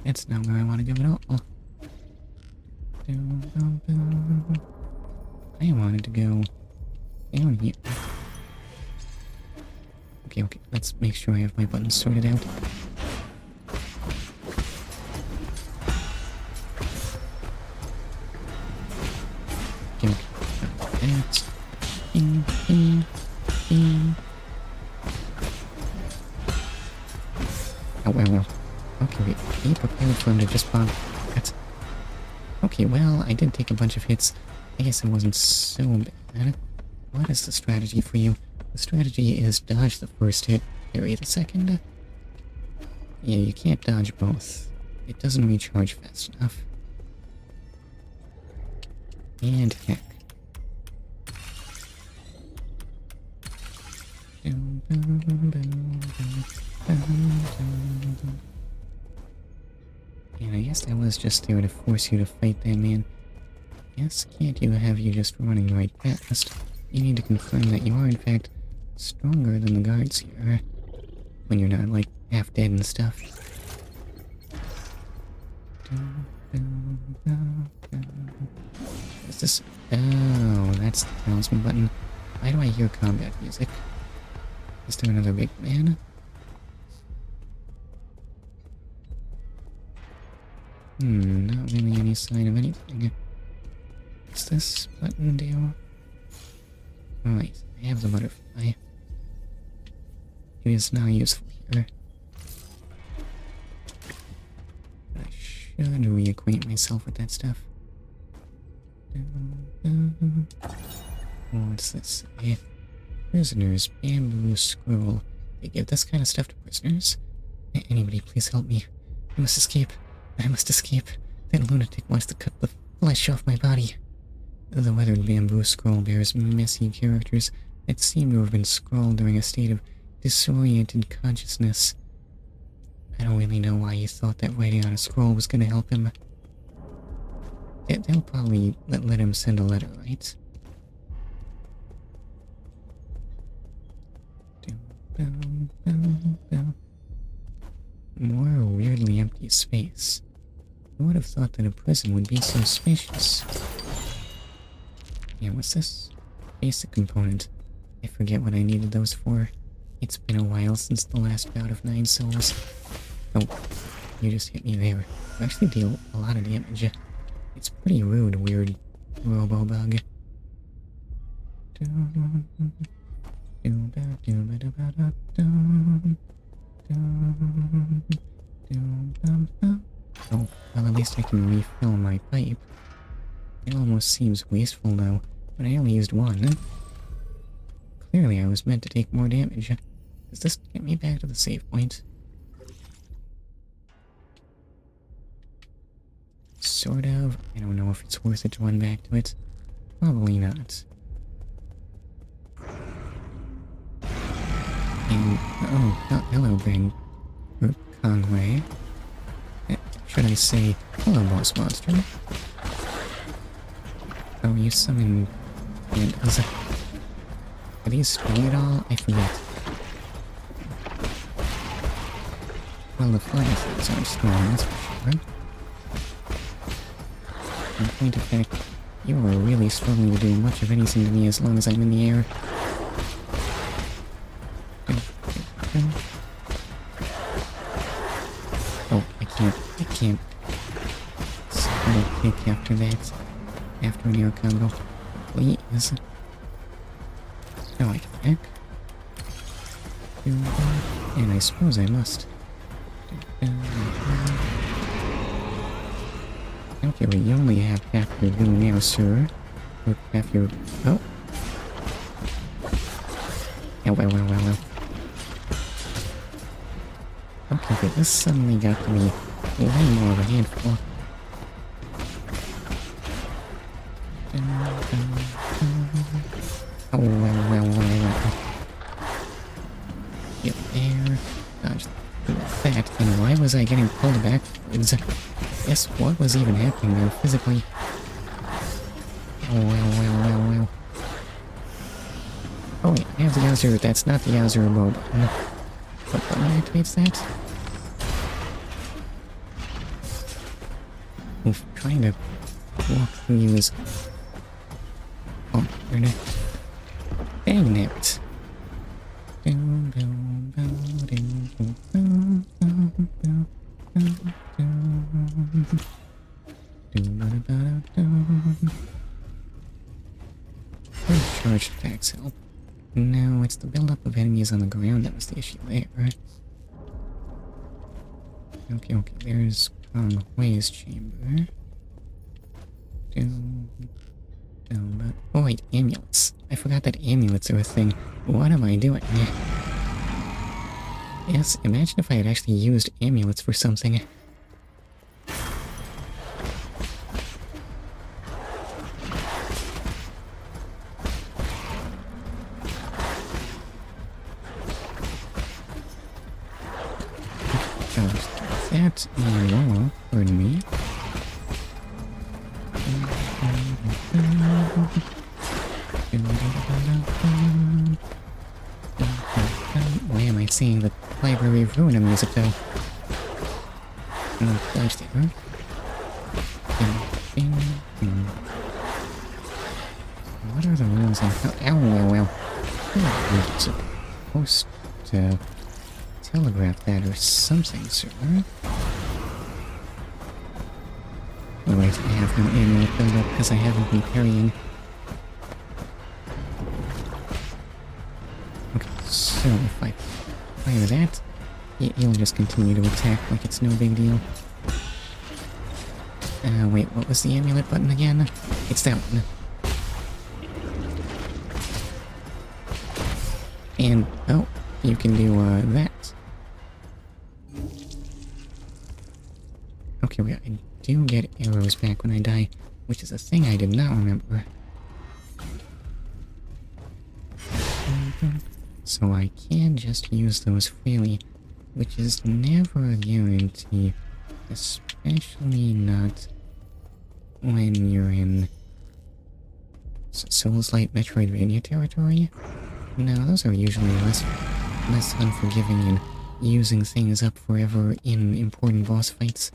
that's not where I want to go at all. I wanted to go down here. Okay, let's make sure I have my buttons sorted out. Okay, that's... Oh, well. Okay, wait, be prepared for him to just bomb. That's... Okay, well, I did take a bunch of hits. I guess it wasn't so bad. What is the strategy for you? The strategy is dodge the first hit, parry the second. Yeah, you can't dodge both. It doesn't recharge fast enough. And heck. And I guess that was just there to force you to fight that man. Yes, can't you have you just running right past? You need to confirm that you are in fact stronger than the guards here. When you're not like half dead and stuff. What's this? Oh, that's the announcement button. Why do I hear combat music? Is there another big man? Not really any sign of anything. What's this button do? Right, I have the butterfly. It is now useful here. But I should reacquaint myself with that stuff. What's this? Prisoners, bamboo scroll. They give this kind of stuff to prisoners? Anybody, please help me. I must escape. I must escape. That lunatic wants to cut the flesh off my body. The weathered bamboo scroll bears messy characters that seem to have been scrawled during a state of disoriented consciousness. I don't really know why he thought that writing on a scroll was gonna help him. They'll probably let him send a letter, right? More weirdly empty space. I would have thought that a prison would be so spacious. Yeah, what's this? Basic component. I forget what I needed those for. It's been a while since the last bout of 9 souls. Oh, you just hit me there. You actually deal a lot of damage. It's pretty rude, weird robo-bug. Oh, well, at least I can refill my pipe. It almost seems wasteful though, but I only used one. Clearly I was meant to take more damage. Does this get me back to the save point? Sort of. I don't know if it's worth it to run back to it. Probably not. And, oh, hello, Bang Conway. Should I say, hello, boss monster? Oh, you summoned... Are these strong at all? I forget. Well, the flying things aren't strong, that's for sure. In point of fact, you are really struggling to do much of anything to me as long as I'm in the air. Oh, I can't. I'll kick after that. After an air combo. Please. No, I can back. And I suppose I must. Okay, well, you only have half your blue now, sir. Or half your... Oh. Oh, well. Okay, but this suddenly got to be way more of a handful. Oh, well. Get there. Dodge that. And why was I getting pulled backwards? Guess what was even happening there physically? Oh, well. Oh wait, I have the Yowzer. That's not the Yowzer remote button. What button activates that? Oof, trying to walk through you is... Oh, weird. Dang it. Charged attacks help. No, it's the buildup of enemies on the ground that was the issue there. Okay, there's Conway's chamber. Oh wait, amulets. I forgot that amulets are a thing. What am I doing? Yes, imagine if I had actually used amulets for something. That and pardon me. Why am I seeing the Library of Ruina music though? Dodge there. What are the rules on how? Ow. I'm supposed to telegraph that or something, sir. Alright, I have no amulet build up because I haven't been parrying. Okay, so if I fire that, he'll just continue to attack like it's no big deal. Wait, what was the amulet button again? It's that one. And, oh, you can do, that. Okay, I do get arrows back when I die, which is a thing I did not remember. So I can just use those freely, which is never a guarantee, especially not when you're in Souls-like Metroidvania territory. No, those are usually less unforgiving and using things up forever in important boss fights.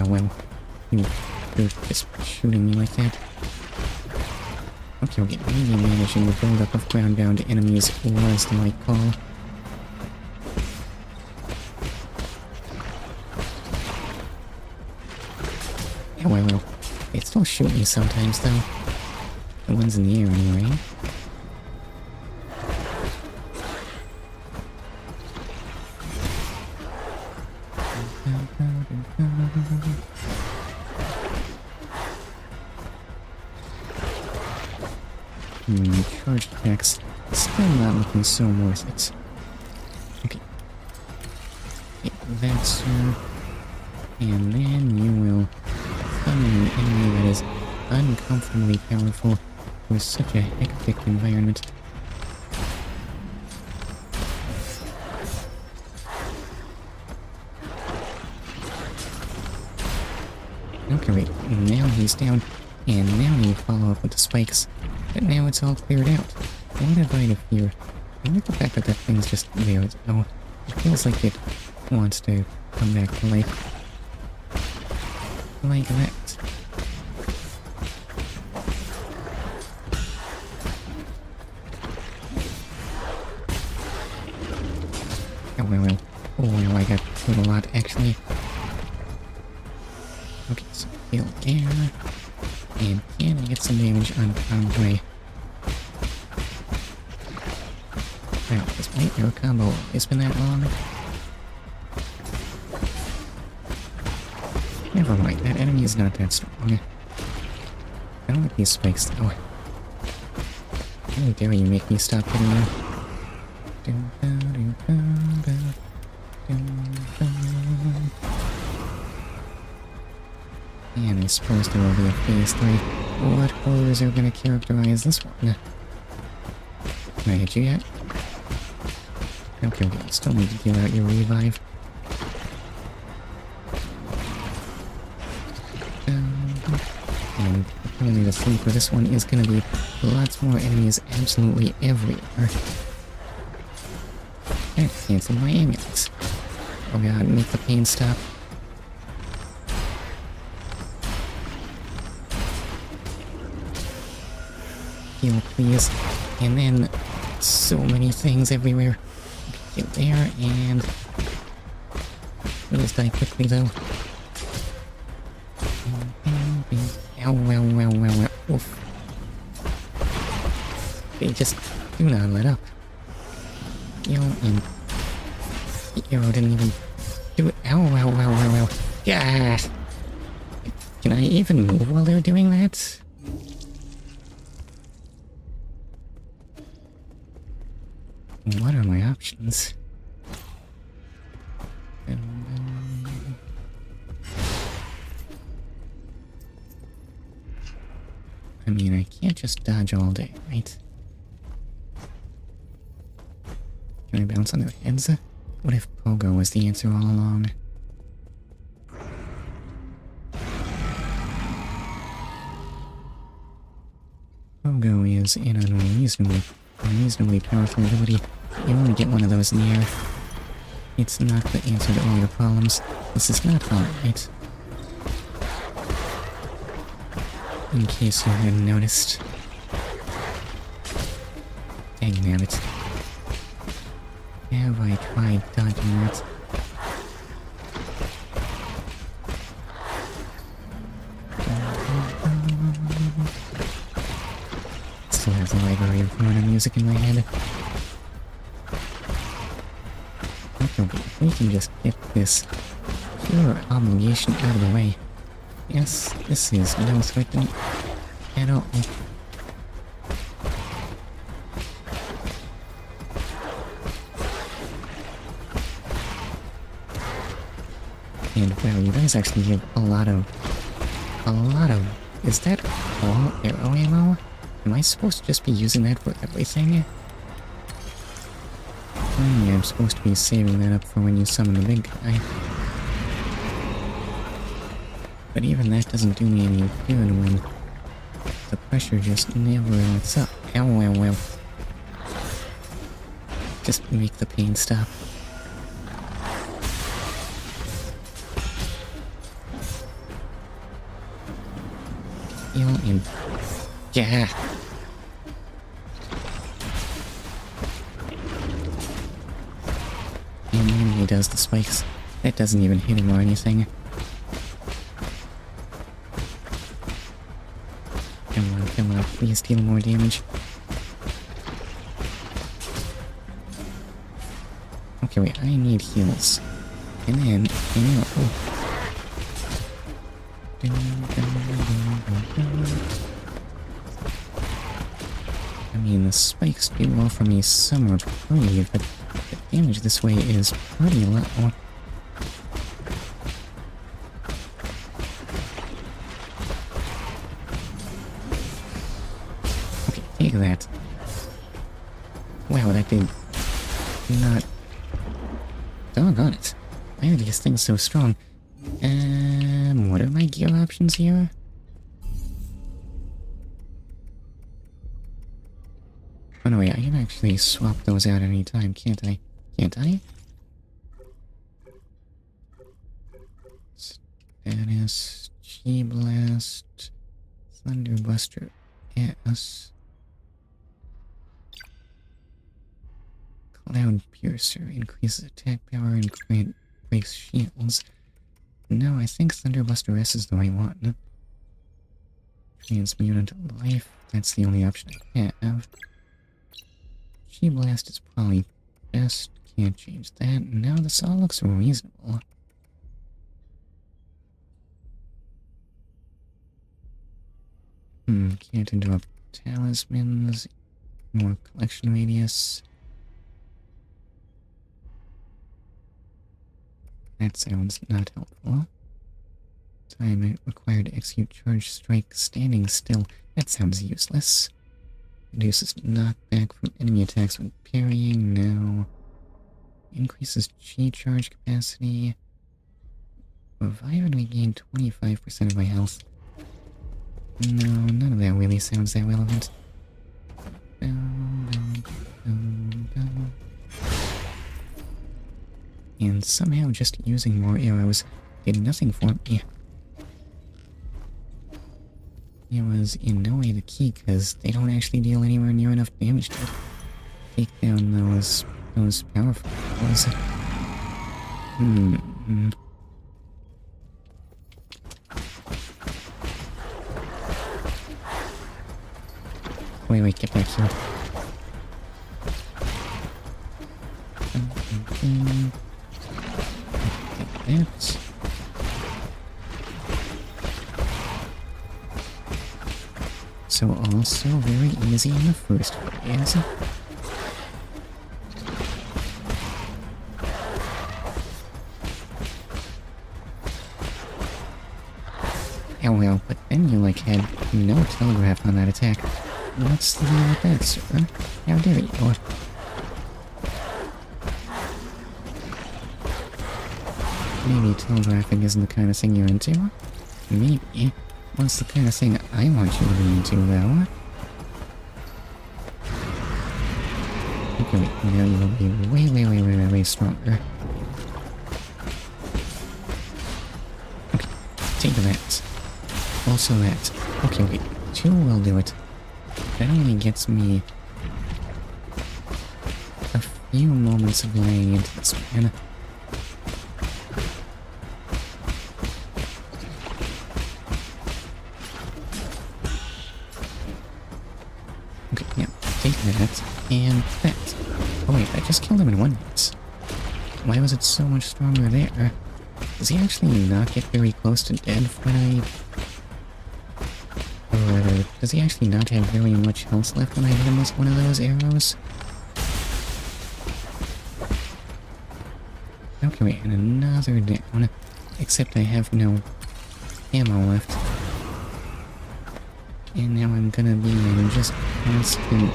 Well, you're just shooting me like that. Okay, maybe managing the build-up of ground-bound enemies was the right call. Yeah, well, they still shoot me sometimes, though. The ones in the air, anyway. Charge attacks. Still not looking so worth it. Okay. That, sir. And then you will summon an enemy that is uncomfortably powerful for such a hectic environment. Okay, wait. Now he's down. And now you follow up with the spikes. But now it's all cleared out. What have I to fear? I like the fact that that thing's just there. Oh, it feels like it wants to come back to life. Like that. Oh, well, I got hit a lot, actually. Okay, so heal air. And can I get some damage on Conway? Wow, has my arrow combo always been that long? Never mind, that enemy is not that strong. I don't like these spikes though. How dare you make me stop hitting you? And I suppose there will be a phase 3. What horrors are gonna characterize this one? Can I hit you yet? Okay, you still need to deal out your revive. And apparently the theme for this one is gonna be lots more enemies absolutely everywhere. I canceled my amulets. Oh god, make the pain stop. Heal, please. And then so many things everywhere. Get there and please die quickly though. Ow, ow, ow, ow, ow. Oof. They just do not let up. Yo, and the arrow didn't even do it. Ow, ow, ow, ow, ow. Yeah. Can I even move while they're doing that? What are my options? I mean, I can't just dodge all day, right? Can I bounce on their heads? What if Pogo was the answer all along? Pogo is an unreasonably powerful ability. You only get one of those in the air. It's not the answer to all your problems. This is not hard, right? In case you hadn't noticed. Dangnabbit. Have I tried dodging that? Still have the Library of Ruina music in my head. Okay, but if we can just get this pure obligation out of the way. Yes, this is no threat to me at all. And wow, you guys actually give a lot of... Is that all arrow ammo? Am I supposed to just be using that for everything? Oh, yeah, I'm supposed to be saving that up for when you summon the big guy. But even that doesn't do me any good when the pressure just never lets up. Ow, ow, ow. Just make the pain stop. Heal and... Yeah! And then he does the spikes. That doesn't even hit him or anything. Come on, please deal more damage. Okay, wait, I need heals. And then, oh. I mean, the spikes do well for me somewhat pretty, but the damage this way is pretty low. Okay, take that. Wow, that did not... Doggone it. Why are these things so strong? What are my gear options here? Oh no, wait, I can actually swap those out any time, can't I? Can't I? Status, G-Blast, Thunderbuster S, Cloud Piercer, increases attack power and breaks shields. No, I think Thunderbuster S is the right one. Transmutant Life, that's the only option I have. G-Blast is probably best, can't change that. Now this all looks reasonable. Can't interrupt talismans, more collection radius. That sounds not helpful. Time required to execute charge strike standing still. That sounds useless. Reduces knockback from enemy attacks when parrying. No. Increases G charge capacity. Revive and regain 25% of my health. No, none of that really sounds that relevant. And somehow just using more arrows did nothing for me. It was in no way the key, because they don't actually deal anywhere near enough damage to take down those powerful ones. Wait, get back here. That. So also very easy in the first phase. Oh well, but then you like had no telegraph on that attack. What's the deal with that, sir? How dare you? Maybe telegraphing isn't the kind of thing you're into? Maybe. What's the kind of thing I want you to be into, though? Okay, now you will be way stronger. Okay, take that. Also that. Okay, wait. 2 will do it. That only gets me a few moments of laying into this man. Okay, yeah. Take that and that. Oh wait, I just killed him in 1 hit. Why was it so much stronger there? Does he actually not get very close to death when I... Or does he actually not have very much health left when I hit him with one of those arrows? Okay, wait, and another down. Except I have no ammo left. And now I'm gonna be in just constant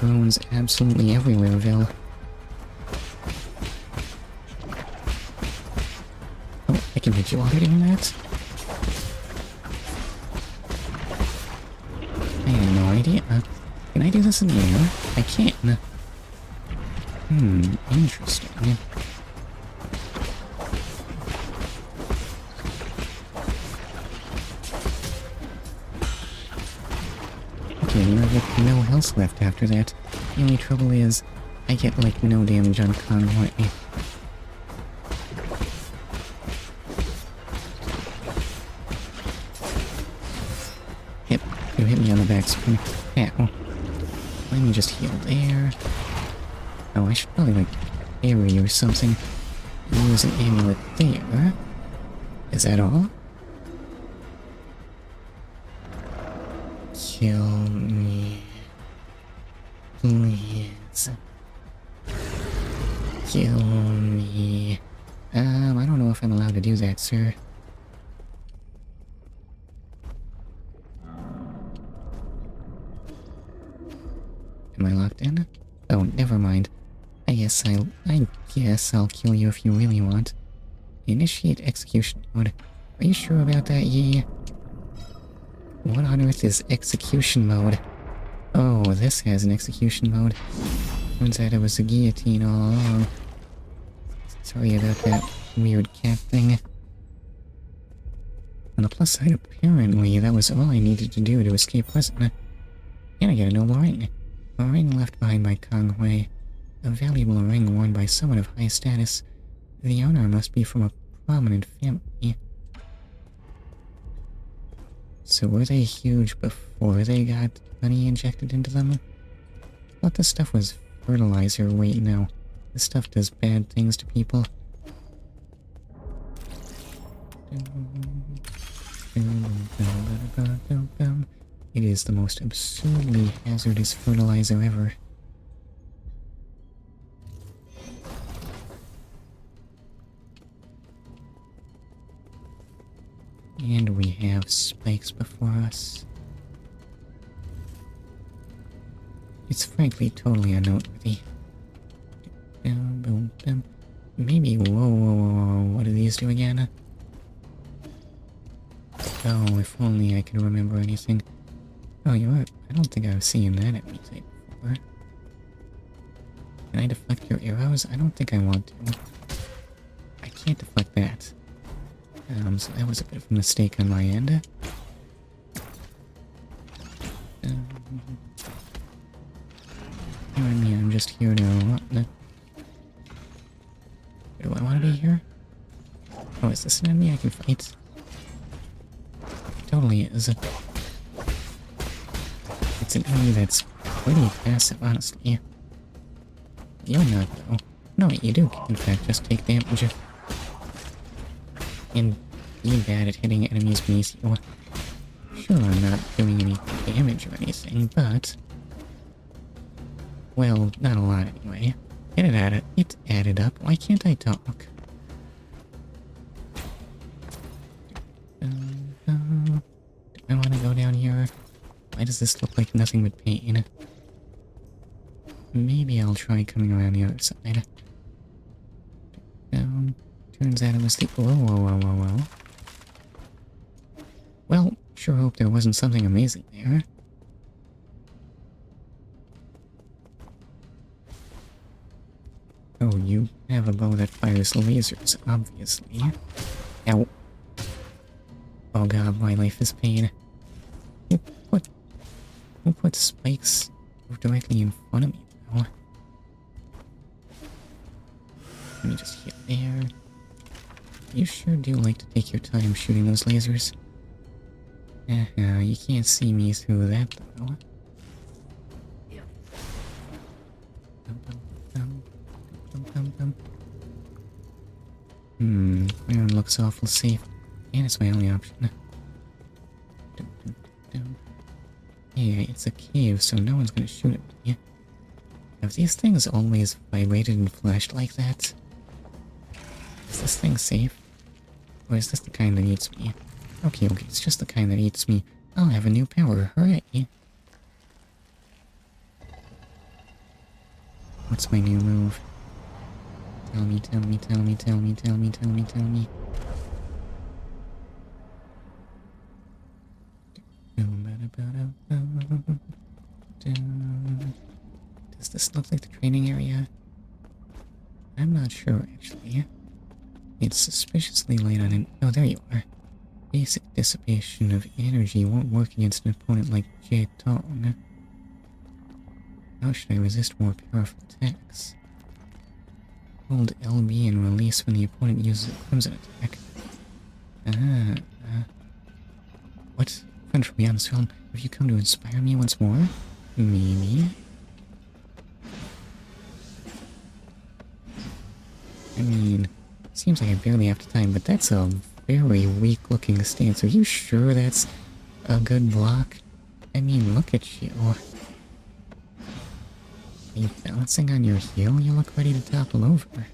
bones absolutely everywhere, Vil. Oh, I can hit you while hitting that? I had no idea. Can I do this in the air? I can. Interesting. Okay, you have no health left after that. The only trouble is, I get like no damage on Convoy. Yep, you hit me on the back spin. Ow. Let me just heal there. Oh, I should probably like parry or something. Use an amulet there. Is that all? Kill me. Please. Kill me. I don't know if I'm allowed to do that, sir. Am I locked in? Oh, never mind. I guess I'll kill you if you really want. Initiate execution mode. Are you sure about that, Yi? What on earth is execution mode? Oh, this has an execution mode. Turns out it was a guillotine all along. Sorry about that weird cat thing. On the plus side, apparently that was all I needed to do to escape prison. And I got a noble ring. A ring left behind by Konghui. A valuable ring worn by someone of high status. The owner must be from a prominent family. So were they huge before they got money injected into them? I thought this stuff was fertilizer. Wait, no. This stuff does bad things to people. It is the most absurdly hazardous fertilizer ever. And we have spikes before us. It's frankly totally unnoteworthy. Maybe, whoa, what do these do again? Oh, if only I could remember anything. Oh, you know what? I don't think I've seen that at me type before. Can I deflect your arrows? I don't think I want to. I can't deflect that. So that was a bit of a mistake on my end. I'm just here to... What? Do I want to be here? Oh, is this an enemy I can fight? Totally is. It's an enemy that's pretty passive, honestly. You're not, though. No, you do, in fact, just take damage. And be bad at hitting enemies beneath you. Sure, I'm not doing any damage or anything, but... Well, not a lot anyway. It added up. Why can't I talk? Do I want to go down here? Why does this look like nothing but pain? Maybe I'll try coming around the other side. Down. Turns out it was the... Whoa. Well, sure hope there wasn't something amazing there. Oh, you have a bow that fires lasers, obviously. Ow. Oh god, my life is pain. Who put spikes directly in front of me now? Let me just hit there. You sure do like to take your time shooting those lasers. You can't see me through that though. That looks awful safe. And it's my only option. Yeah, it's a cave, so no one's gonna shoot at me. Have these things always vibrated and flashed like that? Is this thing safe? Or is this the kind that eats me? Okay, it's just the kind that eats me. I'll have a new power, hooray! What's my new move? Tell me. Does this look like the training area? I'm not sure, actually. It's suspiciously light on it. Oh, there you are. Basic dissipation of energy won't work against an opponent like Taopunk. How should I resist more powerful attacks? Hold LB and release when the opponent uses a crimson attack. What? Friend from beyond this realm, have you come to inspire me once more? Maybe? I mean, seems like I barely have time, but that's a very weak-looking stance. Are you sure that's a good block? I mean, look at you. Are you balancing on your heel? You look ready to topple over.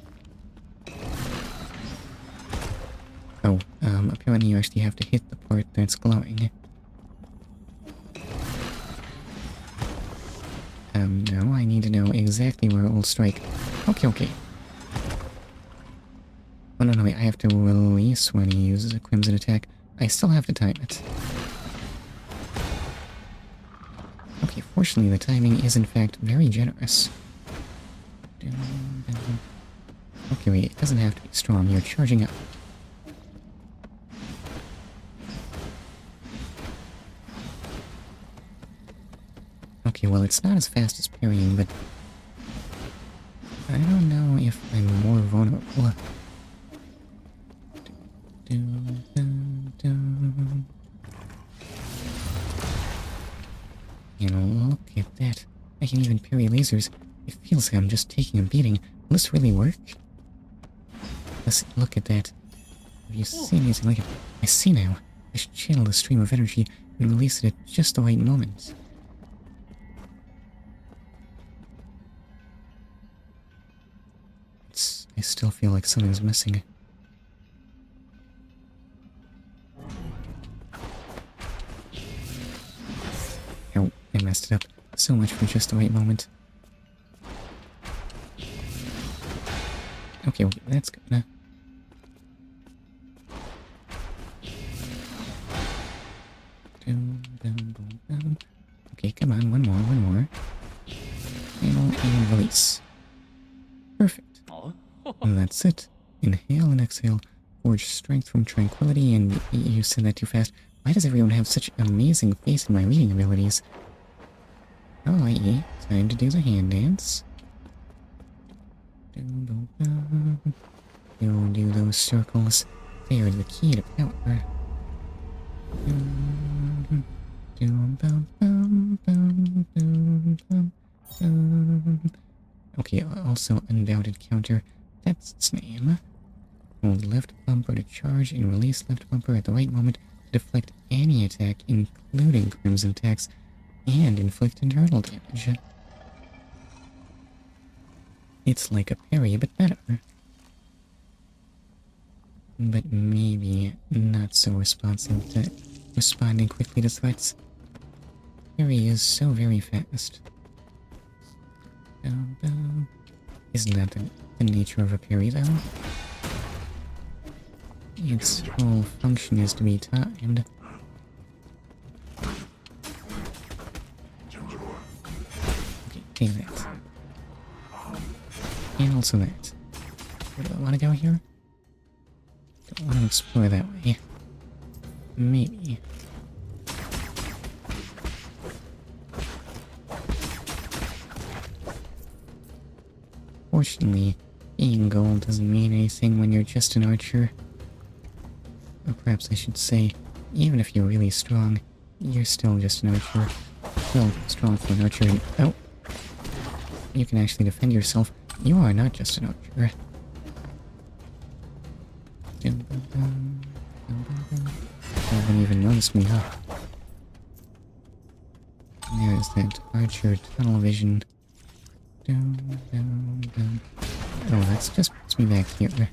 Oh, apparently you actually have to hit the part that's glowing. No, I need to know exactly where it will strike. Okay. Oh, no, wait, I have to release when he uses a crimson attack. I still have to time it. Okay, fortunately the timing is in fact very generous. Okay, wait, it doesn't have to be strong, you're charging up. Okay, well it's not as fast as parrying, but I don't know if I'm more vulnerable. And look at that. I can even parry lasers. It feels like I'm just taking a beating. Will this really work? Let's look at that. Have you seen anything like it? I see now. I should channel the stream of energy and release it at just the right moment. I still feel like something's missing. Oh, I messed it up. So much for just the right moment. Okay, that's good. Okay, come on, one more. And release. Perfect. And that's it. Inhale and exhale. Forge strength from tranquility, and you said that too fast. Why does everyone have such amazing faith in my reading abilities? Alrighty, time to do the hand dance. You'll do those circles. They are the key to power. Okay, also undoubted counter. That's its name. Hold left bumper to charge and release left bumper at the right moment to deflect any attack, including crimson attacks, and inflict internal damage. It's like a parry, but better. But maybe not so responsive to responding quickly to threats. Parry is so very fast. Isn't that the nature of a parry, though? Its whole function is to be timed. Okay, take that. And also that. Where do I want to go here? Don't want to explore that way. Maybe. Fortunately, being gold doesn't mean anything when you're just an archer. Or perhaps I should say, even if you're really strong, you're still just an archer. Well, strong for an archer and— oh! You can actually defend yourself. You are not just an archer. Haven't even noticed me, huh? There's that archer tunnel vision. Oh, that's just puts me back here.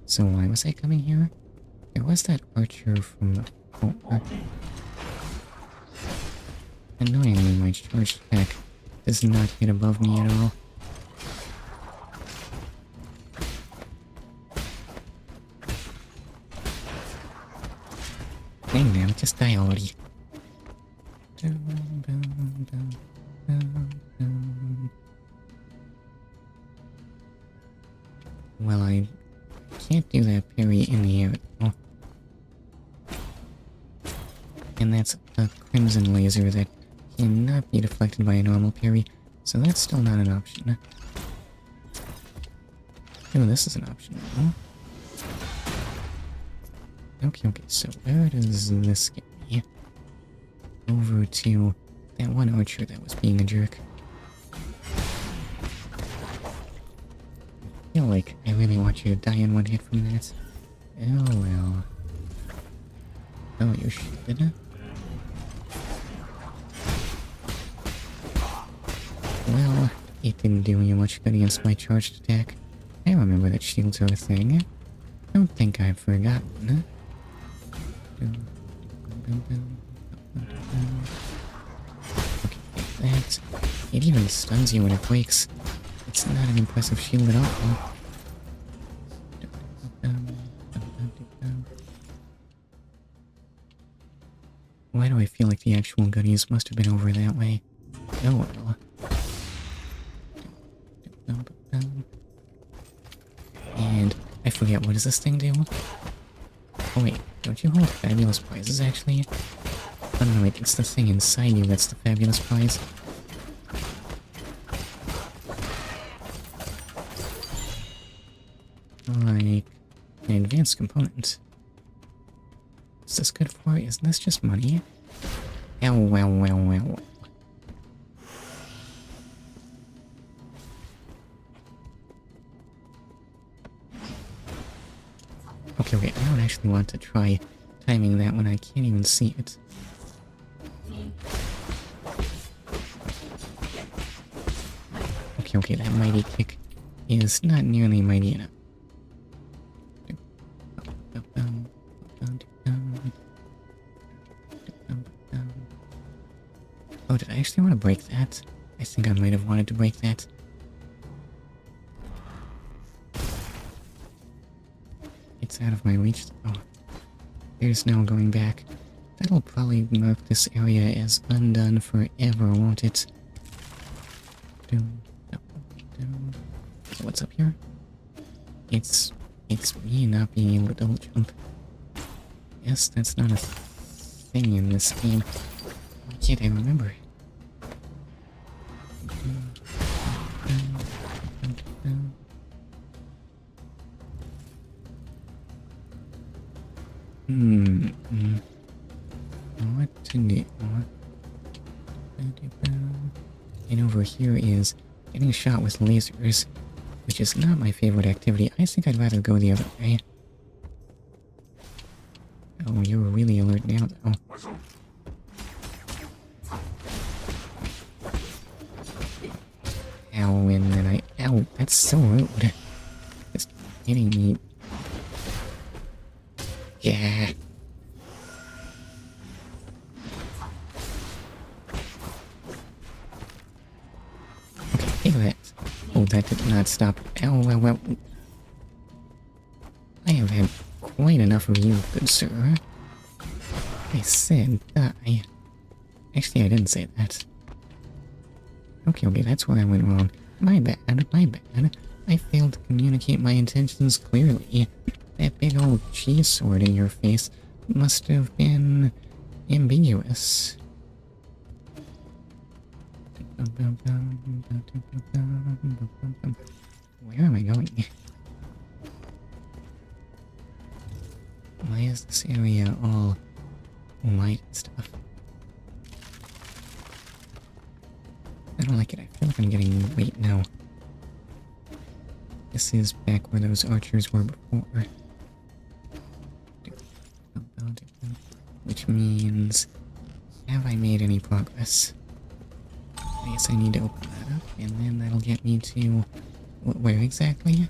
So why was I coming here? There was that archer from— oh, annoyingly, my charged attack does not hit above me at all. Dang man, just die already. Well, I can't do that parry in the air though. And that's a crimson laser that cannot be deflected by a normal parry, so that's still not an option. Oh, this is an option. Huh? Okay, so where does this get me? Over to that one archer that was being a jerk. I feel like I really want you to die in one hit from that. Oh well. Oh, you're shielded. Well, it didn't do you much good against my charged attack. I remember that shields are a thing. Don't think I've forgotten. Okay, that. It even stuns you when it breaks. It's not an impressive shield at all. Why do I feel like the actual goodies must have been over that way? Oh well. And I forget, what does this thing do? Oh wait, don't you hold fabulous prizes actually? Oh no, wait, it's the thing inside you that's the fabulous prize. Like an advanced component. What's this good for? Isn't this just money? Oh, well. Okay, I don't actually want to try timing that when I can't even see it. Okay, that mighty kick is not nearly mighty enough. Oh, did I actually want to break that? I think I might have wanted to break that. It's out of my reach. Oh, there's no going back. That'll probably mark this area as undone forever, won't it? What's up here? It's me not being able to double jump. Yes, that's not a thing in this game. Why can't I remember? to do. And over here is getting shot with lasers, which is not my favorite activity. I think I'd rather go the other way. Oh, you're really alert now, though. Ow, and then ow, that's so rude. Just hitting me. Yeah. Okay, take that. Oh, that did not stop. Ow, well. I have had quite enough of you, good sir. I said die. Actually, I didn't say that. Okay, that's where I went wrong. My bad. I failed to communicate my intentions clearly. That big old cheese sword in your face must have been ambiguous. Where am I going? Why is this area all white and stuff? I don't like it. I feel like I'm getting... Wait, no. This is back where those archers were before. Which means... Have I made any progress? I guess I need to open that up, and then that'll get me to... Where exactly?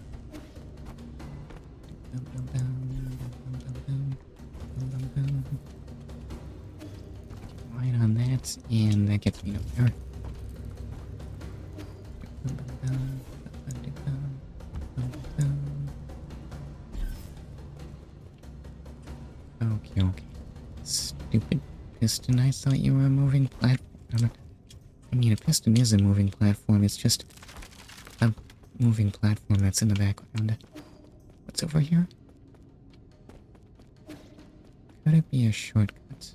Right on that, and that gets me nowhere. Okay. Stupid piston, I thought you were a moving platform. I mean, a piston is a moving platform, it's just a moving platform that's in the background. What's over here? Could it be a shortcut?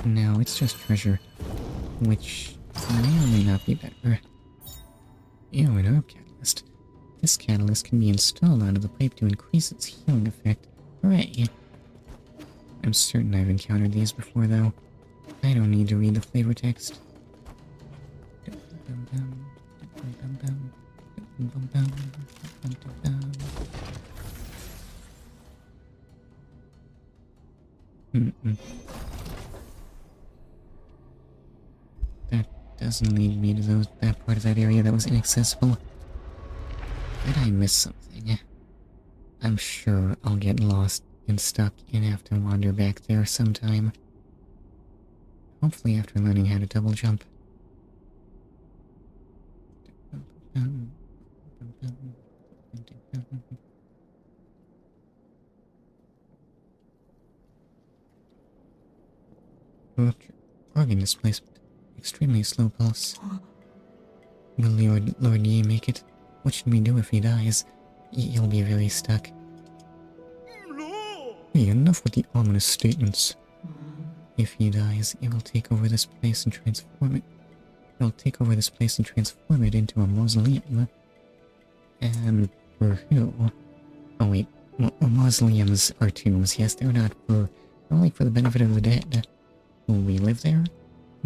No, it's just treasure, which may or may not be better. Ew, an herb catalyst. This catalyst can be installed onto the pipe to increase its healing effect. Hooray! I'm certain I've encountered these before, though. I don't need to read the flavor text. That doesn't lead me to that part of that area that was inaccessible. Did I miss something? I'm sure I'll get lost and stuck and have to wander back there sometime. Hopefully after learning how to double jump. Organ displacement. Extremely slow pulse. Will Lord Yi make it? What should we do if he dies? He'll be very stuck. Hey, enough with the ominous statements. If he dies, it will take over this place and transform it. It'll take over this place and transform it into a mausoleum. And for who? Oh wait, mausoleums are tombs. Yes, they're not only for the benefit of the dead. Will we live there?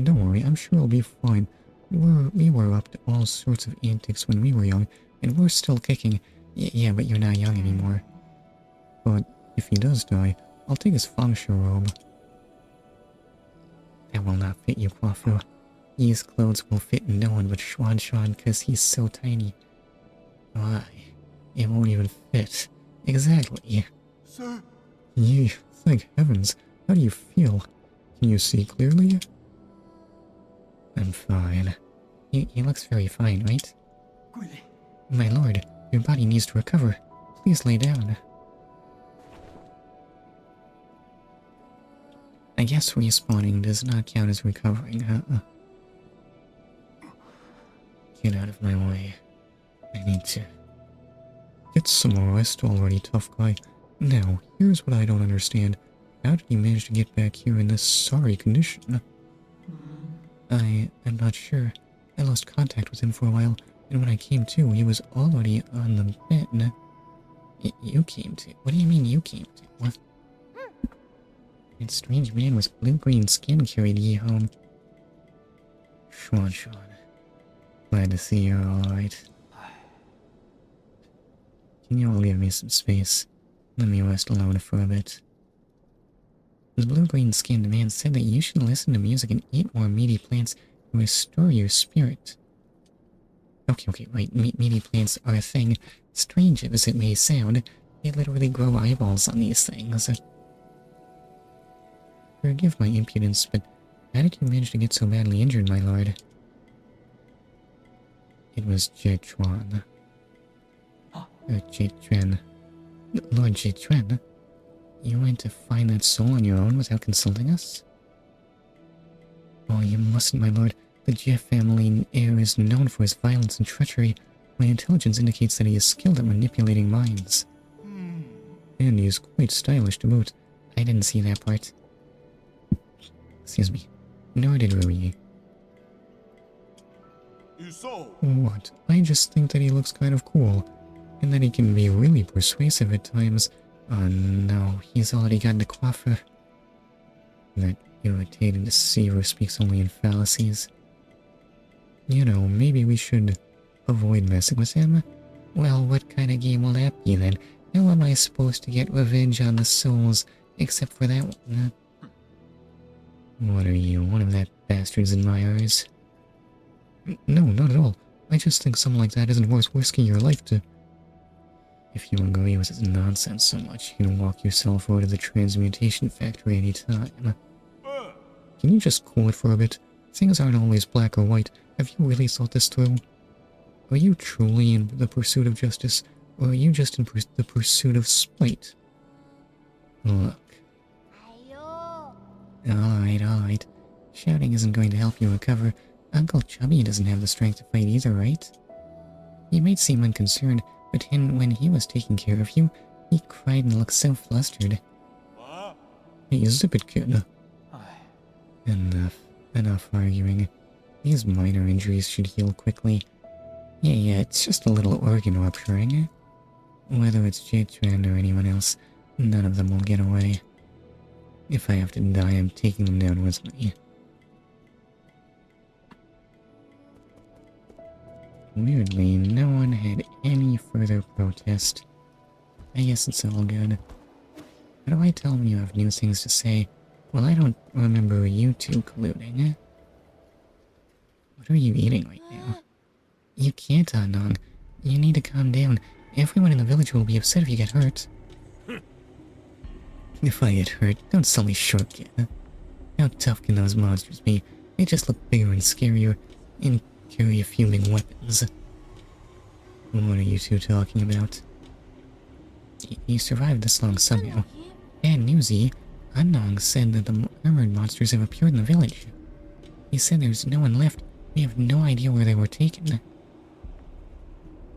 Don't worry, I'm sure it'll be fine. We were up to all sorts of antics when we were young, and we're still kicking. Yeah, but you're not young anymore. But if he does die, I'll take his function robe. That will not fit you, Kwafu. His clothes will fit no one but Xuan because he's so tiny. Why? It won't even fit. Exactly. Sir? Yee, thank heavens. How do you feel? Can you see clearly? I'm fine. He looks very fine, right? My lord, your body needs to recover. Please lay down. I guess respawning does not count as recovering, huh? Get out of my way. I need to get some rest already, tough guy. Now, here's what I don't understand. How did he manage to get back here in this sorry condition? I'm not sure. I lost contact with him for a while. And when I came to, he was already on the bed. You came to? What do you mean you came to? What? That strange man with blue-green skin carried ye home. Sean. Glad to see you're alright. Can you all give me some space? Let me rest alone for a bit. The blue-green skinned man said that you should listen to music and eat more meaty plants to restore your spirit. Okay, right, meaty plants are a thing. Strange as it may sound, they literally grow eyeballs on these things. Forgive my impudence, but how did you manage to get so badly injured, my lord? It was Jetruan. Jetren. Lord Jetren? You went to find that soul on your own without consulting us? Oh, you mustn't, my lord. The Jeff family heir is known for his violence and treachery. My intelligence indicates that he is skilled at manipulating minds. And he is quite stylish to boot. I didn't see that part. Excuse me. Nor did Rui. What? I just think that he looks kind of cool. And that he can be really persuasive at times. Oh no, he's already gotten a coiffure. That irritating deceiver speaks only in fallacies. You know, maybe we should avoid messing with him. Well, what kind of game will that be then? How am I supposed to get revenge on the souls, except for that one? What are you, one of that bastard's admirers? No, not at all. I just think something like that isn't worth risking your life to. If you agree with his nonsense so much, you can walk yourself over to the transmutation factory any time. Can you just cool it for a bit? Things aren't always black or white. Have you really thought this through? Are you truly in the pursuit of justice, or are you just in the pursuit of spite? Look. Alright. Shouting isn't going to help you recover. Uncle Chubby doesn't have the strength to fight either, right? You might seem unconcerned, but when he was taking care of you, he cried and looked so flustered. Hey, zip it, kid. Enough arguing. These minor injuries should heal quickly. Yeah, it's just a little organ rupturing. Whether it's J-Trand or anyone else, none of them will get away. If I have to die, I'm taking them down with me. Weirdly, no one had any further protest. I guess it's all good. How do I tell them you have new things to say? Well, I don't remember you two colluding. What are you eating right now? You can't, Anong. You need to calm down. Everyone in the village will be upset if you get hurt. If I get hurt, don't sell me short, kid. How tough can those monsters be? They just look bigger and scarier, and carry fuming weapons. What are you two talking about? You survived this long somehow. Bad newsy, Anong said that the armored monsters have appeared in the village. He said there's no one left. We have no idea where they were taken.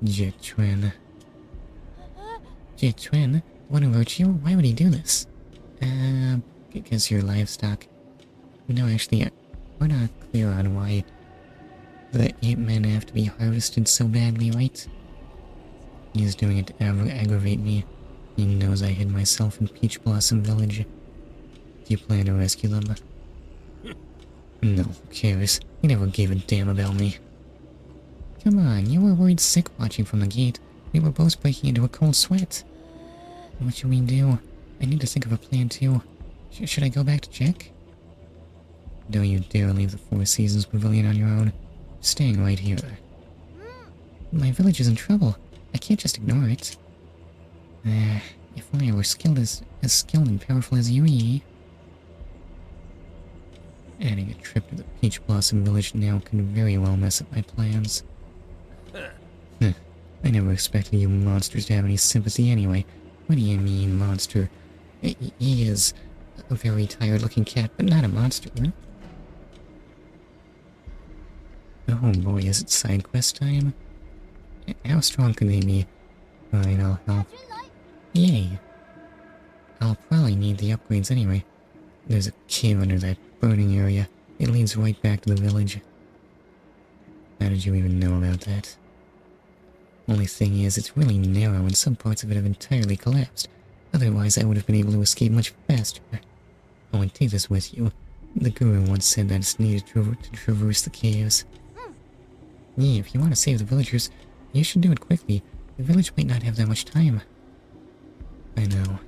Jetren. Jetren? The one who hurt you? Why would he do this? Because you're livestock. No, actually, we're not clear on why the ape men have to be harvested so badly, right? He's doing it to aggravate me. He knows I hid myself in Peach Blossom Village. Do you plan to rescue them? No, who cares? He never gave a damn about me. Come on, you were worried sick watching from the gate. We were both breaking into a cold sweat. What should we do? I need to think of a plan too. Should I go back to check? Don't you dare leave the Four Seasons Pavilion on your own. Staying right here. My village is in trouble. I can't just ignore it. If I were as skilled and powerful as you, adding a trip to the Peach Blossom Village now could very well mess up my plans. I never expected you monsters to have any sympathy anyway. What do you mean, monster? He is a very tired-looking cat, but not a monster. Oh boy, is it side quest time? How strong can they be? Fine, I'll help. Yay! I'll probably need the upgrades anyway. There's a cave under that burning area. It leads right back to the village. How did you even know about that? Only thing is, it's really narrow and some parts of it have entirely collapsed. Otherwise, I would have been able to escape much faster. Oh, and take this with you. The guru once said that it's needed to traverse the caves. Yeah, if you want to save the villagers, you should do it quickly. The village might not have that much time. I know.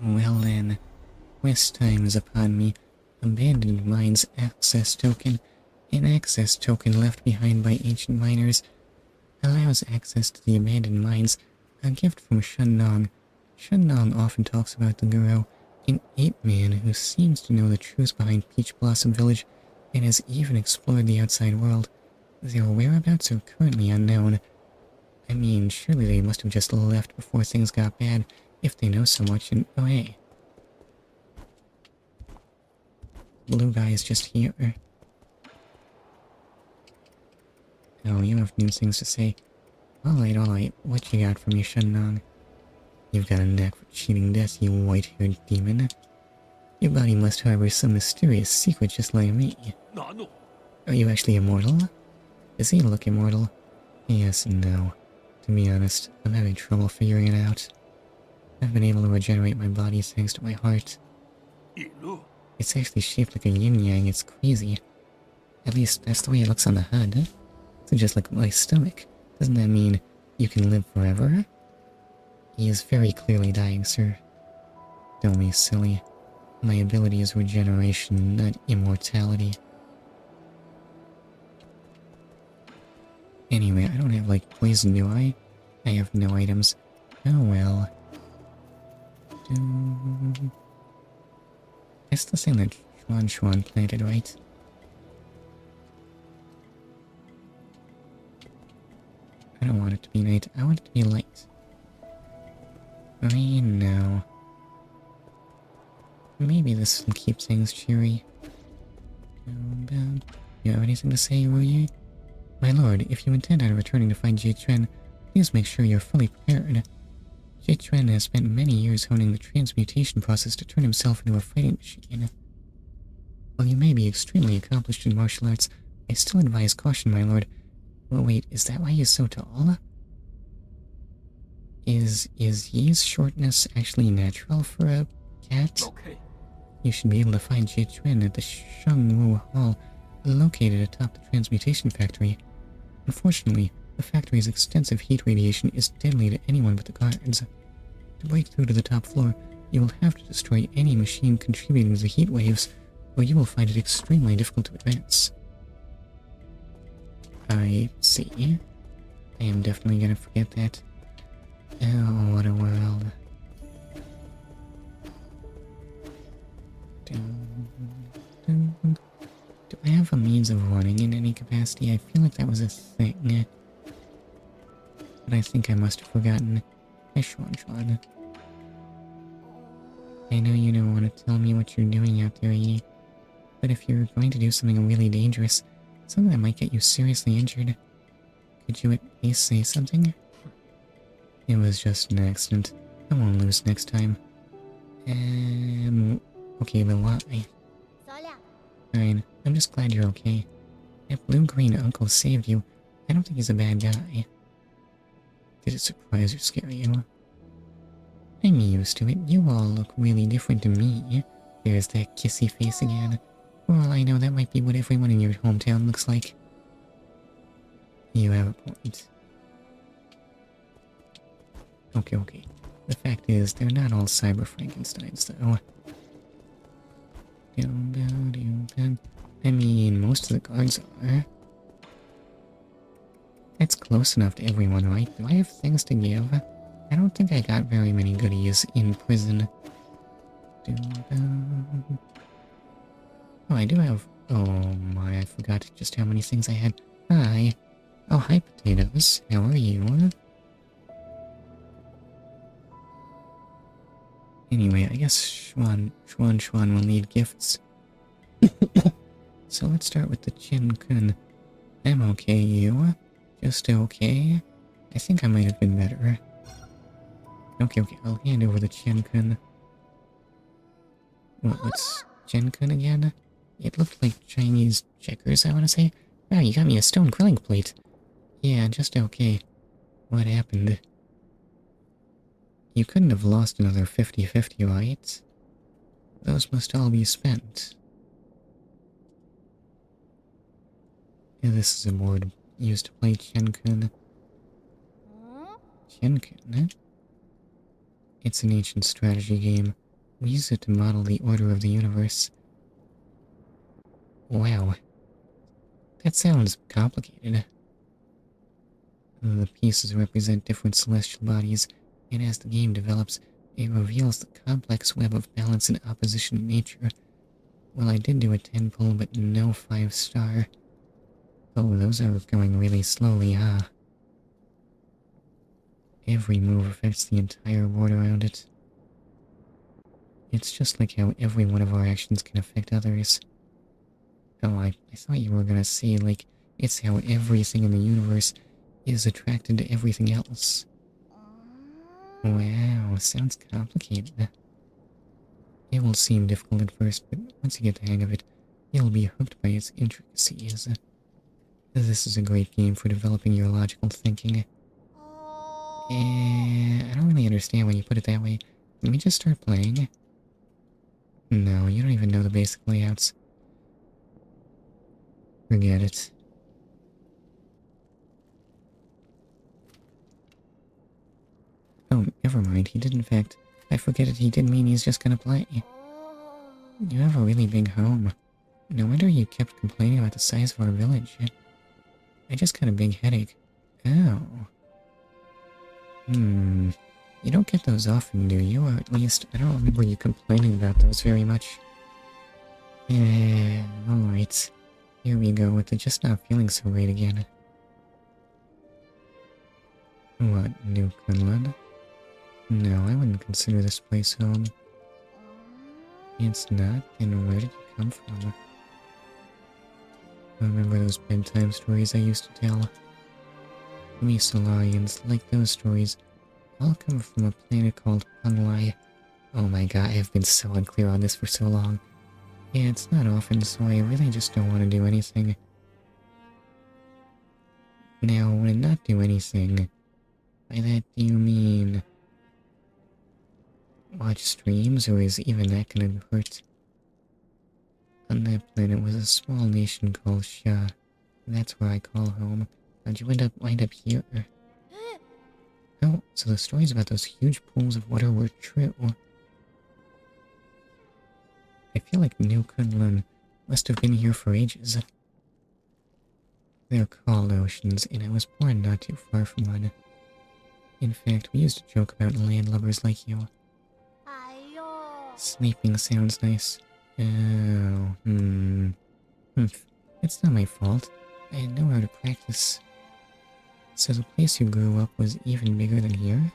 Well then, quest time is upon me. Abandoned mines access token. An access token left behind by ancient miners. Allows access to the abandoned mines. A gift from Shennong. Shennong often talks about the Guru, an ape-man who seems to know the truth behind Peach Blossom Village and has even explored the outside world. Their whereabouts are currently unknown. I mean, surely they must have just left before things got bad, if they know so much, and oh hey. Blue guy is just here. Oh, you have new things to say. Alright, what you got from me, Shennong? You've got a knack for cheating death, you white-haired demon. Your body must harbor some mysterious secret just like me. Are you actually immortal? Does he look immortal? Yes and no. To be honest, I'm having trouble figuring it out. I've been able to regenerate my body thanks to my heart. It's actually shaped like a yin-yang, it's crazy. At least that's the way it looks on the HUD. So just like my stomach. Doesn't that mean you can live forever? He is very clearly dying, sir. Don't be silly. My ability is regeneration, not immortality. Anyway, I don't have, like, poison, do I? I have no items. Oh well. That's the thing that Xuan planted, right? I don't want it to be night, I want it to be light. I know. Maybe this will keep things cheery. You have anything to say, Ruyi? My lord, if you intend on returning to find Jie Chuan, please make sure you're fully prepared. Jie Chuan has spent many years honing the transmutation process to turn himself into a fighting machine. While you may be extremely accomplished in martial arts, I still advise caution, my lord. Well, wait, is that why he's so tall? Is Yi's shortness actually natural for a cat? Okay. You should be able to find Jie Chuan at the Shengwu Hall, located atop the transmutation factory. Unfortunately, the factory's extensive heat radiation is deadly to anyone but the guards. To break through to the top floor, you will have to destroy any machine contributing to the heat waves, or you will find it extremely difficult to advance. I see. I am definitely gonna forget that. Oh, what a world. Do I have a means of running in any capacity? I feel like that was a thing. But I think I must have forgotten. Hi, Xuan. I know you don't want to tell me what you're doing out there, Yi. But if you're going to do something really dangerous, something that might get you seriously injured, could you at least say something? It was just an accident. I won't lose next time. Okay, but why? Fine, I'm just glad you're okay. That blue-green uncle saved you. I don't think he's a bad guy. Did it surprise or scare you? I'm used to it. You all look really different to me. There's that kissy face again. For all I know, that might be what everyone in your hometown looks like. You have a point. Okay. The fact is, they're not all cyber Frankensteins, though. I mean, most of the guards are. That's close enough to everyone, right? Do I have things to give? I don't think I got very many goodies in prison. Oh, I do have... Oh my, I forgot just how many things I had. Hi. Oh, hi, potatoes. How are you? Anyway, I guess Xuan will need gifts. So let's start with the Chin Kun. I'm okay, you? Just okay? I think I might have been better. Okay, I'll hand over the Chin Kun. What's Chin Kun again? It looked like Chinese checkers, I want to say. Wow, you got me a stone grilling plate. Yeah, just okay. What happened? You couldn't have lost another 50-50, right? Those must all be spent. Yeah, this is a board used to play Chenkun. Chenkun, eh? It's an ancient strategy game. We use it to model the order of the universe. Wow. That sounds complicated. The pieces represent different celestial bodies, and as the game develops, it reveals the complex web of balance and opposition in nature. Well, I did do a 10 pull, but no 5-star. Oh, those are going really slowly, huh? Every move affects the entire world around it. It's just like how every one of our actions can affect others. Oh, I thought you were gonna say, like, it's how everything in the universe is attracted to everything else. Wow, sounds complicated. It will seem difficult at first, but once you get the hang of it, you'll be hooked by its intricacies. This is a great game for developing your logical thinking. I don't really understand when you put it that way. Let me just start playing. No, you don't even know the basic layouts. Forget it. Oh, never mind, he did in fact. I forget it, he didn't mean he's just gonna play. You have a really big home. No wonder you kept complaining about the size of our village. I just got a big headache. Oh. You don't get those often, do you? Or at least, I don't remember you complaining about those very much. Alright. Here we go with the just not feeling so great again. What, New Kunlun? No, I wouldn't consider this place home. It's not? Then where did you come from? Remember those bedtime stories I used to tell? We Solarians, like those stories, all come from a planet called Punlai. Oh my god, I've been so unclear on this for so long. Yeah, it's not often, so I really just don't want to do anything. Now, when not do anything, by that do you mean watch streams, or is even that gonna hurt? On that planet was a small nation called Sha. That's where I call home. How'd you wind up here? Oh, so the stories about those huge pools of water were true. I feel like New Kunlun must have been here for ages. They're called oceans, and I was born not too far from one. In fact, we used to joke about landlubbers like you. Sleeping sounds nice. Oh, It's not my fault. I had nowhere to practice. So the place you grew up was even bigger than here?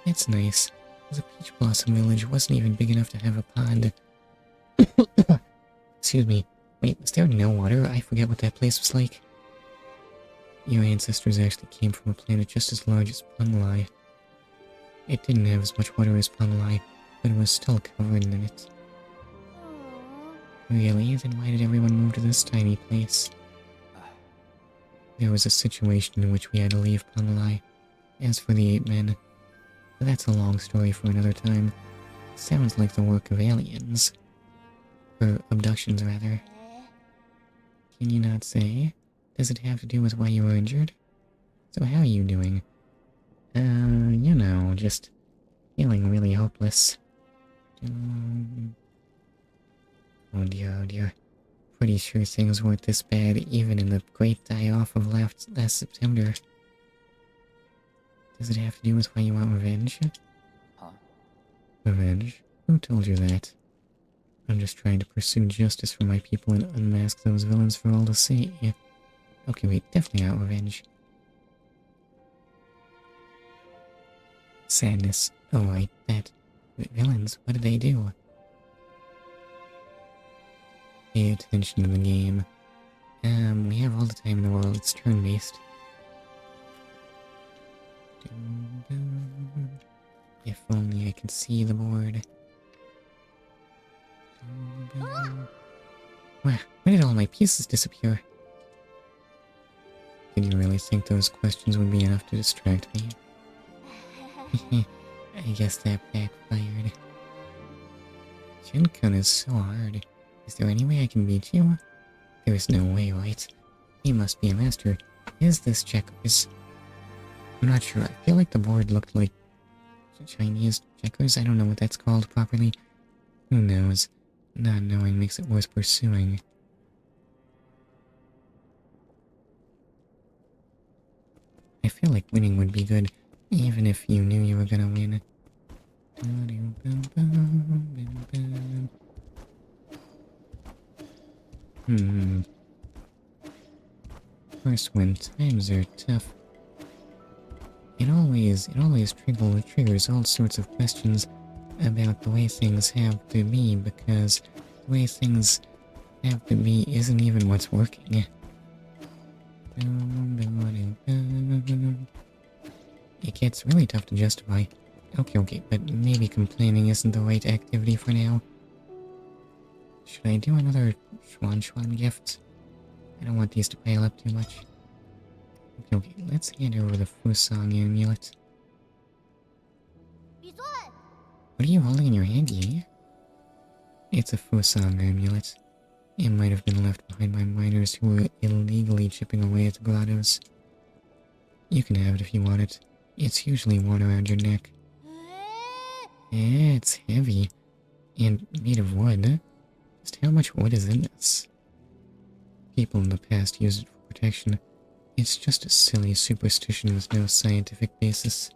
That's nice. The Peach Blossom Village wasn't even big enough to have a pond. Excuse me. Wait, was there no water? I forget what that place was like. Your ancestors actually came from a planet just as large as Punlai. It didn't have as much water as Punlai, but it was still covered in it. Really? Then why did everyone move to this tiny place? There was a situation in which we had to leave Punlai. As for the 8 men, that's a long story for another time. Sounds like the work of aliens. Or abductions, rather. Can you not say? Does it have to do with why you were injured? So how are you doing? You know, just feeling really hopeless. Oh dear, oh dear. Pretty sure things weren't this bad even in the great die-off of last September. Does it have to do with why you want revenge? Huh? Revenge? Who told you that? I'm just trying to pursue justice for my people and unmask those villains for all to see. Okay, wait, definitely not revenge. Sadness. Oh, right, that. Villains, what did they do? Pay attention to the game. We have all the time in the world, it's turn-based. If only I could see the board. Where did all my pieces disappear? really think those questions would be enough to distract me. I guess that backfired. Shinkun is so hard. Is there any way I can beat you? There is no way, right? He must be a master. Is this checkers? I'm not sure. I feel like the board looked like Chinese checkers. I don't know what that's called properly. Who knows? Not knowing makes it worth pursuing. I feel like winning would be good, even if you knew you were gonna win. First, when times are tough, it always triggers all sorts of questions about the way things have to be, because the way things have to be isn't even what's working. It gets really tough to justify. Okay, but maybe complaining isn't the right activity for now. Should I do another Schwan gift? I don't want these to pile up too much. Okay, let's hand over the Fusang amulet. What are you holding in your hand, Yi? It's a Fusang amulet. It might have been left behind by miners who were illegally chipping away at the grottos. You can have it if you want it. It's usually worn around your neck. Yeah, it's heavy. And made of wood. Just how much wood is in this? People in the past used it for protection. It's just a silly superstition with no scientific basis.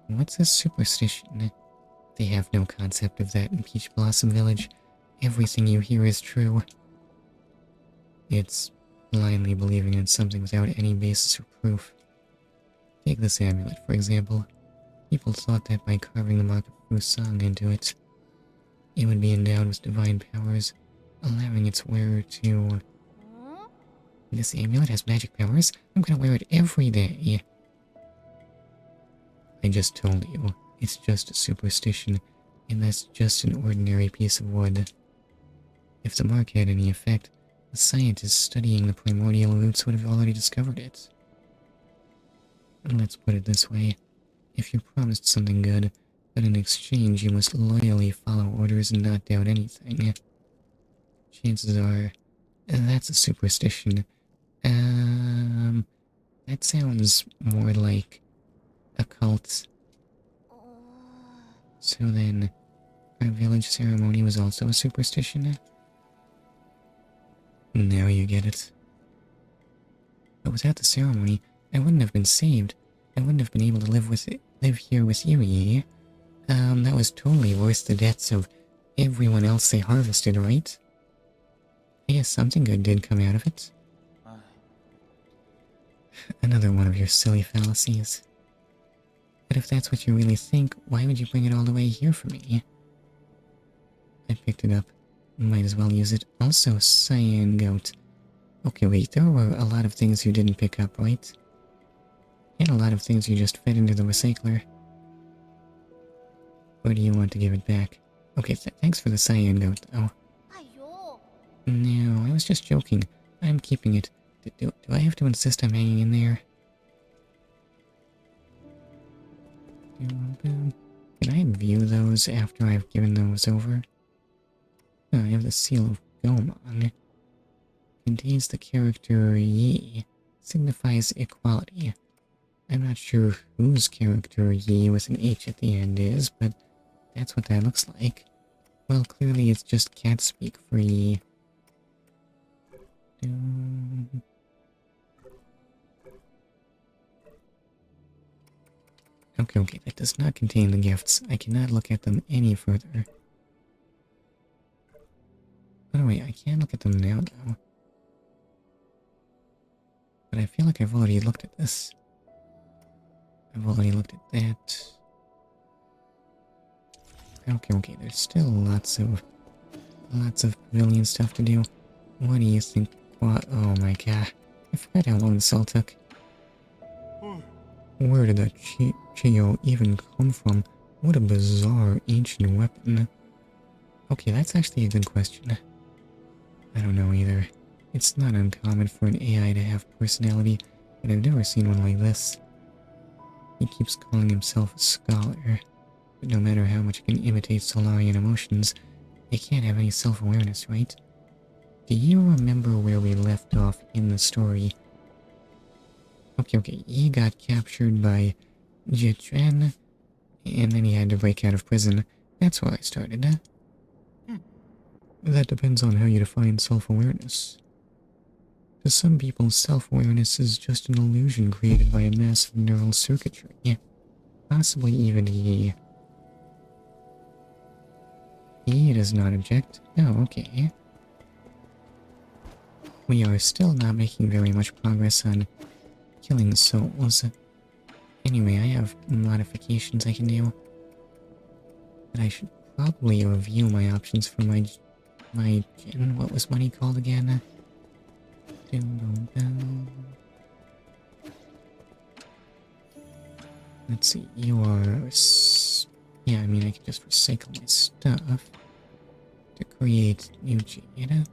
What's a superstition? They have no concept of that in Peach Blossom Village. Everything you hear is true. It's blindly believing in something without any basis or proof. Take this amulet, for example. People thought that by carving the mark of Fusang into it, it would be endowed with divine powers, allowing its wearer to... This amulet has magic powers? I'm gonna wear it every day. I just told you, it's just a superstition, and that's just an ordinary piece of wood. If the mark had any effect, the scientists studying the primordial roots would have already discovered it. Let's put it this way. If you're promised something good, but in exchange you must loyally follow orders and not doubt anything, chances are that's a superstition. That sounds more like a cult. So then, our village ceremony was also a superstition? Now you get it. But without the ceremony, I wouldn't have been saved. I wouldn't have been able to live here with you, Yi. That was totally worth the deaths of everyone else they harvested, right? I guess something good did come out of it. Another one of your silly fallacies. But if that's what you really think, why would you bring it all the way here for me? I picked it up. Might as well use it. Also, cyan goat. Okay, wait, there were a lot of things you didn't pick up, right? And a lot of things you just fed into the recycler. Or do you want to give it back? Okay, thanks for the cyan goat, though. No, I was just joking. I'm keeping it. Do I have to insist I'm hanging in there? Can I view those after I've given those over? Oh, I have the seal of Gomon. Contains the character Yi. Signifies equality. I'm not sure whose character Yi with an H at the end is, but that's what that looks like. Well, clearly it's just cat speak for Yi. Okay, that does not contain the gifts. I cannot look at them any further. Oh wait, I can look at them now, though. But I feel like I've already looked at this. I've already looked at that. Okay, there's still lots of pavilion stuff to do. What do you think? What? Oh my god. I forgot how long this all took. Where did that Chiyo even come from? What a bizarre ancient weapon. Okay, that's actually a good question. I don't know either. It's not uncommon for an AI to have personality, but I've never seen one like this. He keeps calling himself a scholar, but no matter how much it can imitate Solarian emotions, it can't have any self-awareness, right? Do you remember where we left off in the story? Okay, he got captured by Jitren, and then he had to break out of prison. That's where I started. That depends on how you define self-awareness. To some people, self-awareness is just an illusion created by a massive neural circuitry. Possibly even he. He does not object. Oh, okay. We are still not making very much progress on killing souls. Anyway, I have modifications I can do. But I should probably review my options for my gen. What was money called again? Let's see, you are... Yeah, I mean, I can just recycle my stuff to create new jade.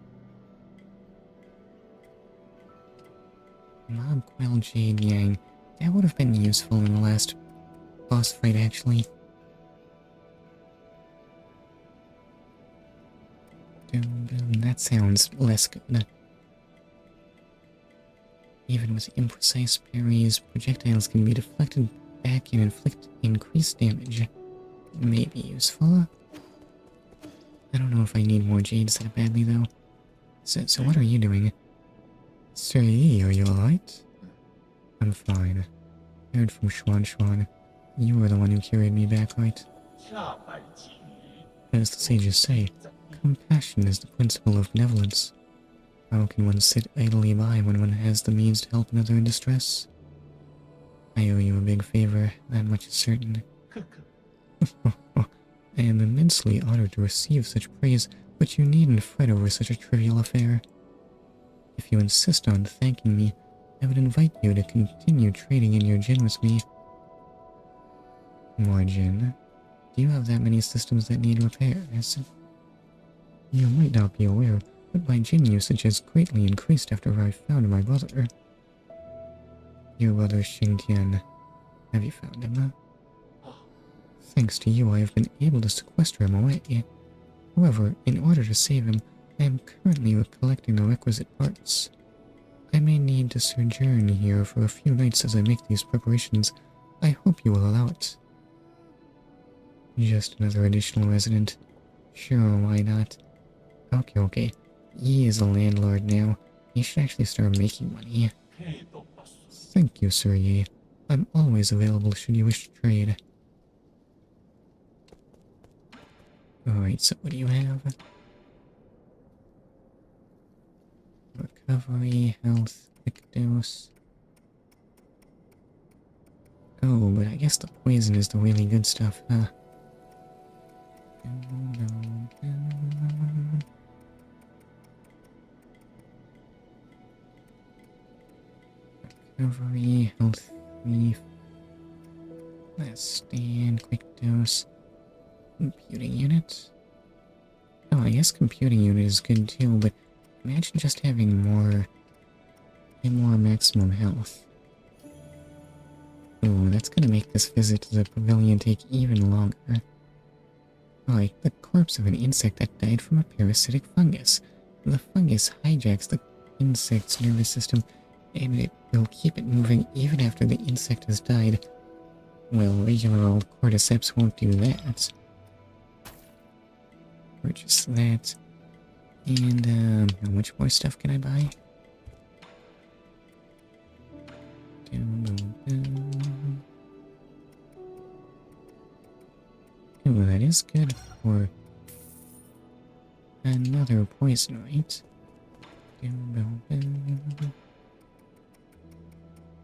Mob Quell Jade Yang. That would have been useful in the last boss fight, actually. That sounds less good. Even with imprecise parries, projectiles can be deflected back and inflict increased damage. May be useful. I don't know if I need more jades that badly, though. So what are you doing? Sir Yi, are you alright? I'm fine. I heard from Xuan. You were the one who carried me back, right? As the sages say, compassion is the principle of benevolence. How can one sit idly by when one has the means to help another in distress? I owe you a big favor, that much is certain. I am immensely honored to receive such praise, but you needn't fret over such a trivial affair. If you insist on thanking me, I would invite you to continue trading in your gin with me. More gin? Do you have that many systems that need repairs? You might not be aware, but my gin usage has greatly increased after I found my brother. Your brother Xingtian. Have you found him? Thanks to you, I have been able to sequester him away. However, in order to save him, I am currently collecting the requisite parts. I may need to sojourn here for a few nights as I make these preparations. I hope you will allow it. Just another additional resident. Sure, why not? Okay. He is a landlord now. He should actually start making money. Thank you, Sir Yi. I'm always available should you wish to trade. Alright, so what do you have? Recovery, health, quick dose. Oh, but I guess the poison is the really good stuff, huh? Recovery, health, relief. Last stand, quick dose. Computing unit? Oh, I guess computing unit is good too, but imagine just having more maximum health. Ooh, that's gonna make this visit to the pavilion take even longer. Alright, the corpse of an insect that died from a parasitic fungus. The fungus hijacks the insect's nervous system, and it will keep it moving even after the insect has died. Well, regular old cordyceps won't do that. Purchase that. And, how much more stuff can I buy? Ooh, that is good for another poison, right?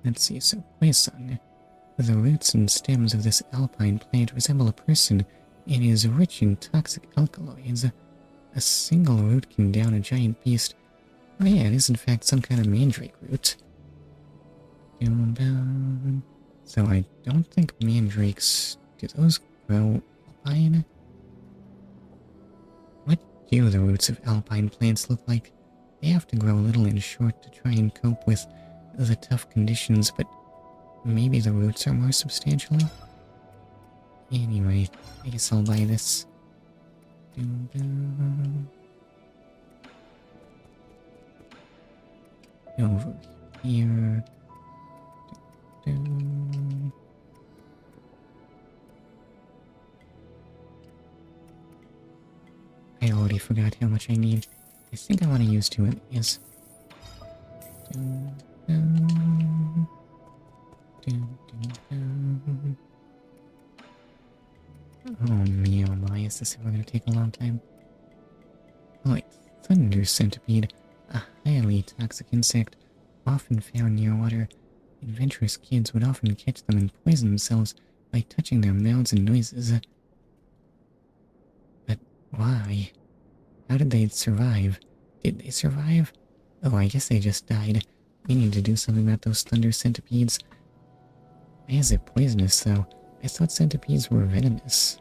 Let's see, so poison. The roots and stems of this alpine plant resemble a person. It is rich in toxic alkaloids. A single root can down a giant beast. Oh yeah, it is in fact some kind of mandrake root. So I don't think mandrakes... do those grow alpine? What do the roots of alpine plants look like? They have to grow little and short to try and cope with the tough conditions, but maybe the roots are more substantial? Anyway, I guess I'll buy this. Over here. I already forgot how much I need. I think I want to use 2 of these. Oh me, oh my, is this ever gonna take a long time? Oh, thunder centipede, a highly toxic insect, often found near water. Adventurous kids would often catch them and poison themselves by touching their mouths and noises. But why? How did they survive? Did they survive? Oh, I guess they just died. We need to do something about those thunder centipedes. Why is it poisonous, though? I thought centipedes were venomous.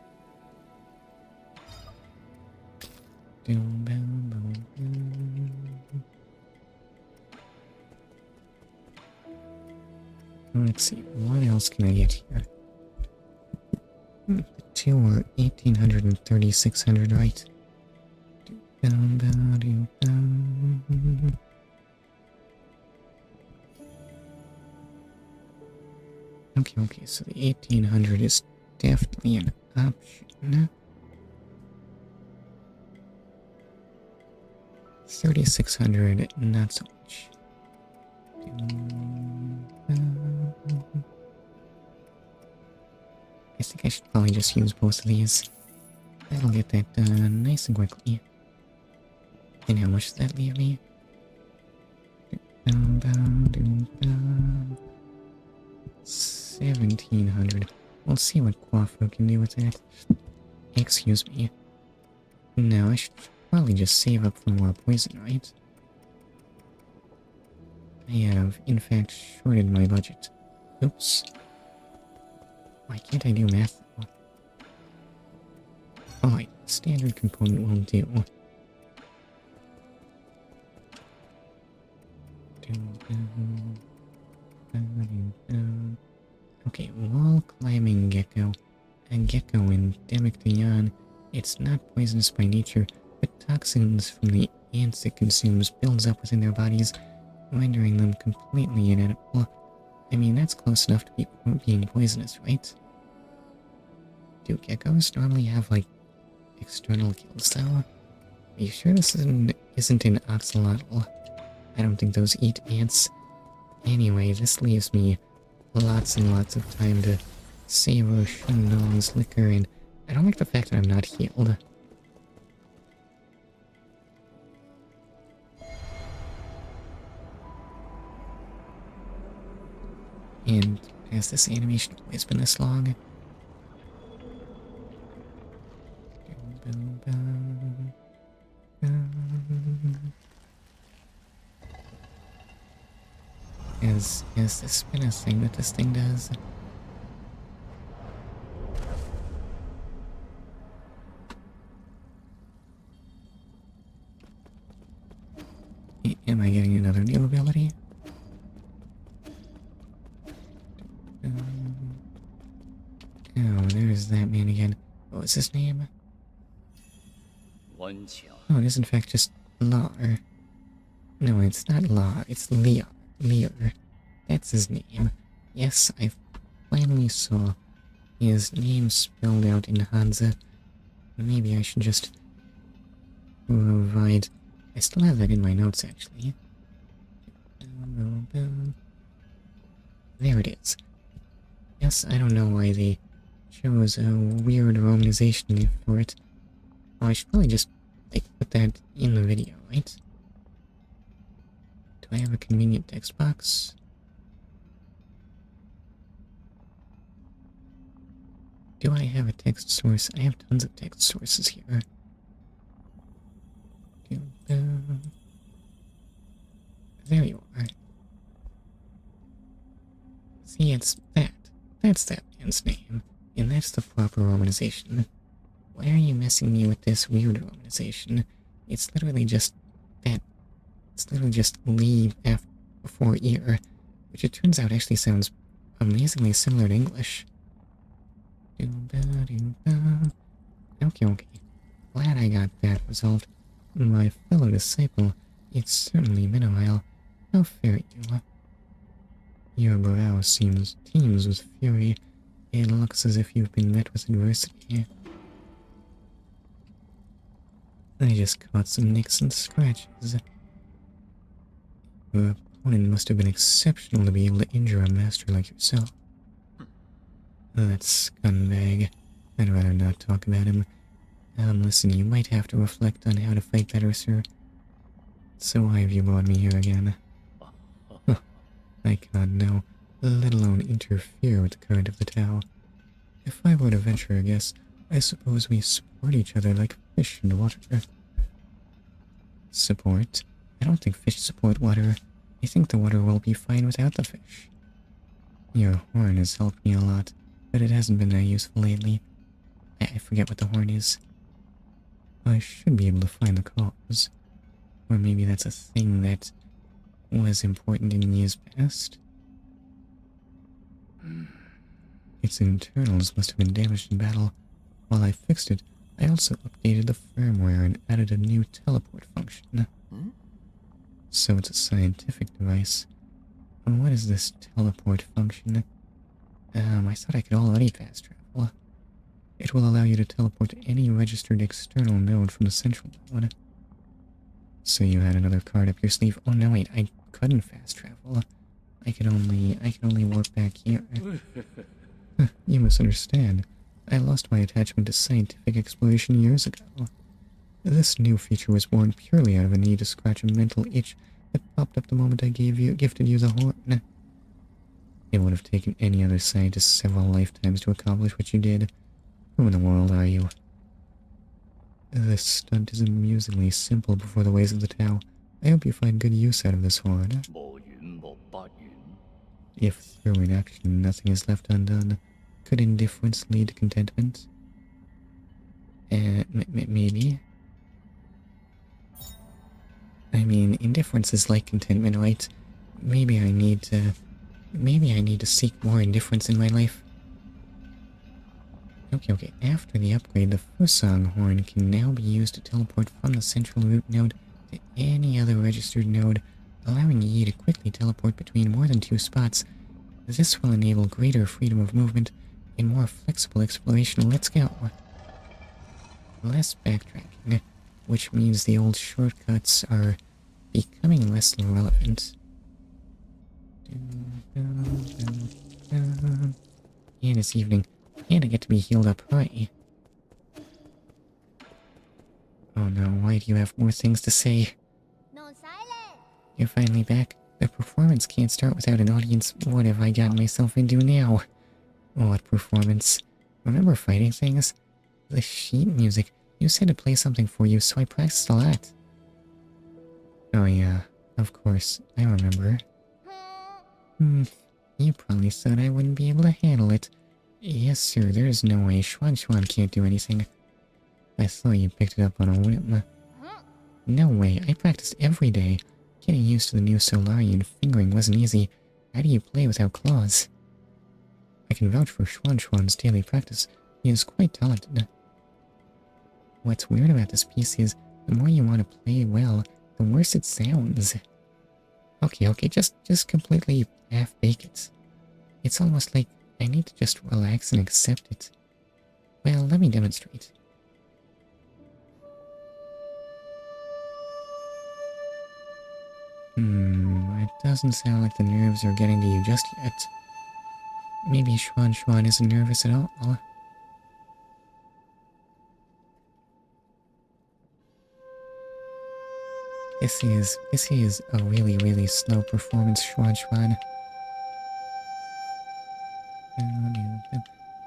Let's see, what else can I get here? The 2 were 1800 and 3600, right? Okay, so the 1800 is definitely an option. 3600, not so much. I think I should probably just use both of these. That'll get that done nice and quickly. And how much does that leave me? 1700. We'll see what Quafu can do with that. Excuse me. No, I should probably just save up for more poison, right? I have, in fact, shorted my budget. Oops. Why can't I do math though? Alright, standard component will do. Okay, wall climbing gecko. A gecko endemic to Yan. It's not poisonous by nature, but toxins from the ants it consumes builds up within their bodies, rendering them completely inedible. I mean, that's close enough to being poisonous, right? Do geckos normally have, like, external gills, though? Are you sure this isn't an axolotl? I don't think those eat ants. Anyway, this leaves me lots and lots of time to savor Shandong's liquor, and I don't like the fact that I'm not healed. And has this animation always been this long? Has this been a thing that this thing does? Am I getting another new ability? Oh, there's that man again. What was his name? Oh, it is in fact just LoR. No, it's not LoR, it's LoR. LoR. That's his name. Yes, I finally saw his name spelled out in Hansa. Maybe I should just provide... I still have that in my notes, actually. There it is. Yes, I don't know why they chose a weird romanization for it. Oh, I should probably just put that in the video, right? Do I have a convenient text box? Do I have a text source? I have tons of text sources here. There you are. See, it's that. That's that man's name. And that's the proper romanization. Why are you messing me with this weird romanization? It's literally just that It's literally just Lee before ear, which it turns out actually sounds amazingly similar to English. Okay, okay. Glad I got that resolved. My fellow disciple, it's certainly been a while. How fare you? Your brow teems with fury. It looks as if you've been met with adversity. I just caught some nicks and scratches. Your opponent must have been exceptional to be able to injure a master like yourself. That scumbag. I'd rather not talk about him. Listen, you might have to reflect on how to fight better, sir. So why have you brought me here again? Huh. I can't know, let alone interfere with the current of the Tao. If I were to venture a guess, I suppose we support each other like fish and water. Support? I don't think fish support water. I think the water will be fine without the fish. Your horn has helped me a lot, but it hasn't been that useful lately. I forget what the horn is. I should be able to find the cause. Or maybe that's a thing that was important in years past. Its internals must have been damaged in battle. While I fixed it, I also updated the firmware and added a new teleport function. So it's a scientific device. And what is this teleport function? I thought I could already fast travel. It will allow you to teleport to any registered external node from the central node. So you had another card up your sleeve. Oh no, wait, I couldn't fast travel. I can only warp back here. You misunderstand. I lost my attachment to scientific exploration years ago. This new feature was born purely out of a need to scratch a mental itch that popped up the moment I gifted you the horn. It would have taken any other scientist several lifetimes to accomplish what you did. Who in the world are you? This stunt is amusingly simple before the ways of the Tao. I hope you find good use out of this horn. If through inaction nothing is left undone, could indifference lead to contentment? Maybe. I mean, indifference is like contentment, right? Maybe I need to seek more indifference in my life. Okay. After the upgrade, the Fusang horn can now be used to teleport from the central root node to any other registered node, allowing Yi to quickly teleport between more than 2 spots. This will enable greater freedom of movement and more flexible exploration. Let's go. Less backtracking, which means the old shortcuts are becoming less relevant. And it's evening, and I get to be healed up high. Oh no, why do you have more things to say? No silence. You're finally back. The performance can't start without an audience. What have I gotten myself into now? What performance? Remember fighting things? The sheet music. You said to play something for you, so I practiced a lot. Oh yeah, of course, I remember. You probably thought I wouldn't be able to handle it. Yes, sir, there's no way Xuan can't do anything. I thought you picked it up on a whim. No way, I practiced every day. Getting used to the new Solarian fingering wasn't easy. How do you play without claws? I can vouch for Xuan's daily practice. He is quite talented. What's weird about this piece is, the more you want to play well, the worse it sounds. Okay, just completely half-bake it. It's almost like I need to just relax and accept it. Well, let me demonstrate. It doesn't sound like the nerves are getting to you just yet. Maybe Xuan isn't nervous at all. This is a really slow performance, Xuan.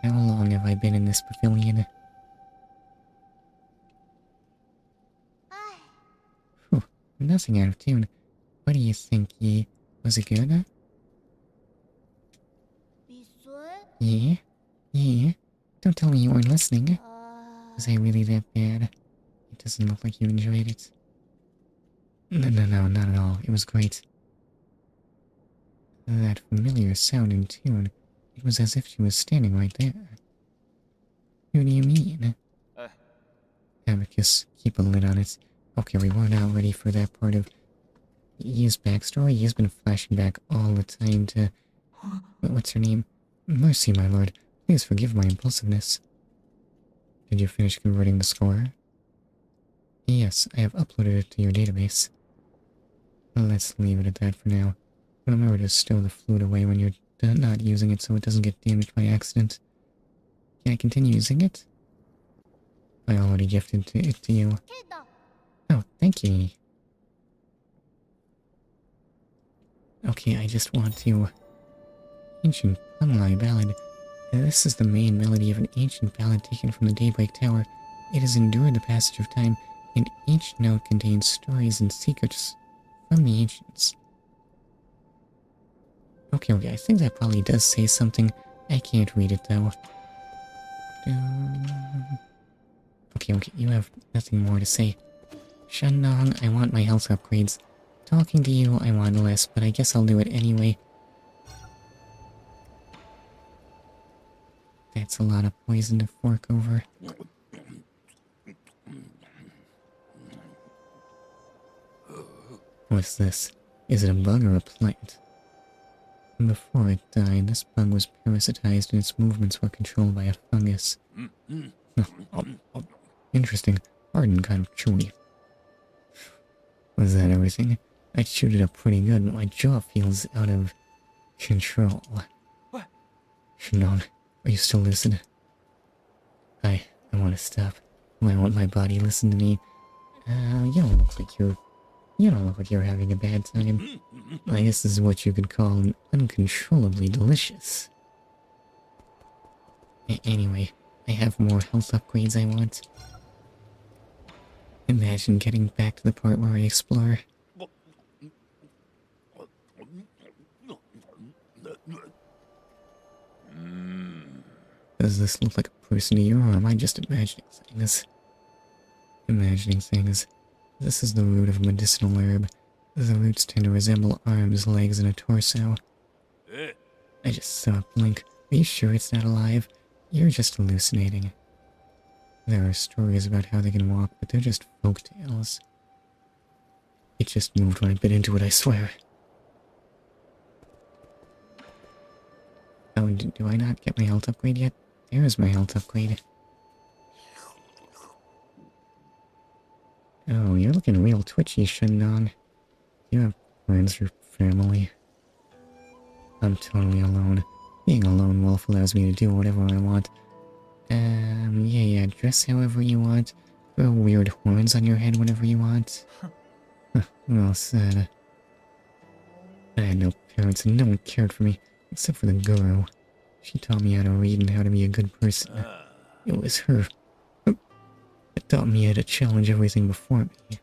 How long have I been in this pavilion? Whew, nothing out of tune. What do you think, Yi? Was it good? Yeah? Don't tell me you weren't listening. Was I really that bad? It doesn't look like you enjoyed it. No, not at all. It was great. That familiar sound and tune. It was as if she was standing right there. Who do you mean? Abacus, keep a lid on it. Okay, we were not ready for that part of Ye's backstory. He's been flashing back all the time to... What's her name? Mercy, my lord. Please forgive my impulsiveness. Did you finish converting the score? Yes, I have uploaded it to your database. Let's leave it at that for now. Remember to stow the fluid away when you're not using it so it doesn't get damaged by accident. Can I continue using it? I already gifted it to you. Oh, thank you. Okay, I just want to... Ancient Pumlai Ballad. This is the main melody of an ancient ballad taken from the Daybreak Tower. It has endured the passage of time, and each note contains stories and secrets from the ancients. Okay, I think that probably does say something. I can't read it, though. Okay, you have nothing more to say. Shandong, I want my health upgrades. Talking to you, I want less, but I guess I'll do it anyway. That's a lot of poison to fork over. What's this? Is it a bug or a plant? Before it died, this bug was parasitized and its movements were controlled by a fungus. Interesting. Hard and kind of chewy. Was that everything? I chewed it up pretty good, but my jaw feels out of control. What? Shannon, are you still lucid? I want to stop. I want my body listen to me. You don't look like you're having a bad time. I guess this is what you could call uncontrollably delicious. Anyway, I have more health upgrades I want. Imagine getting back to the part where I explore. Does this look like a person to you, or am I just imagining things? This is the root of a medicinal herb. The roots tend to resemble arms, legs, and a torso. I just saw a blink. Are you sure it's not alive? You're just hallucinating. There are stories about how they can walk, but they're just folk tales. It just moved when I bit into it, I swear. Oh, do I not get my health upgrade yet? There's my health upgrade. Oh, you're looking real twitchy, Shandong. You have friends or family? I'm totally alone. Being a lone wolf allows me to do whatever I want. Yeah, dress however you want. Grow weird horns on your head whenever you want. Well said. I had no parents and no one cared for me, except for the guru. She taught me how to read and how to be a good person. It was her that taught me how to challenge everything before me.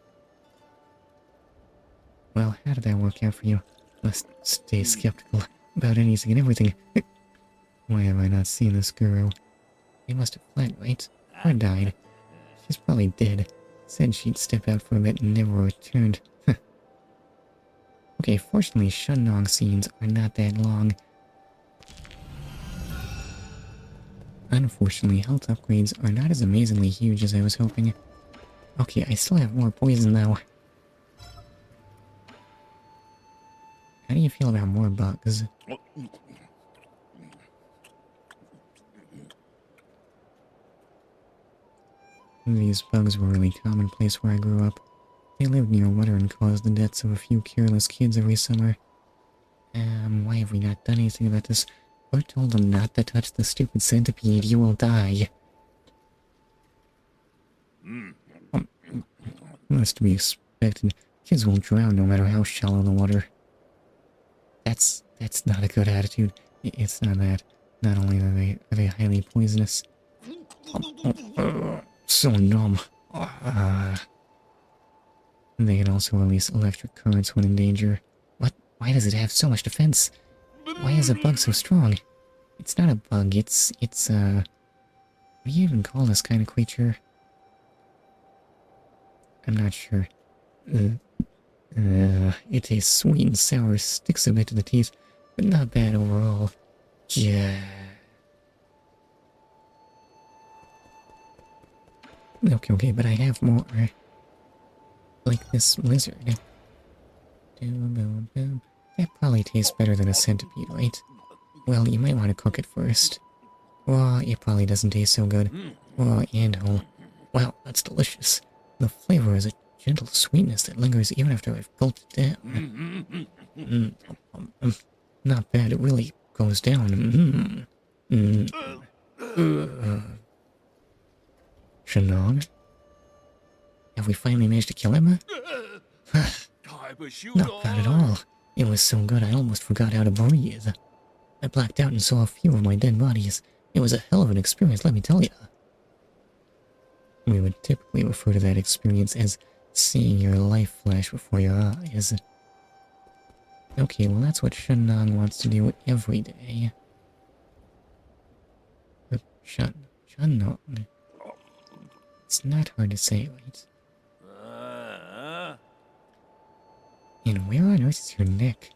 Well, how did that work out for you? Must stay skeptical about anything and everything. Why have I not seen this guru? They must have fled, right? Or died. She's probably dead. Said she'd step out for a bit and never returned. Okay, fortunately, Shandong scenes are not that long. Unfortunately, health upgrades are not as amazingly huge as I was hoping. Okay, I still have more poison though. How do you feel about more bugs? These bugs were really commonplace where I grew up. They lived near water and caused the deaths of a few careless kids every summer. Why have we not done anything about this? Or told them not to touch the stupid centipede, you will die. Must be expected. Kids will drown no matter how shallow the water. That's not a good attitude. It's not that. Not only are they highly poisonous. So numb. They can also release electric currents when in danger. What? Why does it have so much defense? Why is a bug so strong? It's not a bug, it's what do you even call this kind of creature? I'm not sure. It tastes sweet and sour, sticks a bit to the teeth, but not bad overall. Yeah. Okay, but I have more. Like this lizard. Boom. That probably tastes better than a centipede, right? Well, you might want to cook it first. Oh, it probably doesn't taste so good. Oh, and whole. Wow, that's delicious. The flavor has a gentle sweetness that lingers even after I've gulped it down. Not bad, it really goes down. Shanong? Have we finally managed to kill him? Not bad at all. It was so good I almost forgot how to breathe. I blacked out and saw a few of my dead bodies. It was a hell of an experience, let me tell you. We would typically refer to that experience as seeing your life flash before your eyes. Okay, well that's what Shannon wants to do every day. Shannon. It's not hard to say, right? And where on earth is your neck?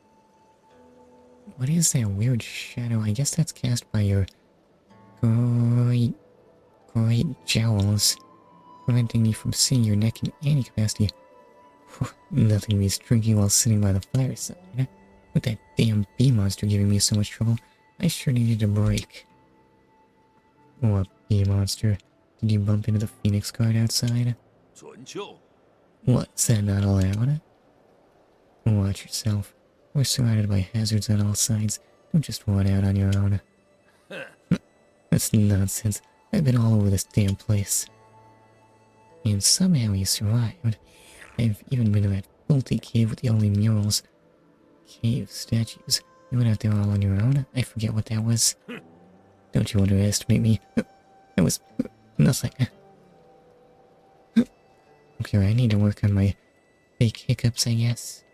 What is that weird shadow? I guess that's cast by your great jowls, preventing me from seeing your neck in any capacity. Nothing beats drinking while sitting by the fireside. With that damn bee monster giving me so much trouble, I sure needed a break. What bee monster? Did you bump into the Phoenix guard outside? What's that not allowed? Watch yourself. We're surrounded by hazards on all sides. Don't just run out on your own. That's nonsense. I've been all over this damn place. And somehow you survived. I've even been to that filthy cave with the only murals. Cave statues. You went out there all on your own? I forget what that was. Don't you underestimate me. That was nothing. Okay, I need to work on my fake hiccups, I guess.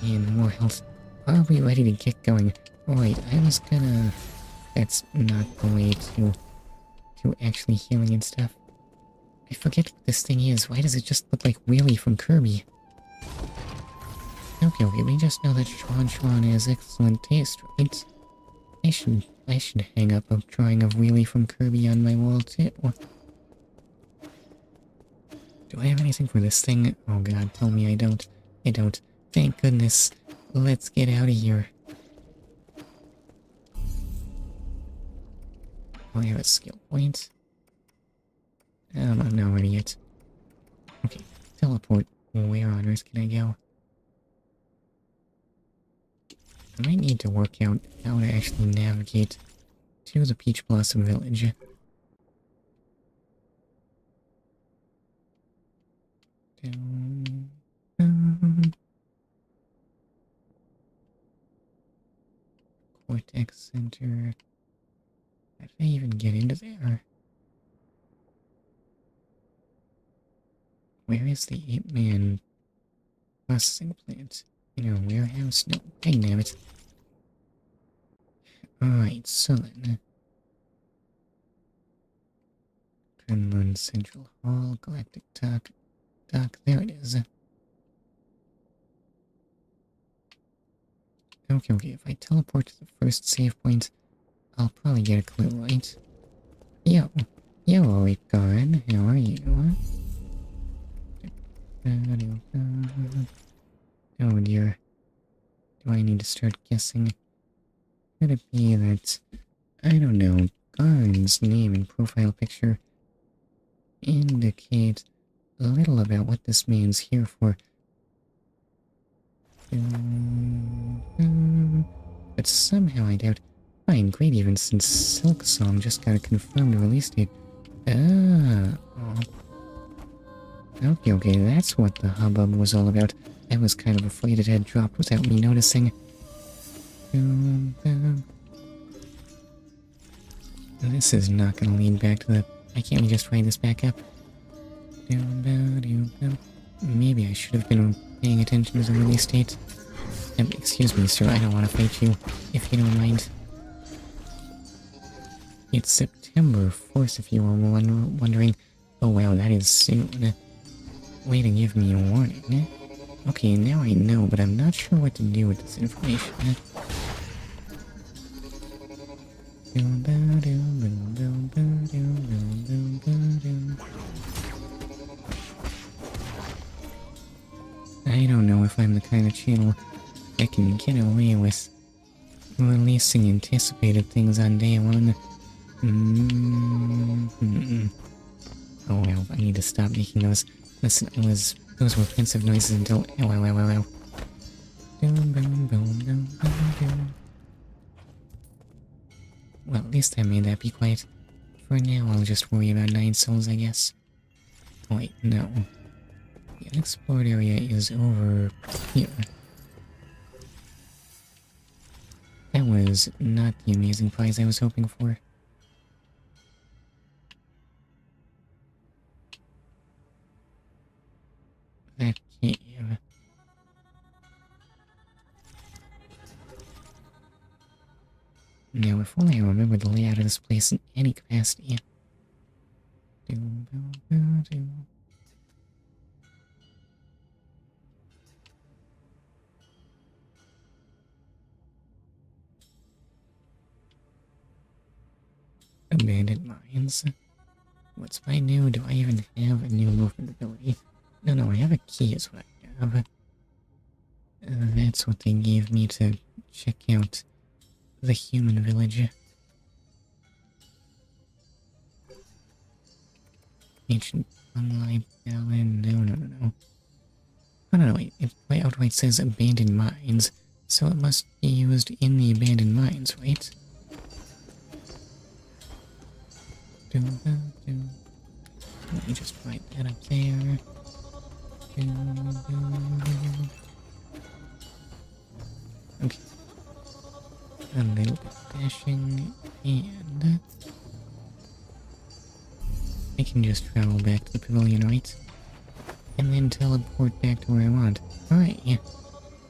And more health. Are we ready to get going? Right, I was gonna... That's not the way to actually healing and stuff. I forget what this thing is. Why does it just look like Wheelie from Kirby? Okay, we just know that Schwan has excellent taste, right? I should hang up a drawing of Wheelie from Kirby on my wall too. Do I have anything for this thing? Oh god, tell me I don't. I don't. Thank goodness. Let's get out of here. Oh, I have a skill point. I'm not ready yet. Okay, teleport. Where on earth can I go? I might need to work out how to actually navigate to the Peach Blossom Village. Cortex Center. How did I even get into there? Where is the 8-man processing plant? In a warehouse? No, dangnabbit. Alright, so then. Gremlin Central Hall, Galactic Dock, there it is. Okay, if I teleport to the first save point, I'll probably get a clue, right? Yo, Rickard, how are you? Oh dear. Do I need to start guessing? Could it be that, I don't know, Garn's name and profile picture indicate a little about what this man's here for? But somehow I doubt. Fine, great, even since Silk Song just got a confirmed release date. Okay, that's what the hubbub was all about. I was kind of afraid it had dropped without me noticing. This is not gonna lead back to the... I can't just write this back up. Maybe I should have been paying attention to the release date. Excuse me, sir, I don't want to fight you, if you don't mind. It's September 4th, if you were wondering. Oh wow, that is soon. way to give me a warning. Okay, now I know, but I'm not sure what to do with this information. I don't know if I'm the kind of channel that can get away with releasing anticipated things on day one. Oh well, I need to stop making those. Listen, those were offensive noises until. Ow. Well, at least I made that be quiet. For now, I'll just worry about 9 souls, I guess. Oh, wait, no. The unexplored area is over here. That was not the amazing prize I was hoping for. That cave. Now, if only I remember the layout of this place in any capacity. Abandoned mines. What's my new? Do I even have a new movement ability? No, I have a key is what I have. That's what they gave me to check out the human village. Ancient unlight ballad. No. Oh, no, wait. It outright says abandoned mines, so it must be used in the abandoned mines, right? Let me just write that up there. Okay. A little bit dashing, and I can just travel back to the pavilion, right? And then teleport back to where I want. Alright, yeah.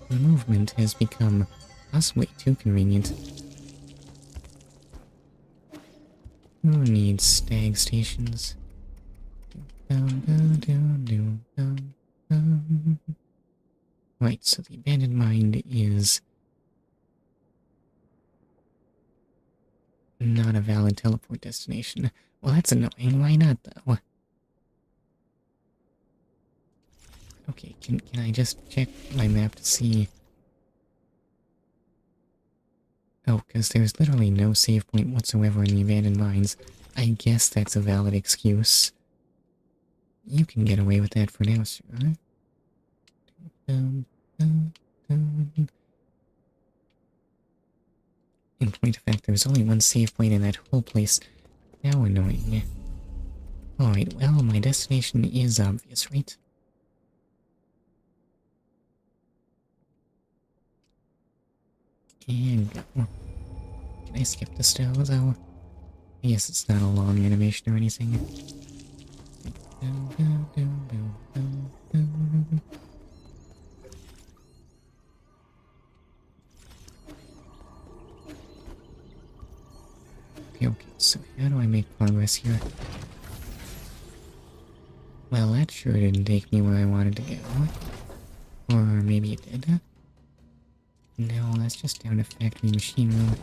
Movement has become possibly too convenient. Who needs stag stations? Right, so the abandoned mine is not a valid teleport destination. Well, that's annoying. Why not, though? Okay, can I just check my map to see? Oh, because there's literally no save point whatsoever in the abandoned mines. I guess that's a valid excuse. You can get away with that for now, sir. In point of fact, there's only one save point in that whole place. How annoying. Alright, well, my destination is obvious, right? And go. Can I skip the stove, though? I guess it's not a long animation or anything. Okay, so how do I make progress here? Well, that sure didn't take me where I wanted to go. Or maybe it did. No, that's just down to factory machine room.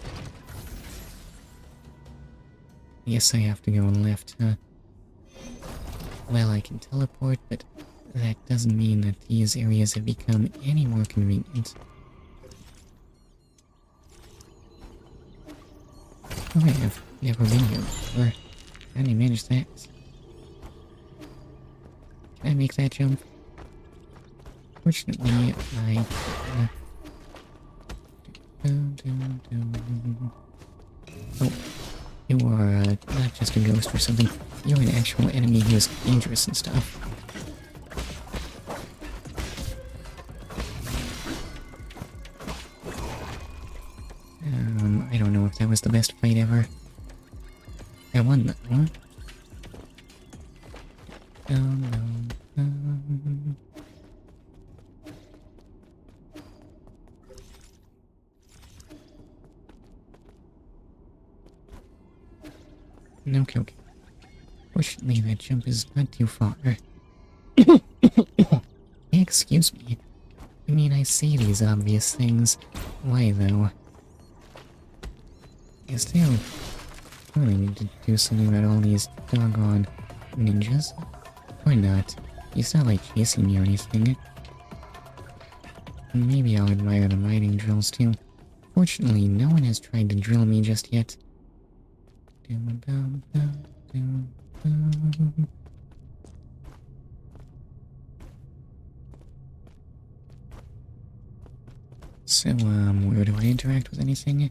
I guess I have to go left, huh? Well, I can teleport, but that doesn't mean that these areas have become any more convenient. Oh, I've never been here before. How did I manage that? Can I make that jump? Fortunately, I... Oh, you are not just a ghost or something. You're an actual enemy who is dangerous and stuff. I don't know if that was the best fight ever. I won though, huh? Okay. Fortunately, that jump is not too far. Excuse me. I mean, I say these obvious things. Why, though? Is there... I really need to do something about all these doggone ninjas. Or not. He's not, like, chasing me or anything. Maybe I'll admire the mining drills, too. Fortunately, no one has tried to drill me just yet. So, where do I interact with anything?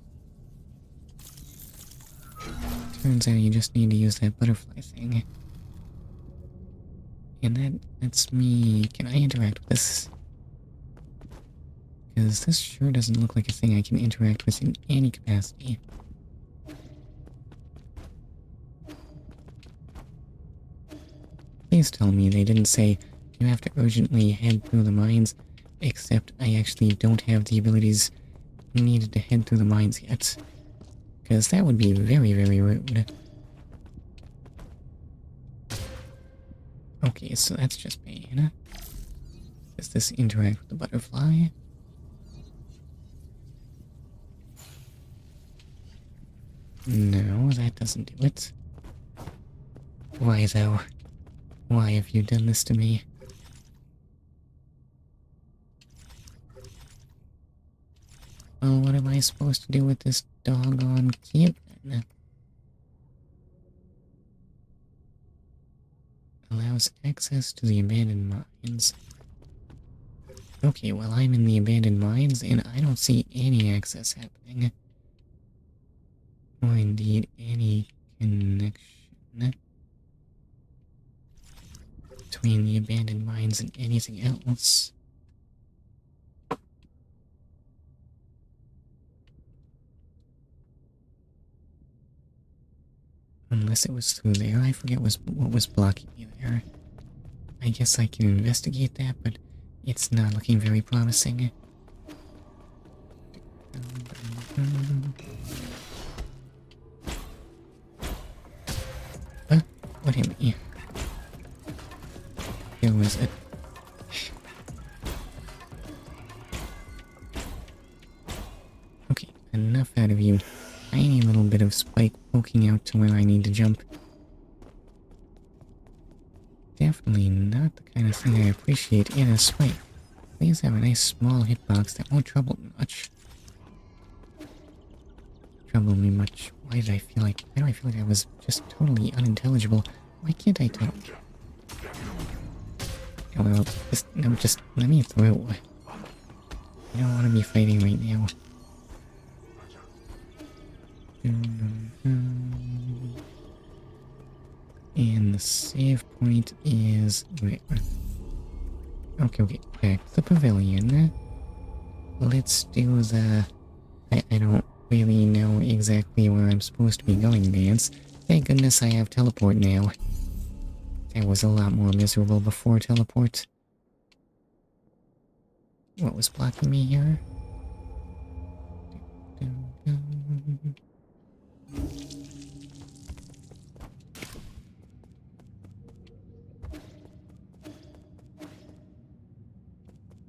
Turns out you just need to use that butterfly thing. And that's me. Can I interact with this? Because this sure doesn't look like a thing I can interact with in any capacity. Please tell me they didn't say you have to urgently head through the mines, except I actually don't have the abilities needed to head through the mines yet. Because that would be very, very rude. Okay, so that's just pain. Does this interact with the butterfly? No, that doesn't do it. Why, though? Why have you done this to me? Well, what am I supposed to do with this doggone kid then? Allows access to the abandoned mines. Okay, well, I'm in the abandoned mines, and I don't see any access happening. Or indeed, any connection between the abandoned mines and anything else. Unless it was through there, I forget what was blocking me there. I guess I can investigate that, but it's not looking very promising. What hit me? There was a... Okay, enough out of you. Tiny little bit of spike poking out to where I need to jump. Definitely not the kind of thing I appreciate in a spike. Please have a nice small hitbox that won't trouble me much. Trouble me much. Why do I feel like I was just totally unintelligible? Why can't I talk? Oh, well, just let me through. I don't want to be fighting right now. And the save point is where? Okay, back to the pavilion. Let's do the... I don't really know exactly where I'm supposed to be going, dance. Thank goodness I have teleport now. That was a lot more miserable before teleport. What was blocking me here?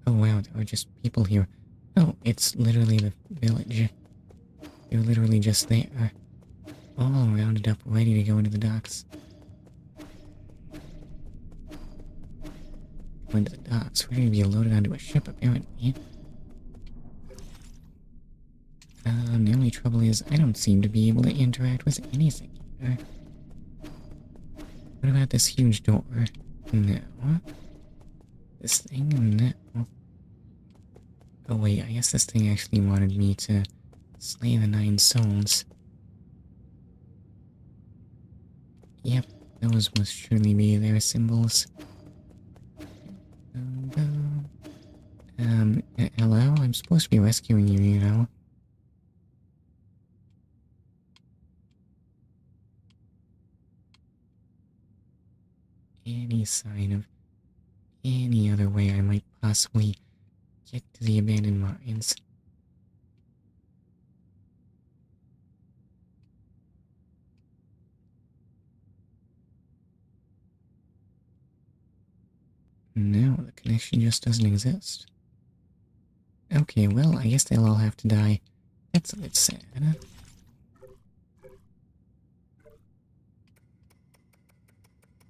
Oh wow, there are just people here. Oh, it's literally the village. They're literally just there. All rounded up, ready to go into the docks. Go into the docks, ready to be loaded onto a ship, apparently. The only trouble is, I don't seem to be able to interact with anything here. What about this huge door? No. This thing? No. Oh wait, I guess this thing actually wanted me to slay the 9 souls. Yep, those must surely be their symbols. Hello? I'm supposed to be rescuing you, you know? Any sign of any other way I might possibly get to the abandoned mines? No. connection just doesn't exist. Okay, well, I guess they'll all have to die. That's a bit sad.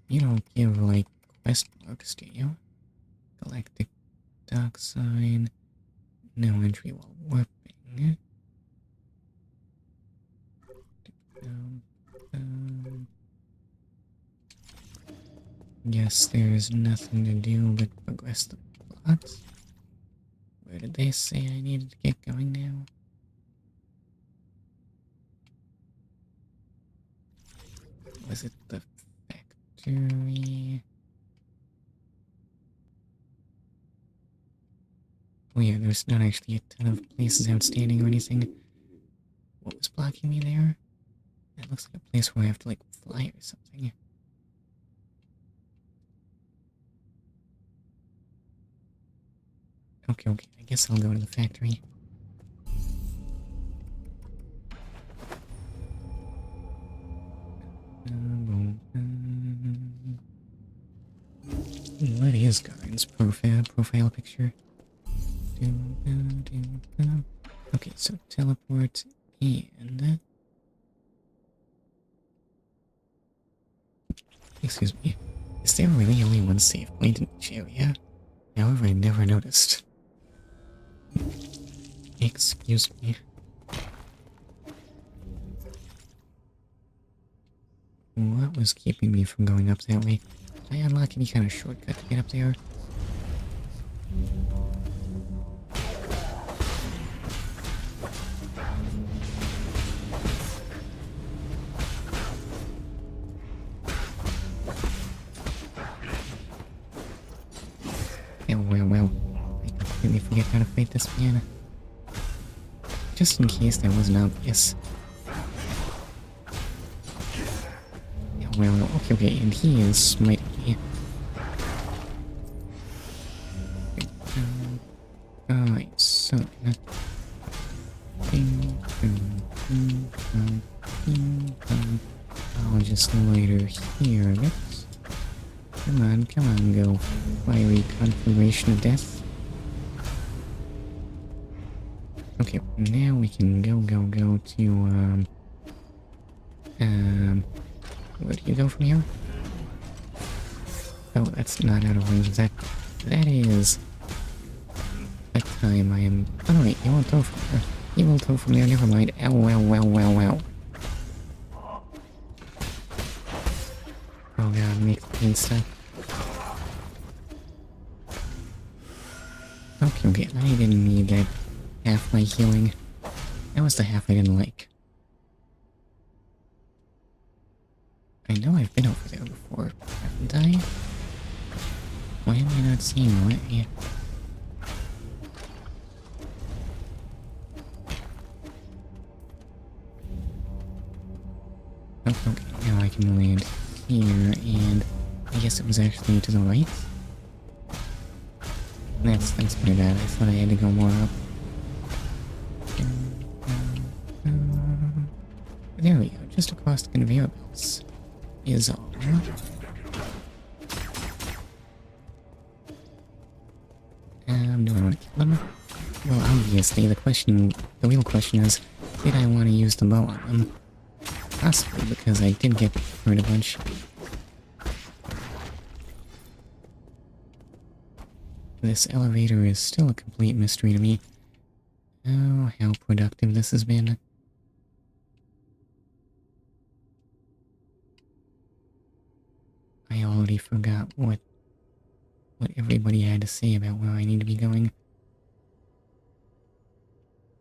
You don't give, like, quest marks, do you? Galactic dock sign. No entry while warping. Guess there's nothing to do but progress the plot. Where did they say I needed to get going now? Was it the factory? Oh yeah, there's not actually a ton of places outstanding or anything. What was blocking me there? That looks like a place where I have to, like, fly or something. Okay, I guess I'll go to the factory. What is Garen's profile picture? Okay, so teleport and... Excuse me. Is there really only one save point in each area? However, I never noticed. Excuse me. What was keeping me from going up that way? Did I unlock any kind of shortcut to get up there? Well. I completely forget how to fight this man. Just in case that wasn't obvious. Well, okay, and he is smiting me. Alright, so... I'll just loiter here a bit. Come on, go. Fiery conflagration of death. Okay, now we can go to, where do you go from here? Oh, that's not out of range. That is that time I am... Oh, no, wait, you won't throw from there. You will throw from there, never mind. Ow. Oh god, make the pain stop. Okay, I didn't need that half my healing. That was the half I didn't like. I know I've been over there before, haven't I? Why am I not seeing the way? Okay, now I can land here, and I guess it was actually to the right? That's my bad. I thought I had to go more up. There we go, just across the conveyor belts. Is all. Do I want to kill them? Well, obviously, the real question is, did I want to use the bow on them? Possibly, because I did get hurt a bunch. This elevator is still a complete mystery to me. Oh, how productive this has been. I already forgot what everybody had to say about where I need to be going.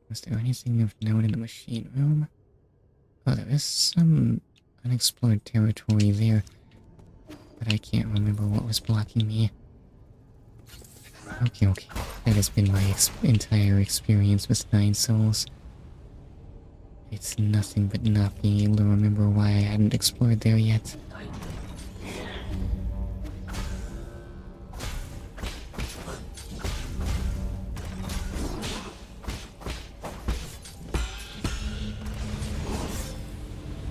Was there anything of note in the machine room? Oh, there is some unexplored territory there, but I can't remember what was blocking me. Okay, that has been my entire experience with Nine Souls. It's nothing but not being able to remember why I hadn't explored there yet.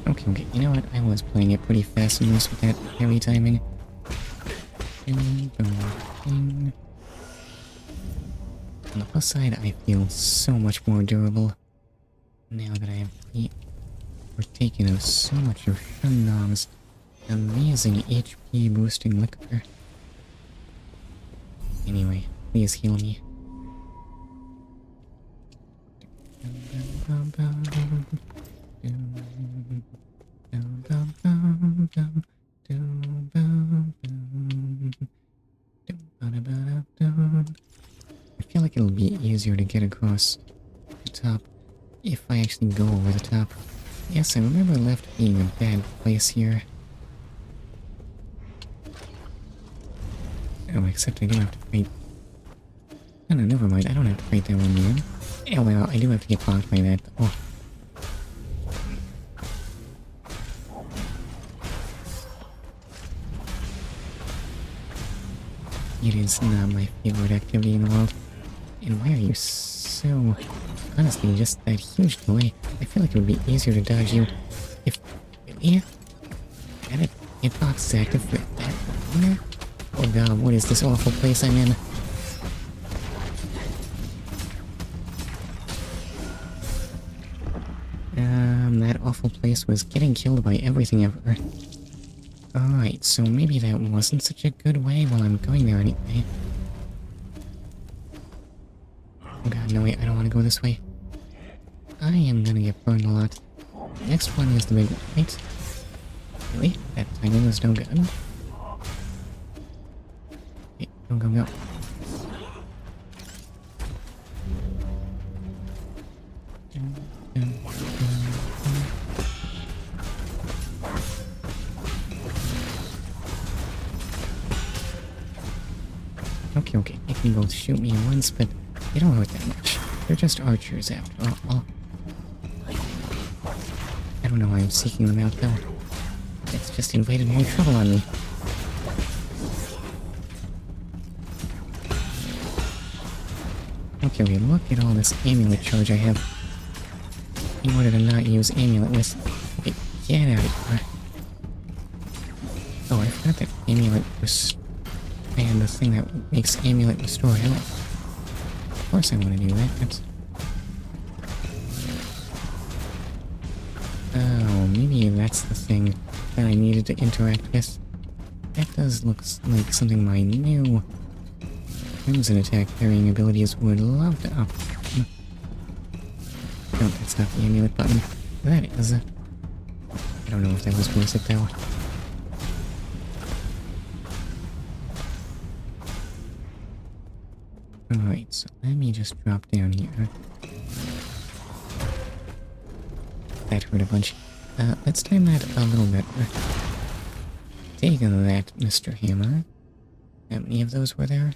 Okay, you know what? I was playing it pretty fast and loose with that parry timing. On the plus side, I feel so much more durable now that I have partaken of so much of Shandong's amazing HP boosting liquor. Anyway, please heal me. I feel like it'll be easier to get across the top if I actually go over the top. Yes, I remember left being a bad place here. Oh, except I do have to fight. Oh no, never mind. I don't have to fight that one man. Oh well, I do have to get blocked by that. Oh. It is not my favorite activity in the world. And why are you so... Honestly, just that huge delay. I feel like it would be easier to dodge you if... Yeah? That hitbox is active for that corner? Oh god, what is this awful place I'm in? That awful place was getting killed by everything ever. Alright, so maybe that wasn't such a good way while I'm going there anyway. Oh god, no wait, I don't want to go this way. I am gonna get burned a lot. Next one is the big one, right? Really? That timing was no good. Okay, go, go, go. Okay, they can both shoot me once, but they don't hurt that much. They're just archers after all. I don't know why I'm seeking them out though. It's just invited more trouble on me. Okay, look at all this amulet charge I have. In order to not use amulet with... Okay, get out of here. Oh, I forgot that amulet was... And the thing that makes amulet restore health. Of course I want to do that. Oh, maybe that's the thing that I needed to interact with. That does look like something my new Crimson attack parrying abilities would love to up. No, that's not the amulet button. That is. I don't know if that was worth it though. Alright, so let me just drop down here. That hurt a bunch. Let's time that a little bit. Take that, Mr. Hammer. How many of those were there?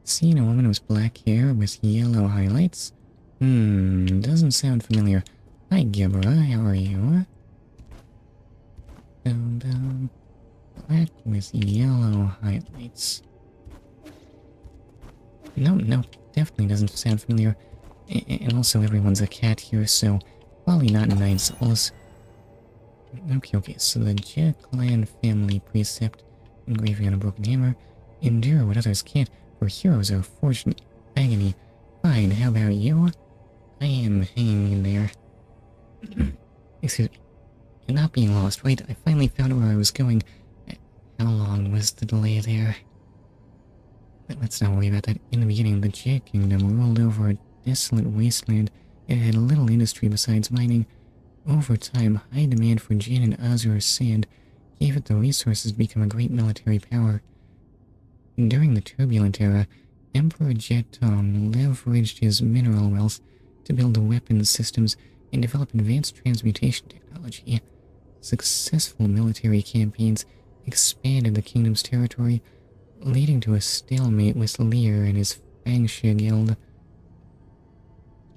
Seen a woman with black hair with yellow highlights? Doesn't sound familiar. Hi, Gibra, how are you? Black with yellow highlights. No, definitely doesn't sound familiar. And also everyone's a cat here, so probably not 9 souls. Okay, so the Jet Clan family precept, engraving on a broken hammer, endure what others can't, for heroes are forged in agony. Fine, how about you? I am hanging in there. Excuse me. You're not being lost, right? I finally found where I was going. How long was the delay there? Let's not worry about that. In the beginning, the Jet Kingdom ruled over a desolate wasteland. It had little industry besides mining. Over time, high demand for Jin and Azure sand gave it the resources to become a great military power. During the turbulent era, Emperor Jetong leveraged his mineral wealth to build weapons systems and develop advanced transmutation technology. Successful military campaigns expanded the kingdom's territory, leading to a stalemate with Lear and his Fangxi Guild.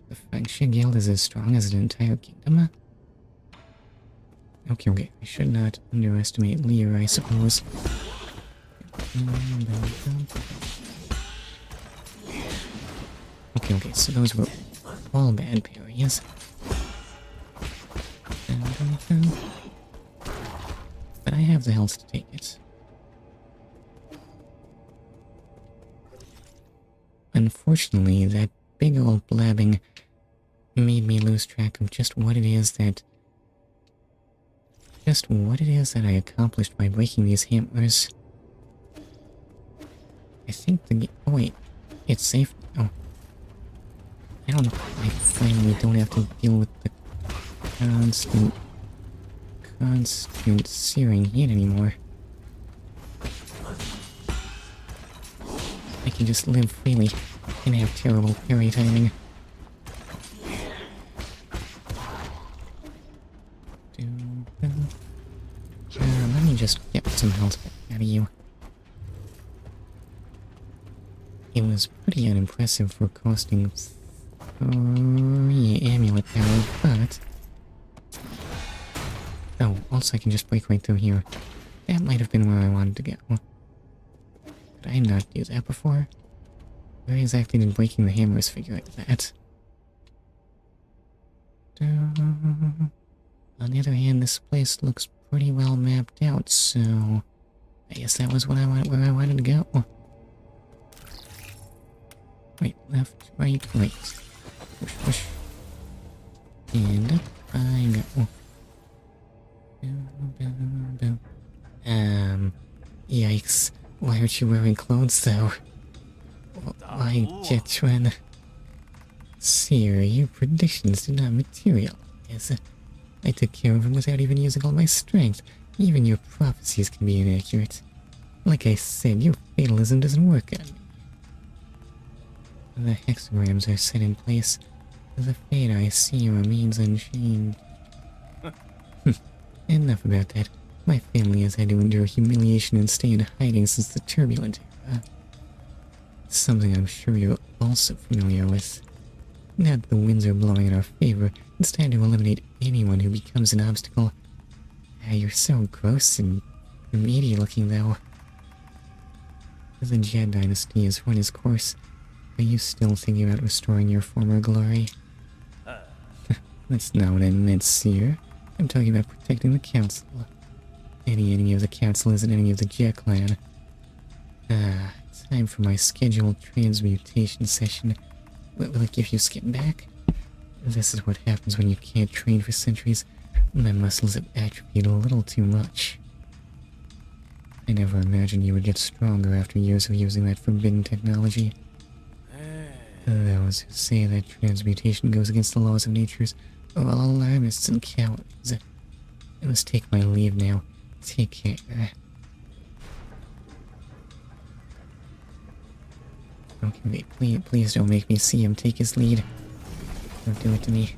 The Fangxi Guild is as strong as an entire kingdom? Okay, I should not underestimate Lear, I suppose. Okay, so those were all bad parries. But I have the health to take it. Unfortunately, that big old blabbing made me lose track of just what it is that I accomplished by breaking these hammers. I think oh wait, it's safe. Oh, I finally don't have to deal with the constant searing heat anymore. I can just live freely and have terrible parry timing. Let me just get some health back out of you. It was pretty unimpressive for costing 3 amulet power, but... Oh, also I can just break right through here. That might have been where I wanted to go. Did I not do that before? Where exactly did breaking the hammers figure out that? On the other hand, this place looks pretty well mapped out, so... I guess that was where I wanted to go. Right, left, right, right. Push, push. And up I go. Yikes. Why aren't you wearing clothes, though? Why, Jetron? Seer, your predictions did not materialize. I took care of him without even using all my strength. Even your prophecies can be inaccurate. Like I said, your fatalism doesn't work on me. The hexagrams are set in place. The fate I see remains unchanged. Enough about that. My family has had to endure humiliation and stay in hiding since the turbulent era. Something I'm sure you're also familiar with. Now that the winds are blowing in our favor, it's time to eliminate anyone who becomes an obstacle. You're so gross and meaty looking, though. The Jed Dynasty has run its course. Are you still thinking about restoring your former glory? That's not what I meant, Seer. I'm talking about protecting the Council. Any enemy of the Council isn't any of the Jet clan. Time for my scheduled transmutation session. Will it give you skin back? This is what happens when you can't train for centuries. My muscles have atrophied a little too much. I never imagined you would get stronger after years of using that forbidden technology. Those who say that transmutation goes against the laws of nature are all alarmists and cowards. I must take my leave now. Take care. Okay, please don't make me see him take his lead. Don't do it to me.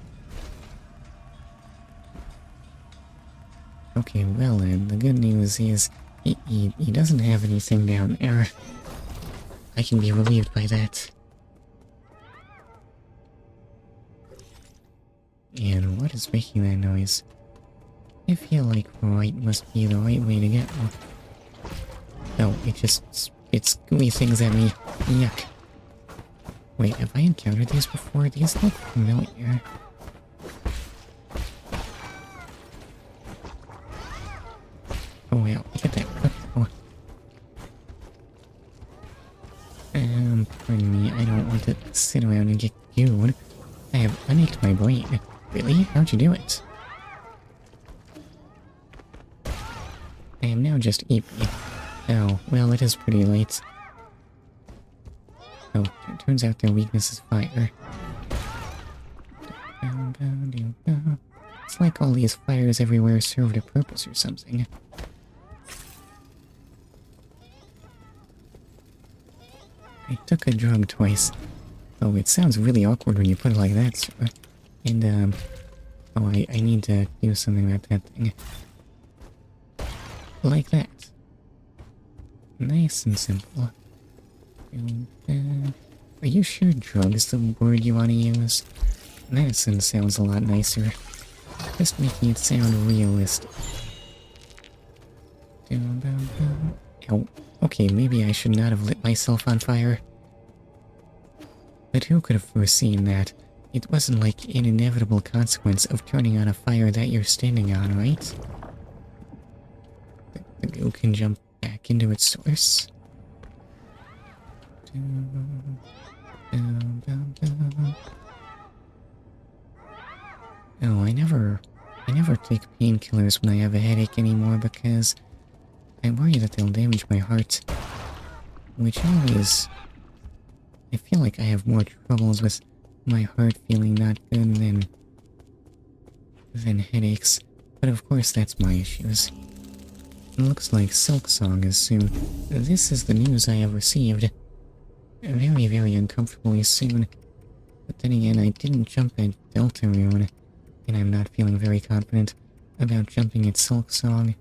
Okay, well then, the good news is he doesn't have anything down there. I can be relieved by that. And what is making that noise? I feel like right must be the right way to go. Oh, it just spits gooey things at me. Yuck. Wait, have I encountered these before? These look familiar. Oh wow, look at that. Oh. Pardon me, I don't want to sit around and get gooed. I have unached my brain. Really? How'd you do it? I am now just eepy. Oh, well, it is pretty late. Oh, it turns out their weakness is fire. It's like all these fires everywhere served a purpose or something. I took a drug twice. Oh, it sounds really awkward when you put it like that, sir. And, oh, I need to do something about that thing. Like that. Nice and simple. Are you sure drug is the word you want to use? Medicine sounds a lot nicer. Just making it sound realistic. Oh, okay, maybe I should not have lit myself on fire. But who could have foreseen that? It wasn't like an inevitable consequence of turning on a fire that you're standing on, right? The goo can jump back into its source. Oh, I never take painkillers when I have a headache anymore because I worry that they'll damage my heart. Which always... I feel like I have more troubles with my heart feeling not good than headaches. But of course that's my issues. It looks like Silk Song is soon. This is the news I have received. Very, very uncomfortably soon. But then again, I didn't jump at Deltarune, and I'm not feeling very confident about jumping at Silk Song.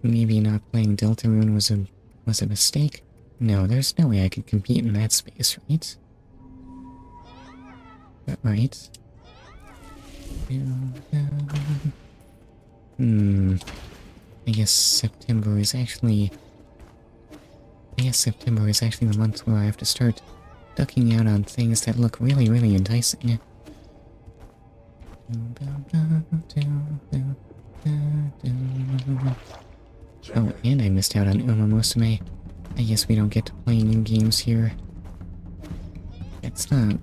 Maybe not playing Deltarune was a mistake? No, there's no way I could compete in that space, right? Right? I guess September is actually the month where I have to start ducking out on things that look really, really enticing. Oh, and I missed out on Uma Musume. I guess we don't get to play new games here. That's not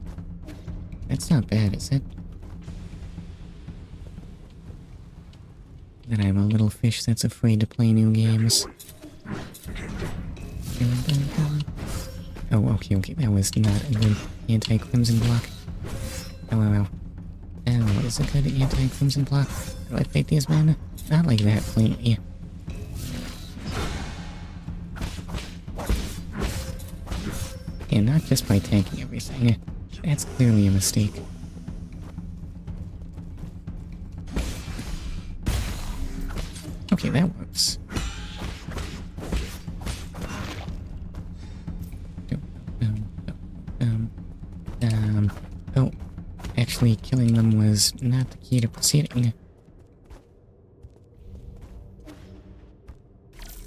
bad, is it? That I'm a little fish that's afraid to play new games. Oh, okay, that was not a good anti-crimson block. Oh, is a good anti-crimson block? Do I fight these men? Not like that, plainly. And not just by tanking everything. That's clearly a mistake. Okay, that works. Oh, actually killing them was not the key to proceeding.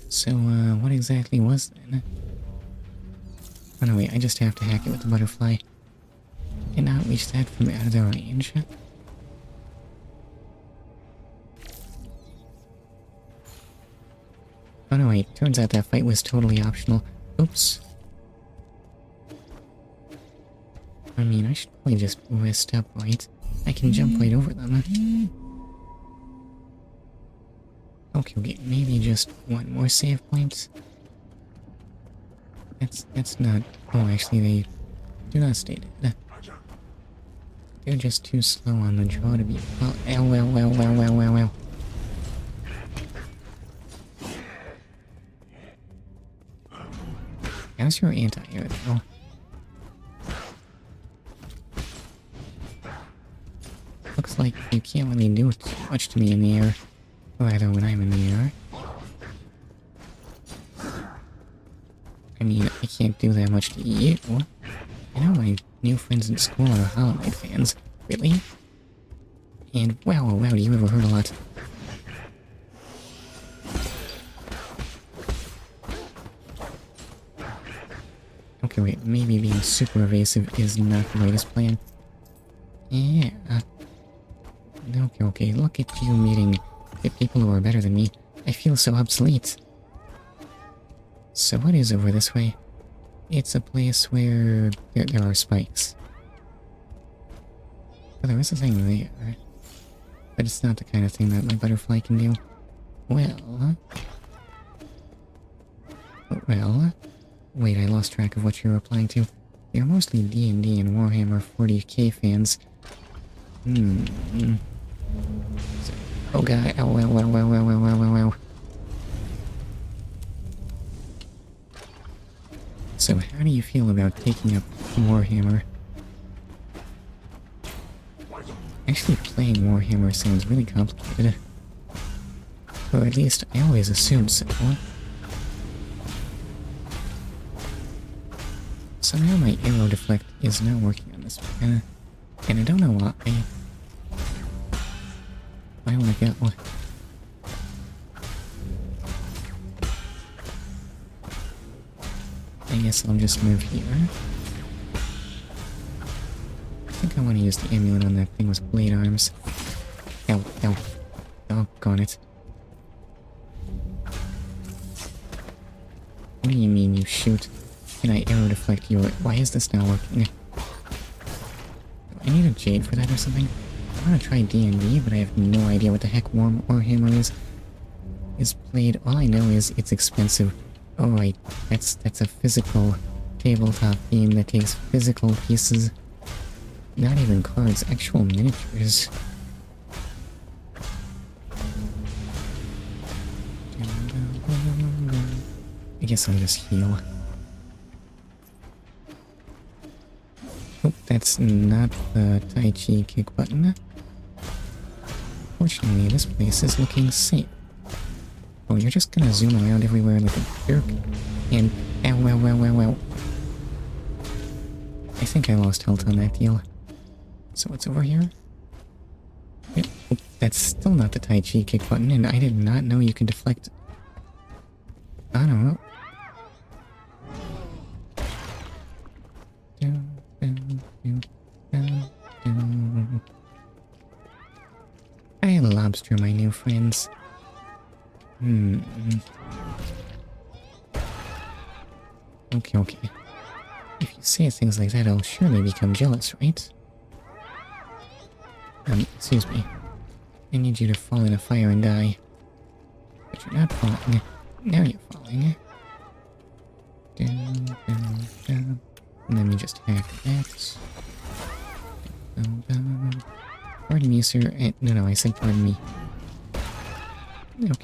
So, what exactly was then? Oh no, wait, I just have to hack it with the butterfly. Cannot reach that from out of the range. Oh no, wait, turns out that fight was totally optional. Oops. I mean, I should probably just rest up, right? I can jump right over them. Okay, maybe just one more save point. That's not... Oh, actually, they do not stay dead. They're just too slow on the draw to be... Well. How's your anti-air, though? Looks like you can't really do too much to me in the air. Rather, when I'm in the air. I mean, I can't do that much to you. I know my new friends in school are Hollow Knight fans. Really? And wow, you ever heard a lot. Okay, wait, maybe being super evasive is not the greatest plan. Yeah. Okay, look at you meeting the people who are better than me. I feel so obsolete. So what is over this way? It's a place where there are spikes. Oh, there is a thing there. But it's not the kind of thing that my butterfly can do. Well... Wait, I lost track of what you're replying to. You're mostly D&D and Warhammer 40k fans. Oh god, well. So how do you feel about taking up Warhammer? Actually, playing Warhammer sounds really complicated. Or at least, I always assumed so. Somehow my arrow deflect is not working on this one, and I don't know why. I wanna go. I guess I'll just move here. I think I want to use the amulet on that thing with blade arms. Ow. Doggone it. What do you mean you shoot? Can I arrow deflect you? Why is this not working? Do I need a jade for that or something? I want to try D&D, but I have no idea what the heck Warhammer is played. All I know is it's expensive. Oh right, that's a physical tabletop game that takes physical pieces. Not even cards, actual miniatures. I guess I'll just heal. Oh, that's not the Tai Chi kick button. Fortunately, this place is looking safe. Oh, you're just gonna zoom around everywhere like a jerk. And ow. I think I lost health on that deal. So what's over here? Yeah, oh, that's still not the Tai Chi kick button, and I did not know you could deflect. I don't know. Hi, Lobster, my new friends. Okay. If you say things like that, I'll surely become jealous, right? Excuse me. I need you to fall in a fire and die. But you're not falling. Now you're falling. Down. Let me just hack that. Pardon me, sir. No, I said pardon me.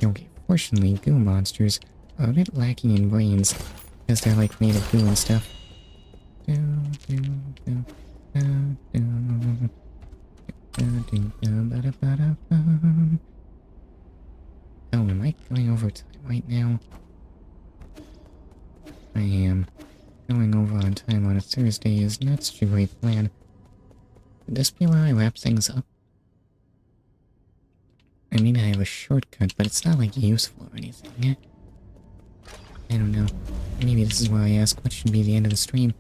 Okay. Fortunately, goo monsters are a bit lacking in brains, because they're like made of goo and stuff. Oh, am I going over time right now? I am. Going over on time on a Thursday is not such a great plan. Would this be where I wrap things up? I mean, I have a shortcut, but it's not like useful or anything. I don't know. Maybe this is where I ask what should be the end of the stream.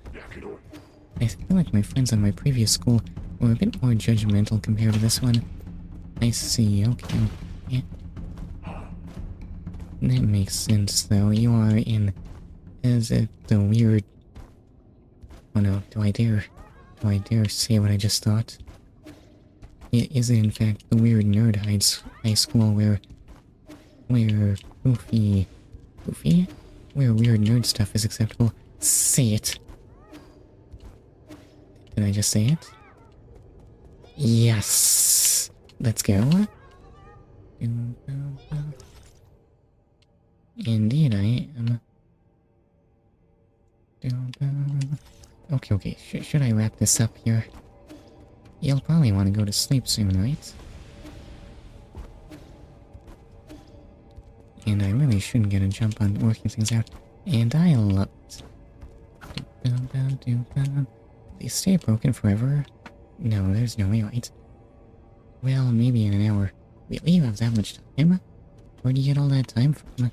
I feel like my friends on my previous school were a bit more judgmental compared to this one. I see, okay. Yeah. That makes sense, though. You are in... Is it the weird... Oh no, do I dare say what I just thought? Is it in fact the weird nerd high school where goofy? Where weird nerd stuff is acceptable? Say it! Did I just say it? Yes! Let's go. Indeed I am. Okay. Should I wrap this up here? You'll probably want to go to sleep soon, right? And I really shouldn't get a jump on working things out. And I love it. They stay broken forever? No, there's no way, right? Well, maybe in an hour. Really? You have that much time? Where do you get all that time from?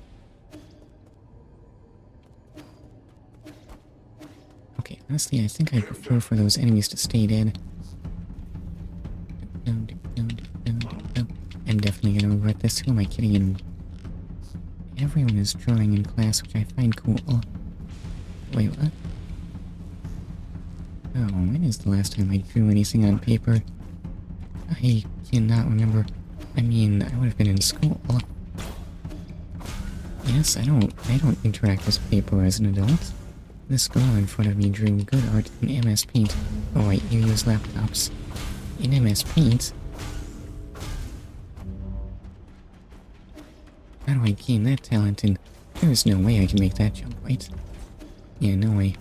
Okay, honestly, I think I prefer for those enemies to stay dead. I'm definitely gonna regret this. Who am I kidding? And everyone is drawing in class, which I find cool. Wait, what? Oh, when is the last time I drew anything on paper? I cannot remember. I mean, I would have been in school. Yes, I don't interact with paper as an adult. This girl in front of me drew good art in MS Paint. Oh wait, you use laptops. In MS Paint? How do I gain that talent? And there's no way I can make that jump, right? Yeah, no way.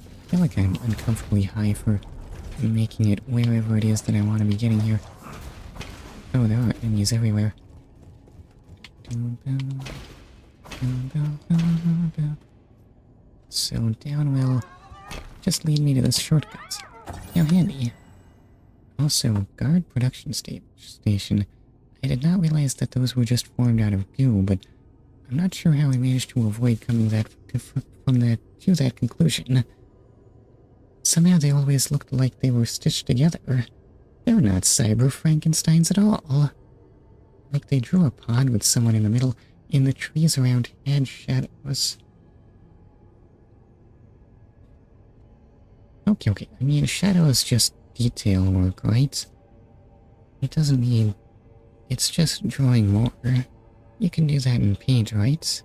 I feel like I'm uncomfortably high for making it wherever it is that I want to be getting here. Oh, there are enemies everywhere. So down will just lead me to this shortcut. How handy. Also, guard production station. I did not realize that those were just formed out of goo, but I'm not sure how I managed to avoid coming to that conclusion. Somehow they always looked like they were stitched together. They're not cyber Frankensteins at all. Like they drew a pod with someone in the middle, and the trees around had shadows. Okay, okay. I mean, shadow is just detail work, right? It doesn't mean it's just drawing more. You can do that in paint, right?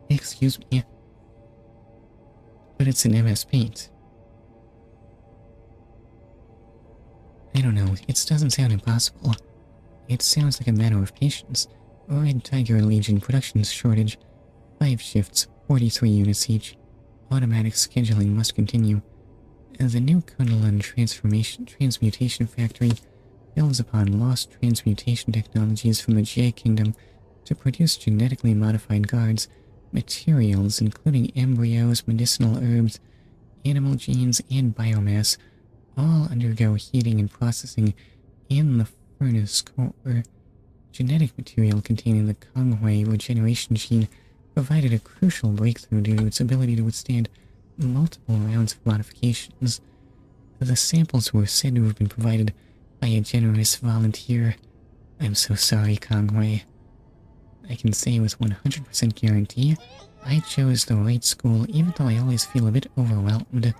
Excuse me. But it's in MS Paint. I don't know, it doesn't sound impossible. It sounds like a matter of patience. Red Tiger Legion production shortage. 5 shifts, 43 units each. Automatic scheduling must continue. The new Kunlun Transmutation Factory builds upon lost transmutation technologies from the J Kingdom to produce genetically modified guards, materials including embryos, medicinal herbs, animal genes, and biomass, all undergo heating and processing in the furnace core. Genetic material containing the Konghui regeneration gene provided a crucial breakthrough due to its ability to withstand multiple rounds of modifications. The samples were said to have been provided by a generous volunteer. I'm so sorry, Konghui. I can say with 100% guarantee, I chose the right school even though I always feel a bit overwhelmed.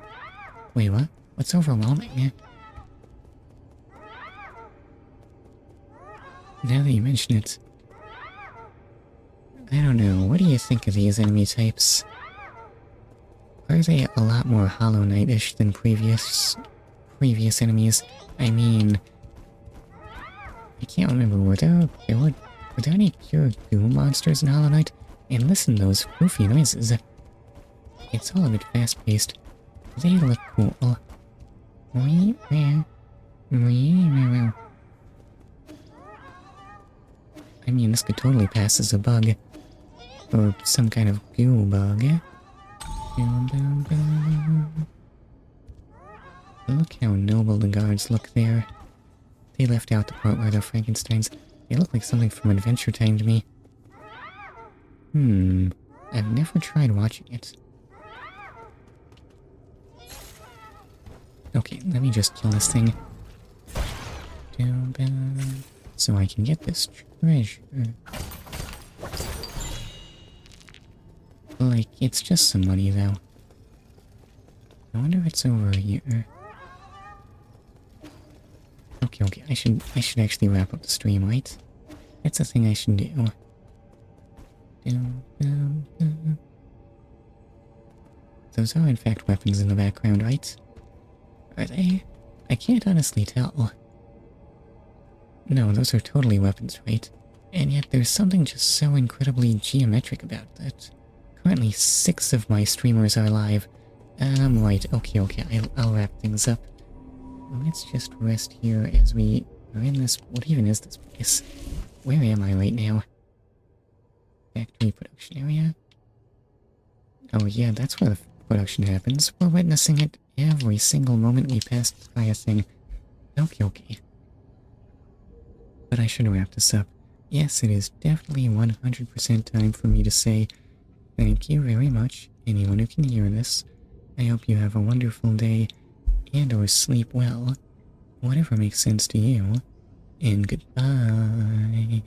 Wait, what? What's overwhelming? Now that you mention it, I don't know, what do you think of these enemy types? Are they a lot more Hollow Knight-ish than previous enemies? I mean, I can't remember, were there any pure goo monsters in Hollow Knight? And listen to those goofy noises. It's all a bit fast-paced. They look cool. I mean, this could totally pass as a bug. Or some kind of goo bug. Look how noble the guards look there. They left out the part where they're Frankensteins. They look like something from Adventure Time to me. I've never tried watching it. Okay, let me just kill this thing. So I can get this treasure. Like, it's just some money, though. I wonder if it's over here. Okay, I should actually wrap up the stream, right? That's a thing I should do. Those are in fact weapons in the background, right? Are they? I can't honestly tell. No, those are totally weapons, right? And yet there's something just so incredibly geometric about that. Currently 6 of my streamers are live. Right, okay, I'll wrap things up. Let's just rest here as we are in this... What even is this place? Where am I right now? Factory production area? Oh yeah, that's where the production happens. We're witnessing it every single moment we pass by a thing. Okay. But I should wrap this up. Yes, it is definitely 100% time for me to say thank you very much, anyone who can hear this. I hope you have a wonderful day, and or sleep well, whatever makes sense to you, and goodbye.